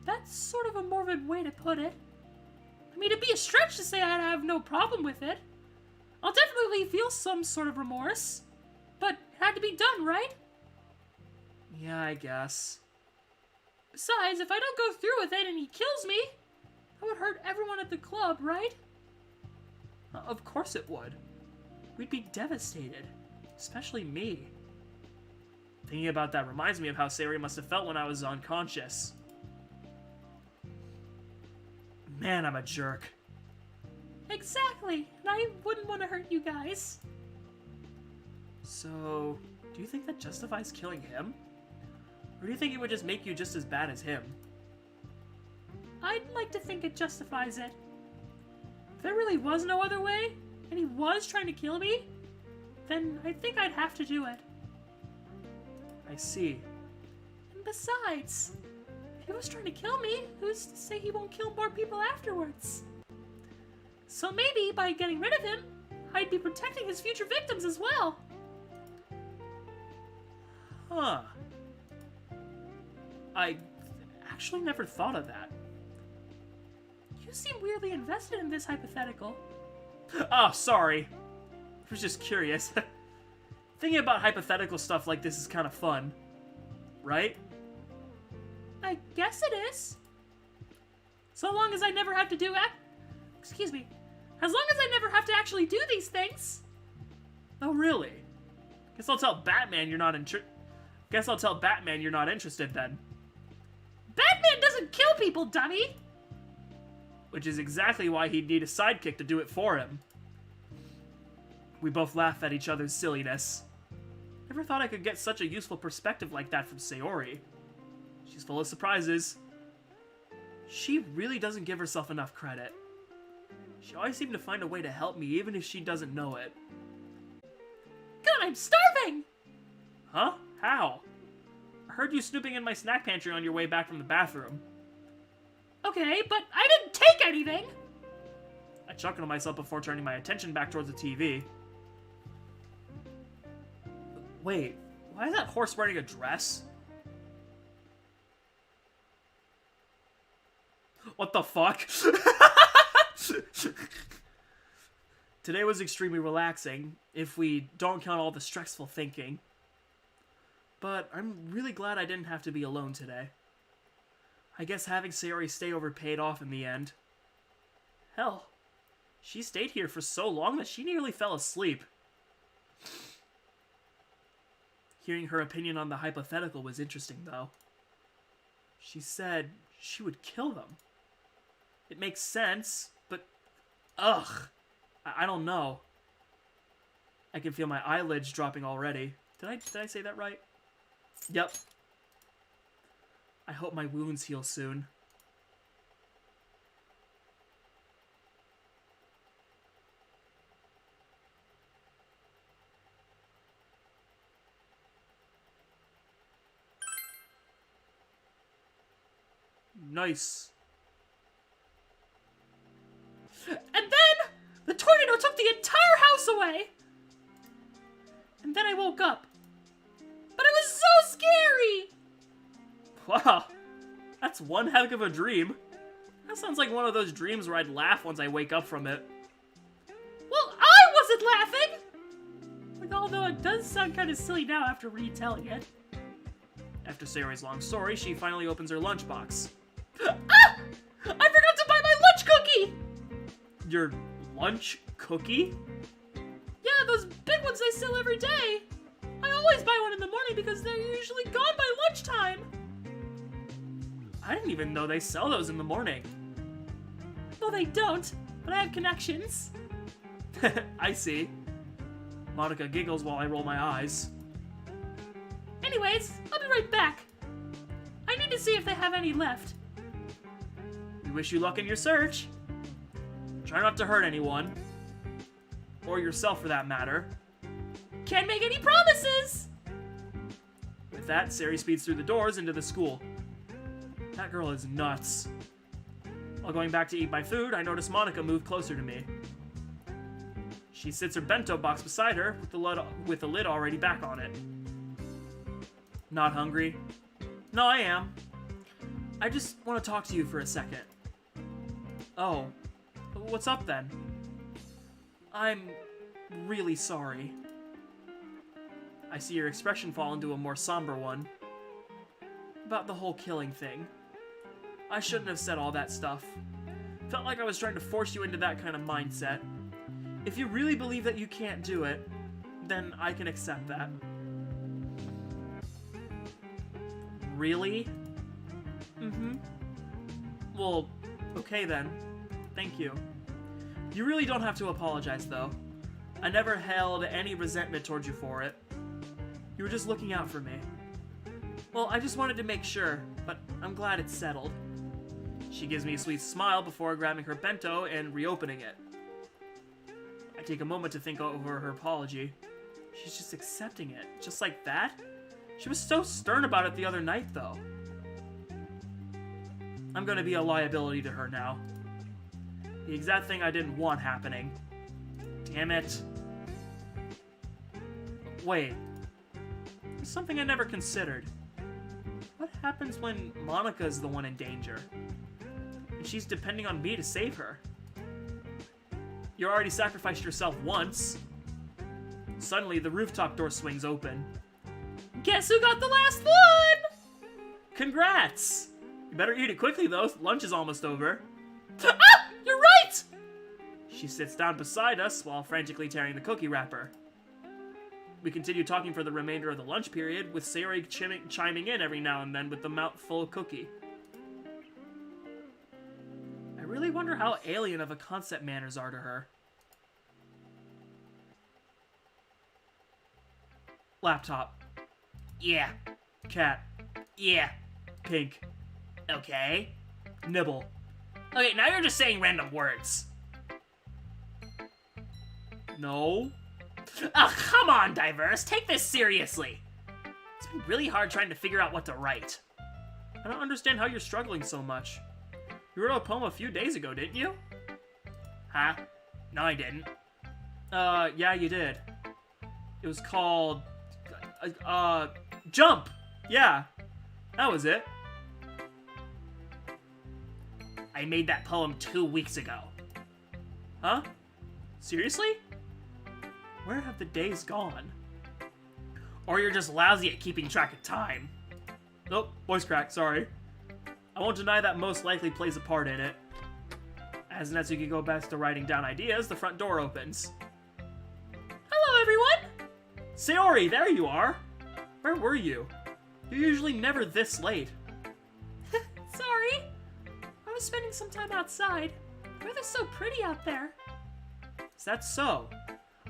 That's sort of a morbid way to put it. I mean, it'd be a stretch to say I'd have no problem with it. I'll definitely feel some sort of remorse. But it had to be done, right?
Yeah, I guess.
Besides, if I don't go through with it and he kills me, that would hurt everyone at the club, right?
Of course it would. We'd be devastated. Especially me. Thinking about that reminds me of how Sayori must have felt when I was unconscious. Man, I'm a jerk.
Exactly, and I wouldn't want to hurt you guys.
So, do you think that justifies killing him? Or do you think it would just make you just as bad as him?
I'd like to think it justifies it. If there really was no other way, and he was trying to kill me, then I think I'd have to do it.
I see.
And besides, if he was trying to kill me, who's to say he won't kill more people afterwards? So maybe by getting rid of him, I'd be protecting his future victims as well.
Huh. I actually never thought of that.
You seem weirdly invested in this hypothetical.
Oh, sorry. I was just curious. Thinking about hypothetical stuff like this is kind of fun. Right?
I guess it is. So long as I never have to do Excuse me. As long as I never have to actually do these things.
Oh, really? Guess I'll tell Batman you're not Guess I'll tell Batman you're not interested then.
Batman doesn't kill people, dummy!
Which is exactly why he'd need a sidekick to do it for him. We both laugh at each other's silliness. Never thought I could get such a useful perspective like that from Sayori. She's full of surprises. She really doesn't give herself enough credit. She always seems to find a way to help me even if she doesn't know it.
God, I'm starving!
Huh? How? I heard you snooping in my snack pantry on your way back from the bathroom.
Okay, but I didn't take anything!
I chuckled to myself before turning my attention back towards the TV. Wait, why is that horse wearing a dress? What the fuck? Today was extremely relaxing, if we don't count all the stressful thinking. But I'm really glad I didn't have to be alone today. I guess having Sayori stay over paid off in the end. Hell, she stayed here for so long that she nearly fell asleep. Hearing her opinion on the hypothetical was interesting, though. She said she would kill them. It makes sense, but ugh, I don't know. I can feel my eyelids dropping already. Did I say that right? Yep. I hope my wounds heal soon. Nice.
And then, the tornado took the entire house away! And then I woke up. But it was so scary!
Wow, that's one heck of a dream. That sounds like one of those dreams where I'd laugh once I wake up from it.
Well, I wasn't laughing! Like, although it does sound kind of silly now after retelling it.
After Sayori's long story, she finally opens her lunchbox.
Ah! I forgot to buy my lunch cookie!
Your lunch cookie?
Yeah, those big ones they sell every day. I always buy one in the morning because they're usually gone by lunchtime.
I didn't even know they sell those in the morning.
No, they don't, but I have connections.
I see. Monika giggles while I roll my eyes.
Anyways, I'll be right back. I need to see if they have any left.
We wish you luck in your search. Try not to hurt anyone. Or yourself, for that matter.
Can't make any promises!
With that, Sayori speeds through the doors into the school. That girl is nuts. While going back to eat my food, I notice Monika move closer to me. She sits her bento box beside her with the lid already back on it. Not hungry? No, I am. I just want to talk to you for a second. Oh, what's up then? I'm really sorry. I see your expression fall into a more somber one. About the whole killing thing. I shouldn't have said all that stuff. Felt like I was trying to force you into that kind of mindset. If you really believe that you can't do it, then I can accept that. Really? Mm-hmm. Well, okay then. Thank you. You really don't have to apologize, though. I never held any resentment towards you for it. You were just looking out for me. Well, I just wanted to make sure, but I'm glad it's settled. She gives me a sweet smile before grabbing her bento and reopening it. I take a moment to think over her apology. She's just accepting it, just like that? She was so stern about it the other night, though. I'm gonna be a liability to her now. The exact thing I didn't want happening. Damn it. Wait. There's something I never considered. What happens when Monika's the one in danger? And she's depending on me to save her. You already sacrificed yourself once. Suddenly, the rooftop door swings open.
Guess who got the last one?
Congrats! You better eat it quickly, though. Lunch is almost over.
Ah! You're right!
She sits down beside us while frantically tearing the cookie wrapper.
We continued talking for the remainder of the lunch period, with Sayori chiming in every now and then with the mouthful of cookie. I really wonder how alien of a concept manners are to her. Laptop.
Yeah.
Cat.
Yeah.
Pink.
Okay.
Nibble.
Okay, now you're just saying random words.
No.
Oh, come on, Diverse. Take this seriously. It's been really hard trying to figure out what to write.
I don't understand how you're struggling so much. You wrote a poem a few days ago, didn't you?
Huh? No, I didn't.
Yeah, you did. It was called... Jump! Yeah. That was it.
I made that poem 2 weeks ago.
Huh? Seriously? Where have the days gone?
Or you're just lousy at keeping track of time.
Nope, voice crack, sorry. I won't deny that most likely plays a part in it. As Natsuki goes back to writing down ideas, the front door opens.
Hello, everyone!
Sayori, there you are! Where were you? You're usually never this late.
Sorry. I was spending some time outside. The weather's so pretty out there.
Is that so?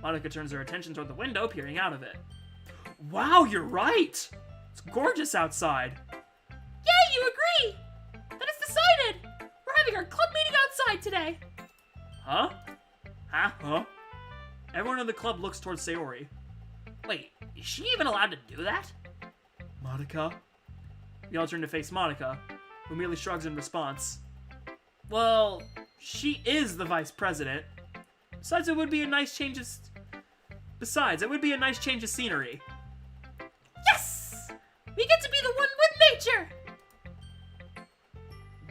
Monika turns her attention toward the window, peering out of it. Wow, you're right! It's gorgeous outside.
Yay, you agree! That is decided! We're having our club meeting outside today.
Huh? Huh? Everyone in the club looks towards Sayori.
Wait, is she even allowed to do that?
Monika? We all turn to face Monika, who merely shrugs in response. Well, she is the vice president. Besides, it would be a nice change of scenery.
Yes! We get to be the one with nature!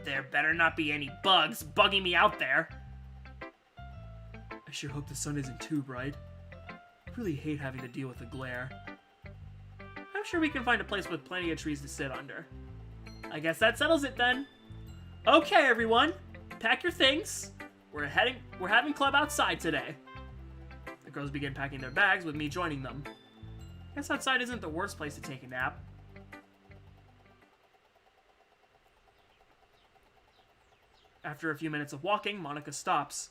There better not be any bugs bugging me out there.
I sure hope the sun isn't too bright. I really hate having to deal with the glare. I'm sure we can find a place with plenty of trees to sit under. I guess that settles it then. Okay, everyone, pack your things. We're having club outside today. The girls begin packing their bags, with me joining them. Guess outside isn't the worst place to take a nap. After a few minutes of walking, Monika stops.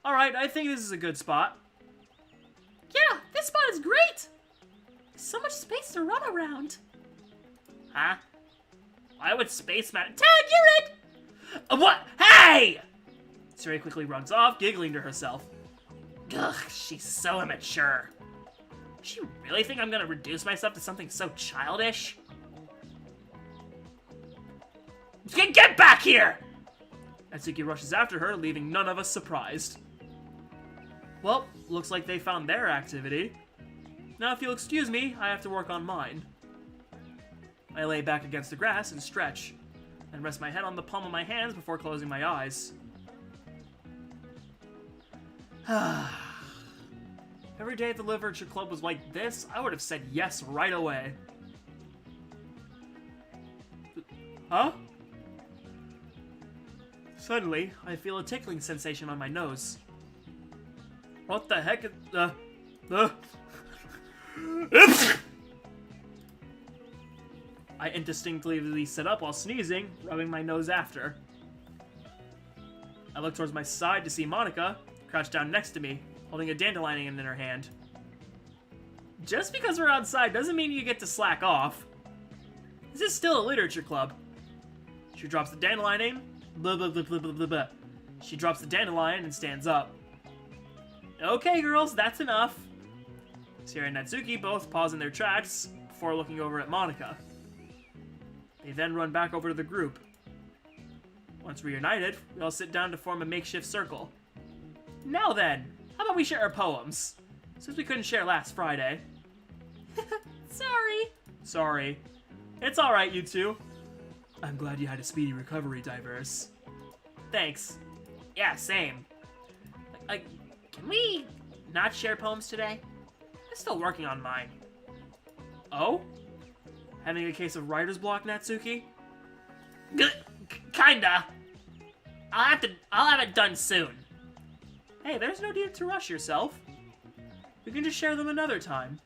Alright, I think this is a good spot.
Yeah, this spot is great! There's so much space to run around.
Huh? Why would space matter?
Tag, you're it!
What? Hey!
Sayori quickly runs off, giggling to herself.
Ugh, she's so immature. Does she really think I'm gonna reduce myself to something so childish? Get back here!
Natsuki rushes after her, leaving none of us surprised. Well, looks like they found their activity. Now, if you'll excuse me, I have to work on mine. I lay back against the grass and stretch, and rest my head on the palm of my hands before closing my eyes. Every day at the Literature Club was like this, I would have said yes right away. Huh? Suddenly, I feel a tickling sensation on my nose. What the heck is... I indistinctly sit up while sneezing, rubbing my nose after. I look towards my side to see Monika, crouched down next to me, holding a dandelion in her hand. Just because we're outside doesn't mean you get to slack off. This is still a literature club. She drops the dandelion. Blah, blah, blah, blah, blah, blah, blah. She drops the dandelion and stands up. Okay, girls, that's enough. Sayori and Natsuki both pause in their tracks before looking over at Monika. They then run back over to the group. Once reunited, we all sit down to form a makeshift circle. Now then, how about we share our poems? Since we couldn't share last Friday.
Sorry.
Sorry. It's alright, you two. I'm glad you had a speedy recovery, Diverse. Thanks.
Yeah, same. Can we not share poems today? I'm still working on mine.
Oh? Having a case of writer's block, Natsuki?
Kinda. I'll have it done soon.
Hey, there's no need to rush yourself. We can just share them another time.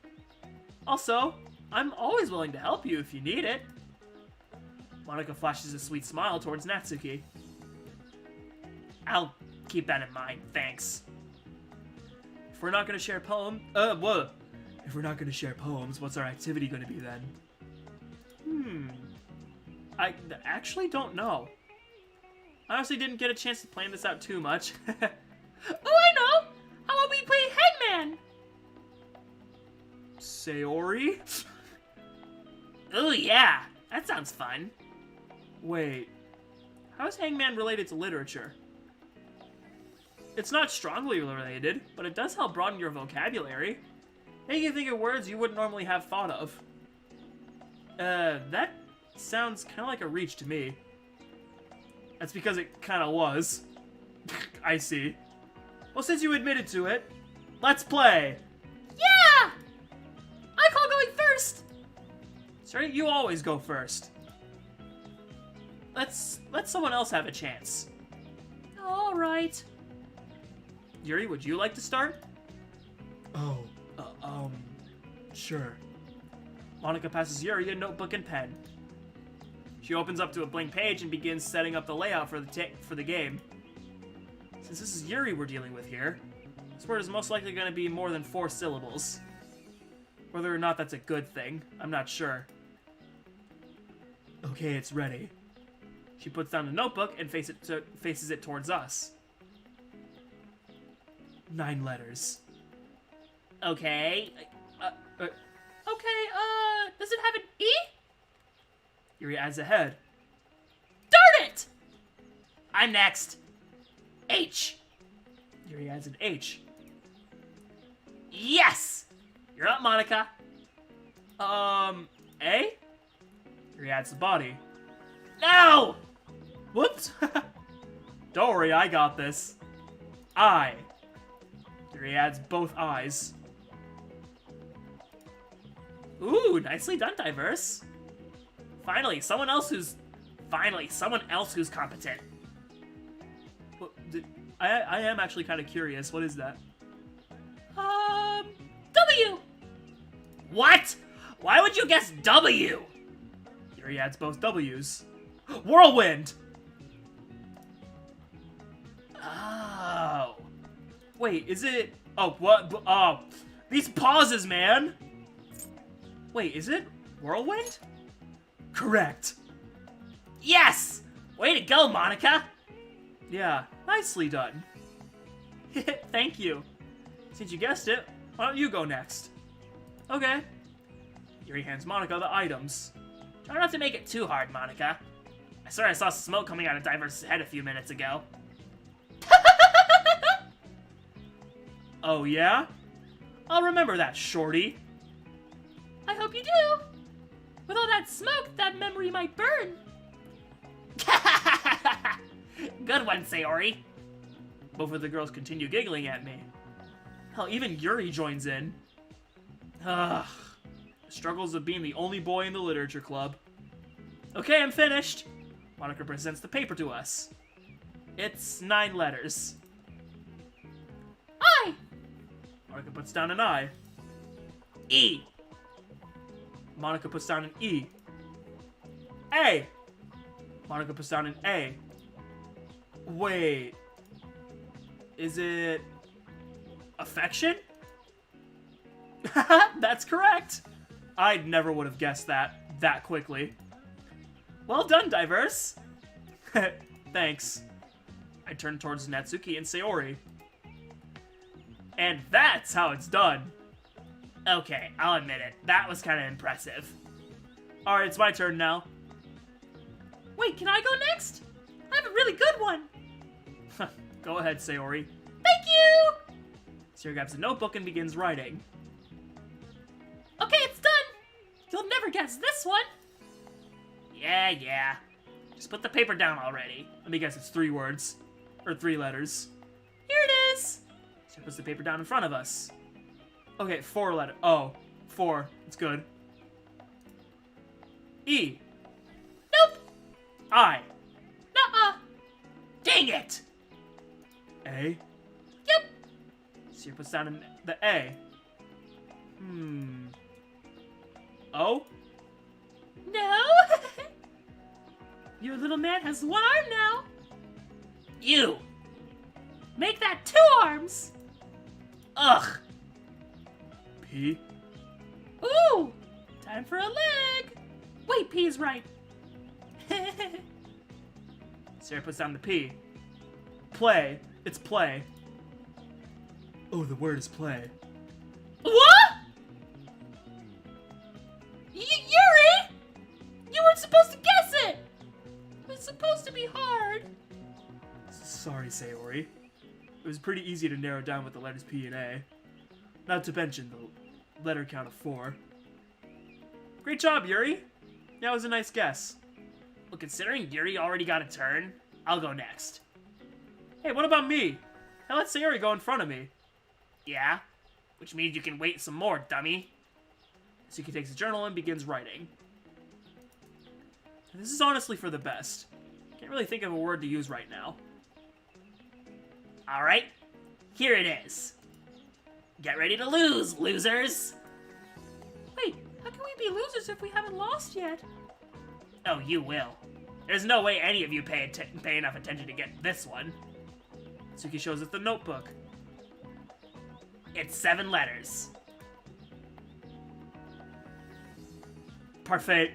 Also, I'm always willing to help you if you need it. Monika flashes a sweet smile towards Natsuki.
I'll keep that in mind, thanks.
If we're not gonna share If we're not gonna share poems, what's our activity gonna be then? I actually don't know. I honestly didn't get a chance to plan this out too much.
Oh, I know! How about we play Hangman?
Sayori?
Ooh, yeah, that sounds fun.
Wait, how is Hangman related to literature? It's not strongly related, but it does help broaden your vocabulary. Make you think of words you wouldn't normally have thought of. That sounds kind of like a reach to me. That's because it kind of was. I see. Well, since you admitted to it, let's play!
Yeah! I call going first!
Sorry, you always go first. Let someone else have a chance.
Alright.
Yuri, would you like to start? Oh, sure. Monika passes Yuri a notebook and pen. She opens up to a blank page and begins setting up the layout for the game. Since this is Yuri we're dealing with here, this word is most likely going to be more than 4 syllables. Whether or not that's a good thing, I'm not sure. Okay, it's ready. She puts down the notebook and faces it towards us. 9 letters.
Okay.
Okay, does it have an E?
Yuri adds a head.
Darn it!
I'm next. H.
Yuri adds an H.
Yes! You're up, Monika.
A? Yuri adds the body.
No!
Whoops! Don't worry, I got this. I. Yuri adds both eyes.
Ooh, nicely done, Diverse. Finally, someone else who's competent.
Well, I am actually kind of curious. What is that?
W!
What? Why would you guess W?
Yuri adds both W's. Whirlwind!
Oh.
Wait, is it... Oh, what? Oh, these pauses, man! Wait, is it whirlwind? Correct.
Yes! Way to go, Monika!
Yeah, nicely done. Thank you. Since you guessed it, why don't you go next? Okay. Yuri hands Monika the items.
Try not to make it too hard, Monika. I swear I saw smoke coming out of Diverse's head a few minutes ago.
Oh yeah? I'll remember that, shorty.
I hope you do! With all that smoke, that memory might burn.
Good one, Sayori.
Both of the girls continue giggling at me. Hell, even Yuri joins in. Ugh. The struggles of being the only boy in the literature club. Okay, I'm finished. Monika presents the paper to us. It's 9 letters.
I!
Monika puts down an I.
E.
Monika puts down an E. A. Monika puts down an A. Wait. Is it... affection? That's correct. I never would have guessed that quickly. Well done, Diverse. Thanks. I turn towards Natsuki and Sayori. And that's how it's done.
Okay, I'll admit it. That was kind of impressive.
Alright, it's my turn now.
Wait, can I go next? I have a really good one.
Go ahead, Sayori.
Thank you!
Sayori grabs a notebook and begins writing.
Okay, it's done. You'll never guess this one.
Yeah. Just put the paper down already.
Let me guess, it's 3 words. Or 3 letters.
Here it is.
Sayori puts the paper down in front of us. Okay, 4 letters. Oh, 4. It's good. E.
Nope.
I.
Nuh-uh.
Dang it!
A.
Yep.
Sayori puts down the A.
Oh?
No! Your little man has one arm now.
You!
Make that 2 arms.
Ugh! P?
Ooh! Time for a leg. Wait, P is right.
Sarah puts down the P. Play. It's play. Oh, the word is play.
What? Yuri! You weren't supposed to guess it! It's supposed to be hard.
Sorry, Sayori. It was pretty easy to narrow down with the letters P and A. Not to mention the letter count of 4. Great job, Yuri! That was a nice guess. Well, considering Yuri already got a turn, I'll go next. Hey, what about me? I let Sayori go in front of me. Yeah? Which means you can wait some more, dummy. Suki takes a journal and begins writing. This is honestly for the best. Can't really think of a word to use right now. Alright, here it is. Get ready to lose, losers!
Wait, how can we be losers if we haven't lost yet?
Oh, you will. There's no way any of you pay enough attention to get this one. Suki shows us the notebook. It's 7 letters. Parfait.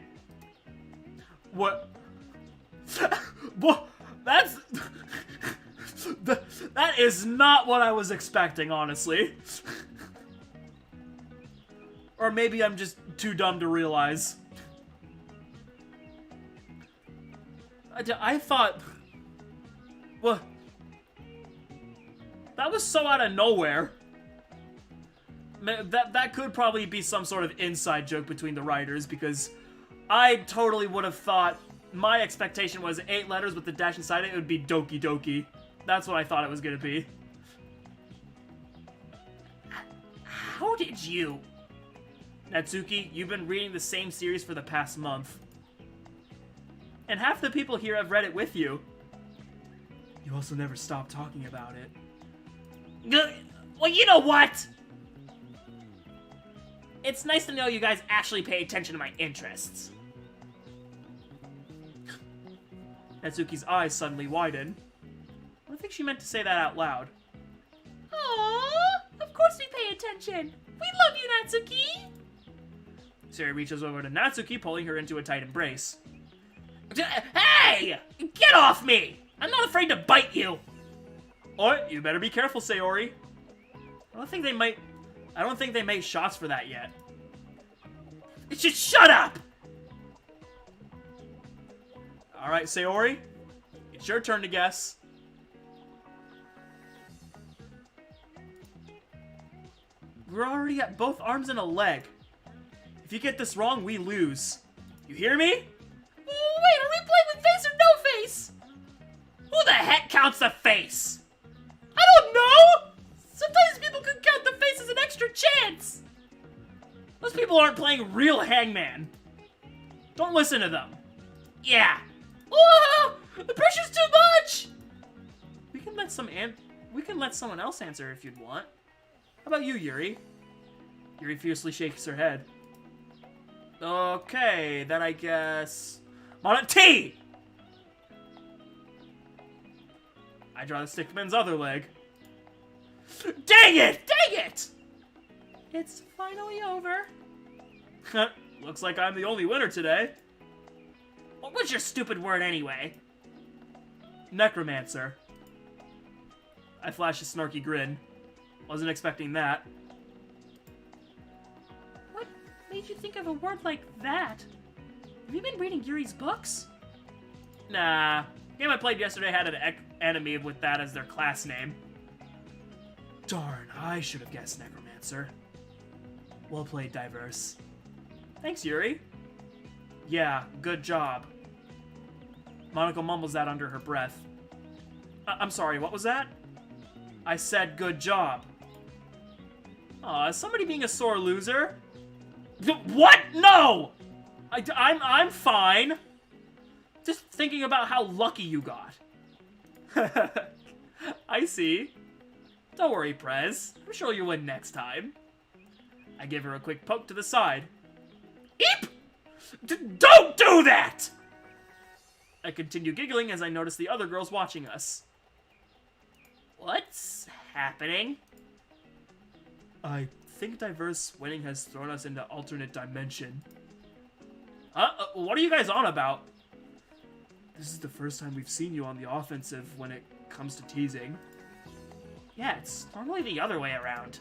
What? What? That's... that is not what I was expecting, honestly. Or maybe I'm just too dumb to realize. I thought... What? That was so out of nowhere. That could probably be some sort of inside joke between the writers, because I totally would have thought... My expectation was 8 letters with the dash inside it would be Doki Doki. That's what I thought it was gonna be. How did you... Natsuki, you've been reading the same series for the past month. And half the people here have read it with you. You also never stop talking about it. Well, you know what? It's nice to know you guys actually pay attention to my interests. Natsuki's eyes suddenly widen. I don't think she meant to say that out loud.
Aww, of course we pay attention. We love you, Natsuki.
Sari reaches over to Natsuki, pulling her into a tight embrace. Hey! Get off me! I'm not afraid to bite you! Oh, you better be careful, Sayori. I don't think they make shots for that yet. Just shut up! Alright, Sayori. It's your turn to guess. We're already at both arms and a leg. If you get this wrong, we lose. You hear me?
Wait, are we playing with face or no face?
Who the heck counts the face?
I don't know! Sometimes people can count the face as an extra chance!
Those people aren't playing real Hangman. Don't listen to them. Yeah.
Whoa! The pressure's too much!
We can let someone else answer if you'd want. How about you, Yuri? Yuri fiercely shakes her head. Okay, then I guess... T! I draw the stickman's other leg. Dang it! Dang it!
It's finally over.
Looks like I'm the only winner today. What was your stupid word anyway? Necromancer. I flash a snarky grin. Wasn't expecting that.
What made you think of a word like that? Have you been reading Yuri's books?
Nah. The game I played yesterday had an enemy with that as their class name. Darn, I should have guessed Necromancer. Well played, Diverse. Thanks, Yuri. Yeah, good job. Monika mumbles that under her breath. I'm sorry, what was that? I said good job. Aw, is somebody being a sore loser? What? No! I'm fine. Just thinking about how lucky you got. I see. Don't worry, Prez. I'm sure you'll win next time. I give her a quick poke to the side. Eep! Don't do that! I continue giggling as I notice the other girls watching us. What's happening? I think Diverse winning has thrown us into alternate dimension. What are you guys on about? This is the first time we've seen you on the offensive when it comes to teasing. Yeah, it's normally the other way around.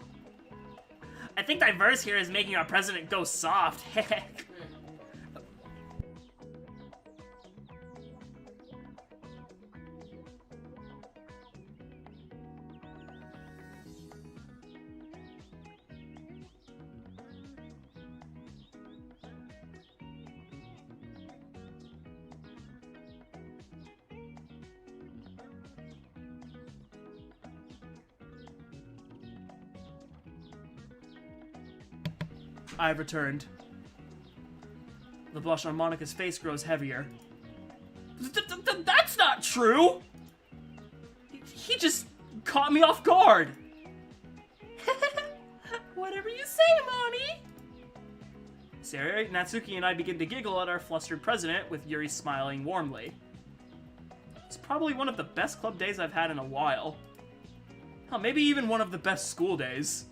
I think Diverse here is making our president go soft. I've returned. The blush on Monika's face grows heavier. That's not true! He just caught me off guard!
Whatever you say, Moni!
Sayori, Natsuki, and I begin to giggle at our flustered president, with Yuri smiling warmly. It's probably one of the best club days I've had in a while. Hell, maybe even one of the best school days.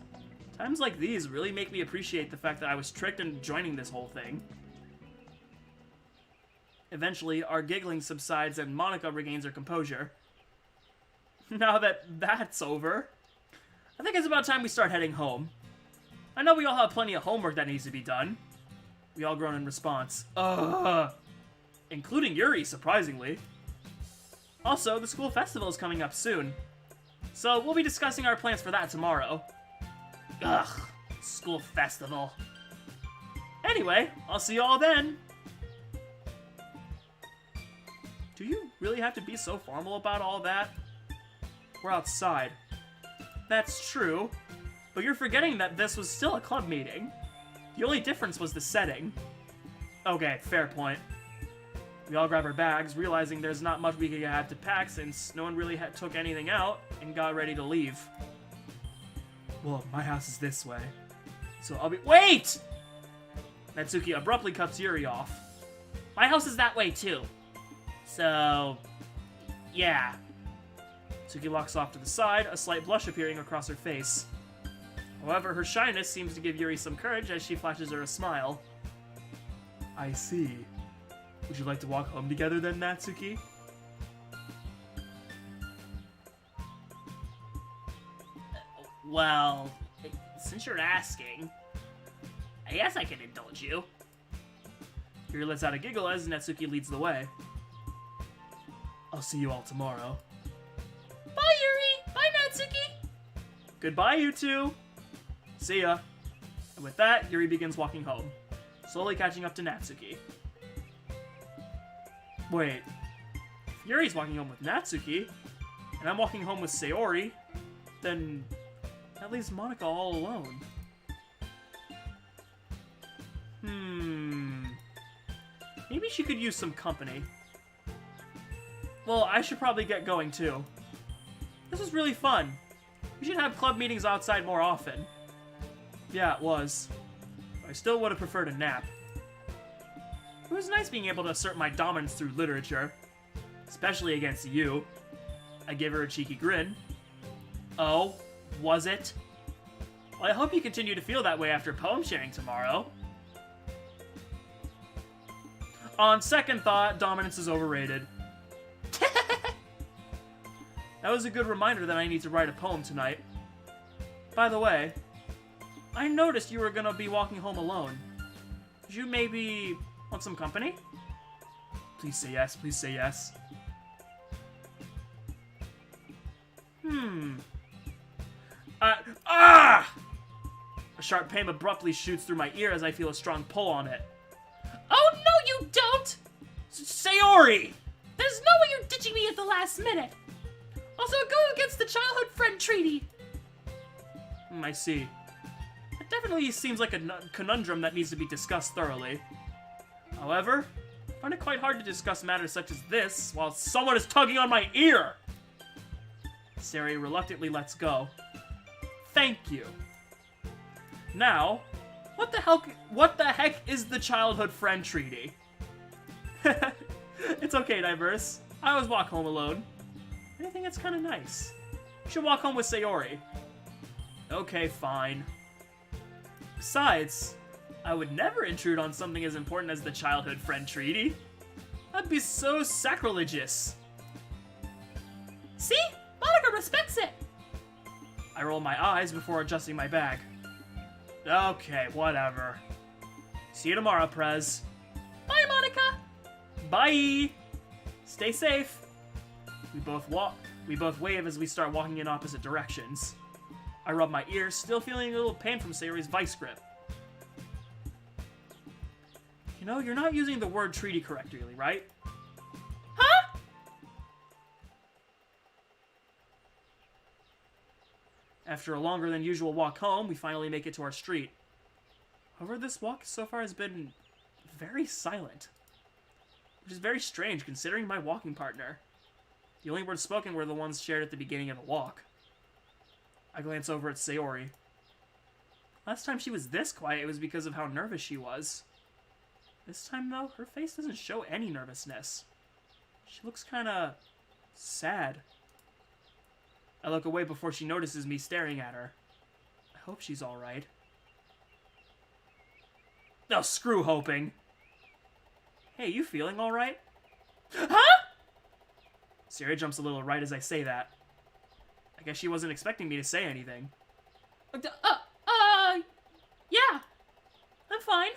Times like these really make me appreciate the fact that I was tricked into joining this whole thing. Eventually, our giggling subsides and Monika regains her composure. Now that that's over, I think it's about time we start heading home. I know we all have plenty of homework that needs to be done. We all groan in response. Including Yuri, surprisingly. Also, the school festival is coming up soon. So we'll be discussing our plans for that tomorrow. Ugh, school festival. Anyway, I'll see you all then. Do you really have to be so formal about all that? We're outside. That's true, but you're forgetting that this was still a club meeting. The only difference was the setting. Okay, fair point. We all grab our bags, realizing there's not much we could have to pack since no one really took anything out, and got ready to leave. Well, my house is this way, so I'll be— Wait! Natsuki abruptly cuts Yuri off. My house is that way too. So, yeah. Natsuki walks off to the side, a slight blush appearing across her face. However, her shyness seems to give Yuri some courage as she flashes her a smile. I see. Would you like to walk home together then, Natsuki? Well, since you're asking, I guess I can indulge you. Yuri lets out a giggle as Natsuki leads the way. I'll see you all tomorrow.
Bye, Yuri! Bye, Natsuki!
Goodbye, you two! See ya! And with that, Yuri begins walking home, slowly catching up to Natsuki. Wait, if Yuri's walking home with Natsuki, and I'm walking home with Sayori, then that leaves Monika all alone. Maybe she could use some company. Well, I should probably get going too. This was really fun. We should have club meetings outside more often. Yeah, it was. I still would have preferred a nap. It was nice being able to assert my dominance through literature. Especially against you. I gave her a cheeky grin. Oh, was it? Well, I hope you continue to feel that way after poem sharing tomorrow. On second thought, dominance is overrated. That was a good reminder that I need to write a poem tonight. By the way, I noticed you were gonna be walking home alone. Would you maybe want some company? Please say yes, please say yes. A sharp pain abruptly shoots through my ear as I feel a strong pull on it.
Oh, no, you don't!
Sayori!
There's no way you're ditching me at the last minute. Also, it goes against the childhood friend treaty.
I see. It definitely seems like a conundrum that needs to be discussed thoroughly. However, I find it quite hard to discuss matters such as this while someone is tugging on my ear! Sayori reluctantly lets go. Thank you. Now, What the heck is the childhood friend treaty? It's okay, Diverse. I always walk home alone. I think it's kind of nice. You should walk home with Sayori. Okay, fine. Besides, I would never intrude on something as important as the childhood friend treaty. That'd be so sacrilegious.
See? Monika respects it!
I roll my eyes before adjusting my bag. Okay, whatever. See you tomorrow, Prez.
Bye, Monika!
Bye! Stay safe. We both wave as we start walking in opposite directions. I rub my ears, still feeling a little pain from Sayori's vice grip. You know, you're not using the word treaty correctly, right?
Huh?
After a longer than usual walk home, we finally make it to our street. However, this walk so far has been very silent. Which is very strange considering my walking partner. The only words spoken were the ones shared at the beginning of the walk. I glance over at Sayori. Last time she was this quiet, it was because of how nervous she was. This time, though, her face doesn't show any nervousness. She looks kinda sad. I look away before she notices me staring at her. I hope she's alright. No, screw hoping. Hey, you feeling alright?
Huh?
Sayori jumps a little right as I say that. I guess she wasn't expecting me to say anything.
Yeah. I'm fine.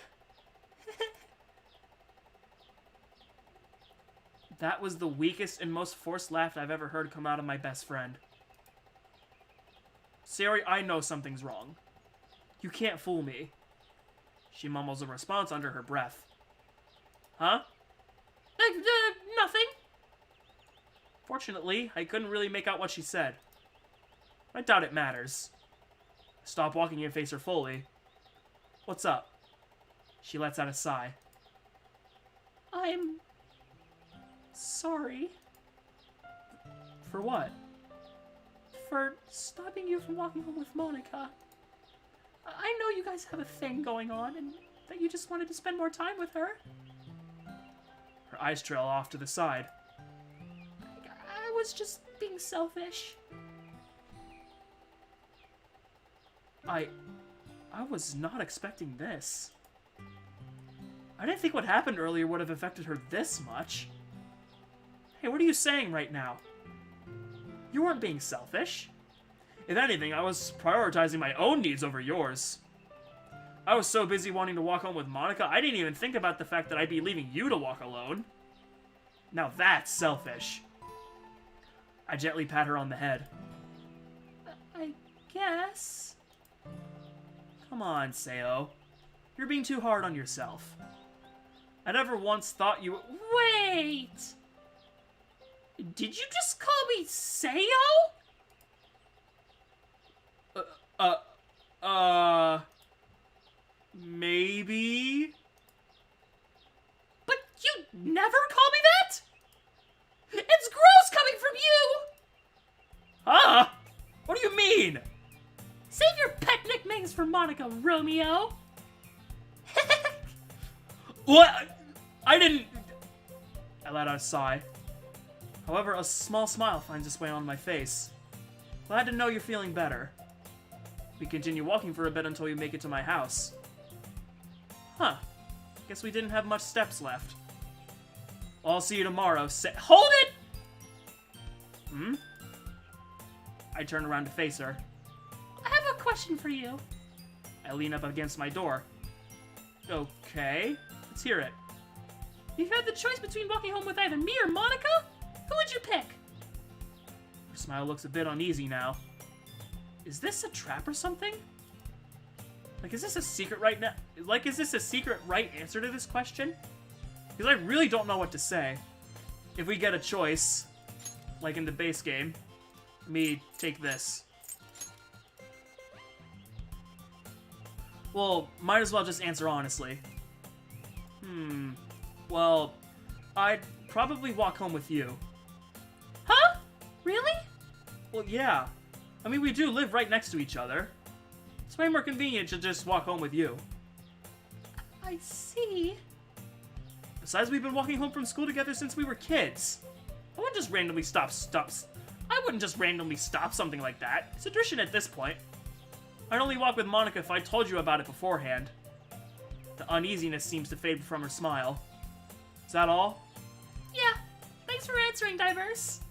That was the weakest and most forced laugh I've ever heard come out of my best friend. Sayori, I know something's wrong. You can't fool me. She mumbles a response under her breath. Huh?
Nothing.
Fortunately, I couldn't really make out what she said. I doubt it matters. I stop walking and face her fully. What's up? She lets out a sigh.
I'm sorry.
For what?
For stopping you from walking home with Monika. I know you guys have a thing going on, and that you just wanted to spend more time with her.
Her eyes trail off to the side.
I was just being selfish.
I was not expecting this. I didn't think what happened earlier would have affected her this much. Hey, what are you saying right now? You weren't being selfish. If anything, I was prioritizing my own needs over yours. I was so busy wanting to walk home with Monika, I didn't even think about the fact that I'd be leaving you to walk alone. Now that's selfish. I gently pat her on the head.
I guess.
Come on, Sayo. You're being too hard on yourself. I never once thought you...
Wait! Did you just call me Sayo?
Maybe?
But you never call me that? It's gross coming from you!
Huh? What do you mean?
Save your pet nicknames for Monika, Romeo.
What? I didn't... I let out a sigh. However, a small smile finds its way on my face. Glad to know you're feeling better. We continue walking for a bit until we make it to my house. Huh. Guess we didn't have much steps left. I'll see you tomorrow. Hold it! Hmm? I turn around to face her.
I have a question for you.
I lean up against my door. Okay, let's hear it.
If you had the choice between walking home with either me or Monika, who would you pick?
Her smile looks a bit uneasy now. Is this a trap or something? Like, is this a secret right now? Like, is this a secret right answer to this question? Because I really don't know what to say. If we get a choice, like in the base game, me take this. Well, might as well just answer honestly. Well, I'd probably walk home with you.
Huh? Really?
Well, yeah. I mean, we do live right next to each other. It's way more convenient to just walk home with you.
I see.
Besides, we've been walking home from school together since we were kids. I wouldn't just randomly stop something like that. It's a tradition at this point. I'd only walk with Monika if I told you about it beforehand. The uneasiness seems to fade from her smile. Is that all?
Yeah. Thanks for answering, Diverse.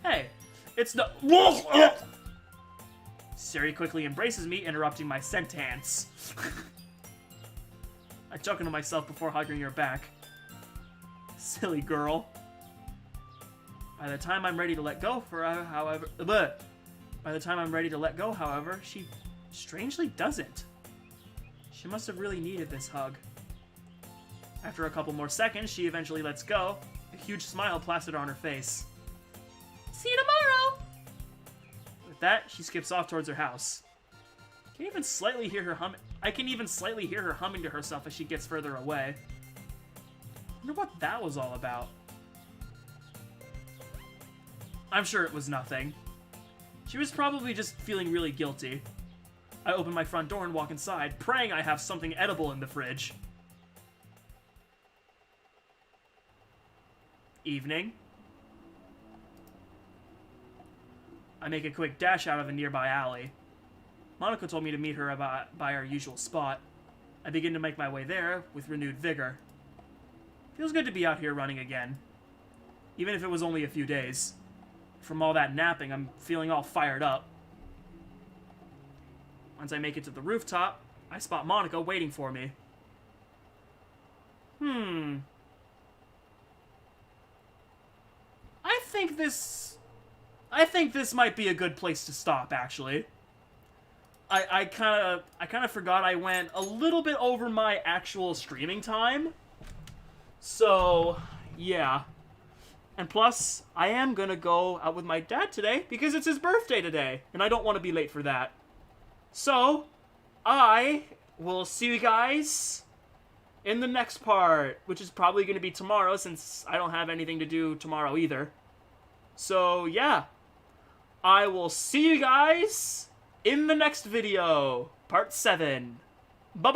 Hey, it's no- Siri quickly embraces me, interrupting my sentence. I chuckle to myself before hugging her back. Silly girl. By the time I'm ready to let go, however, she strangely doesn't. She must have really needed this hug. After a couple more seconds, she eventually lets go, a huge smile plastered on her face.
See you tomorrow!
With that, she skips off towards her house. I can even slightly hear her humming to herself as she gets further away. I wonder what that was all about. I'm sure it was nothing. She was probably just feeling really guilty. I open my front door and walk inside, praying I have something edible in the fridge. Evening. I make a quick dash out of a nearby alley. Monika told me to meet her by our usual spot. I begin to make my way there with renewed vigor. Feels good to be out here running again. Even if it was only a few days. From all that napping, I'm feeling all fired up. Once I make it to the rooftop, I spot Monika waiting for me. I think this might be a good place to stop, actually. I kind of forgot I went a little bit over my actual streaming time. So, yeah. And plus, I am gonna go out with my dad today because it's his birthday today, and I don't want to be late for that. So, I will see you guys in the next part, which is probably going to be tomorrow since I don't have anything to do tomorrow either. So, yeah. I will see you guys in the next video, part 7.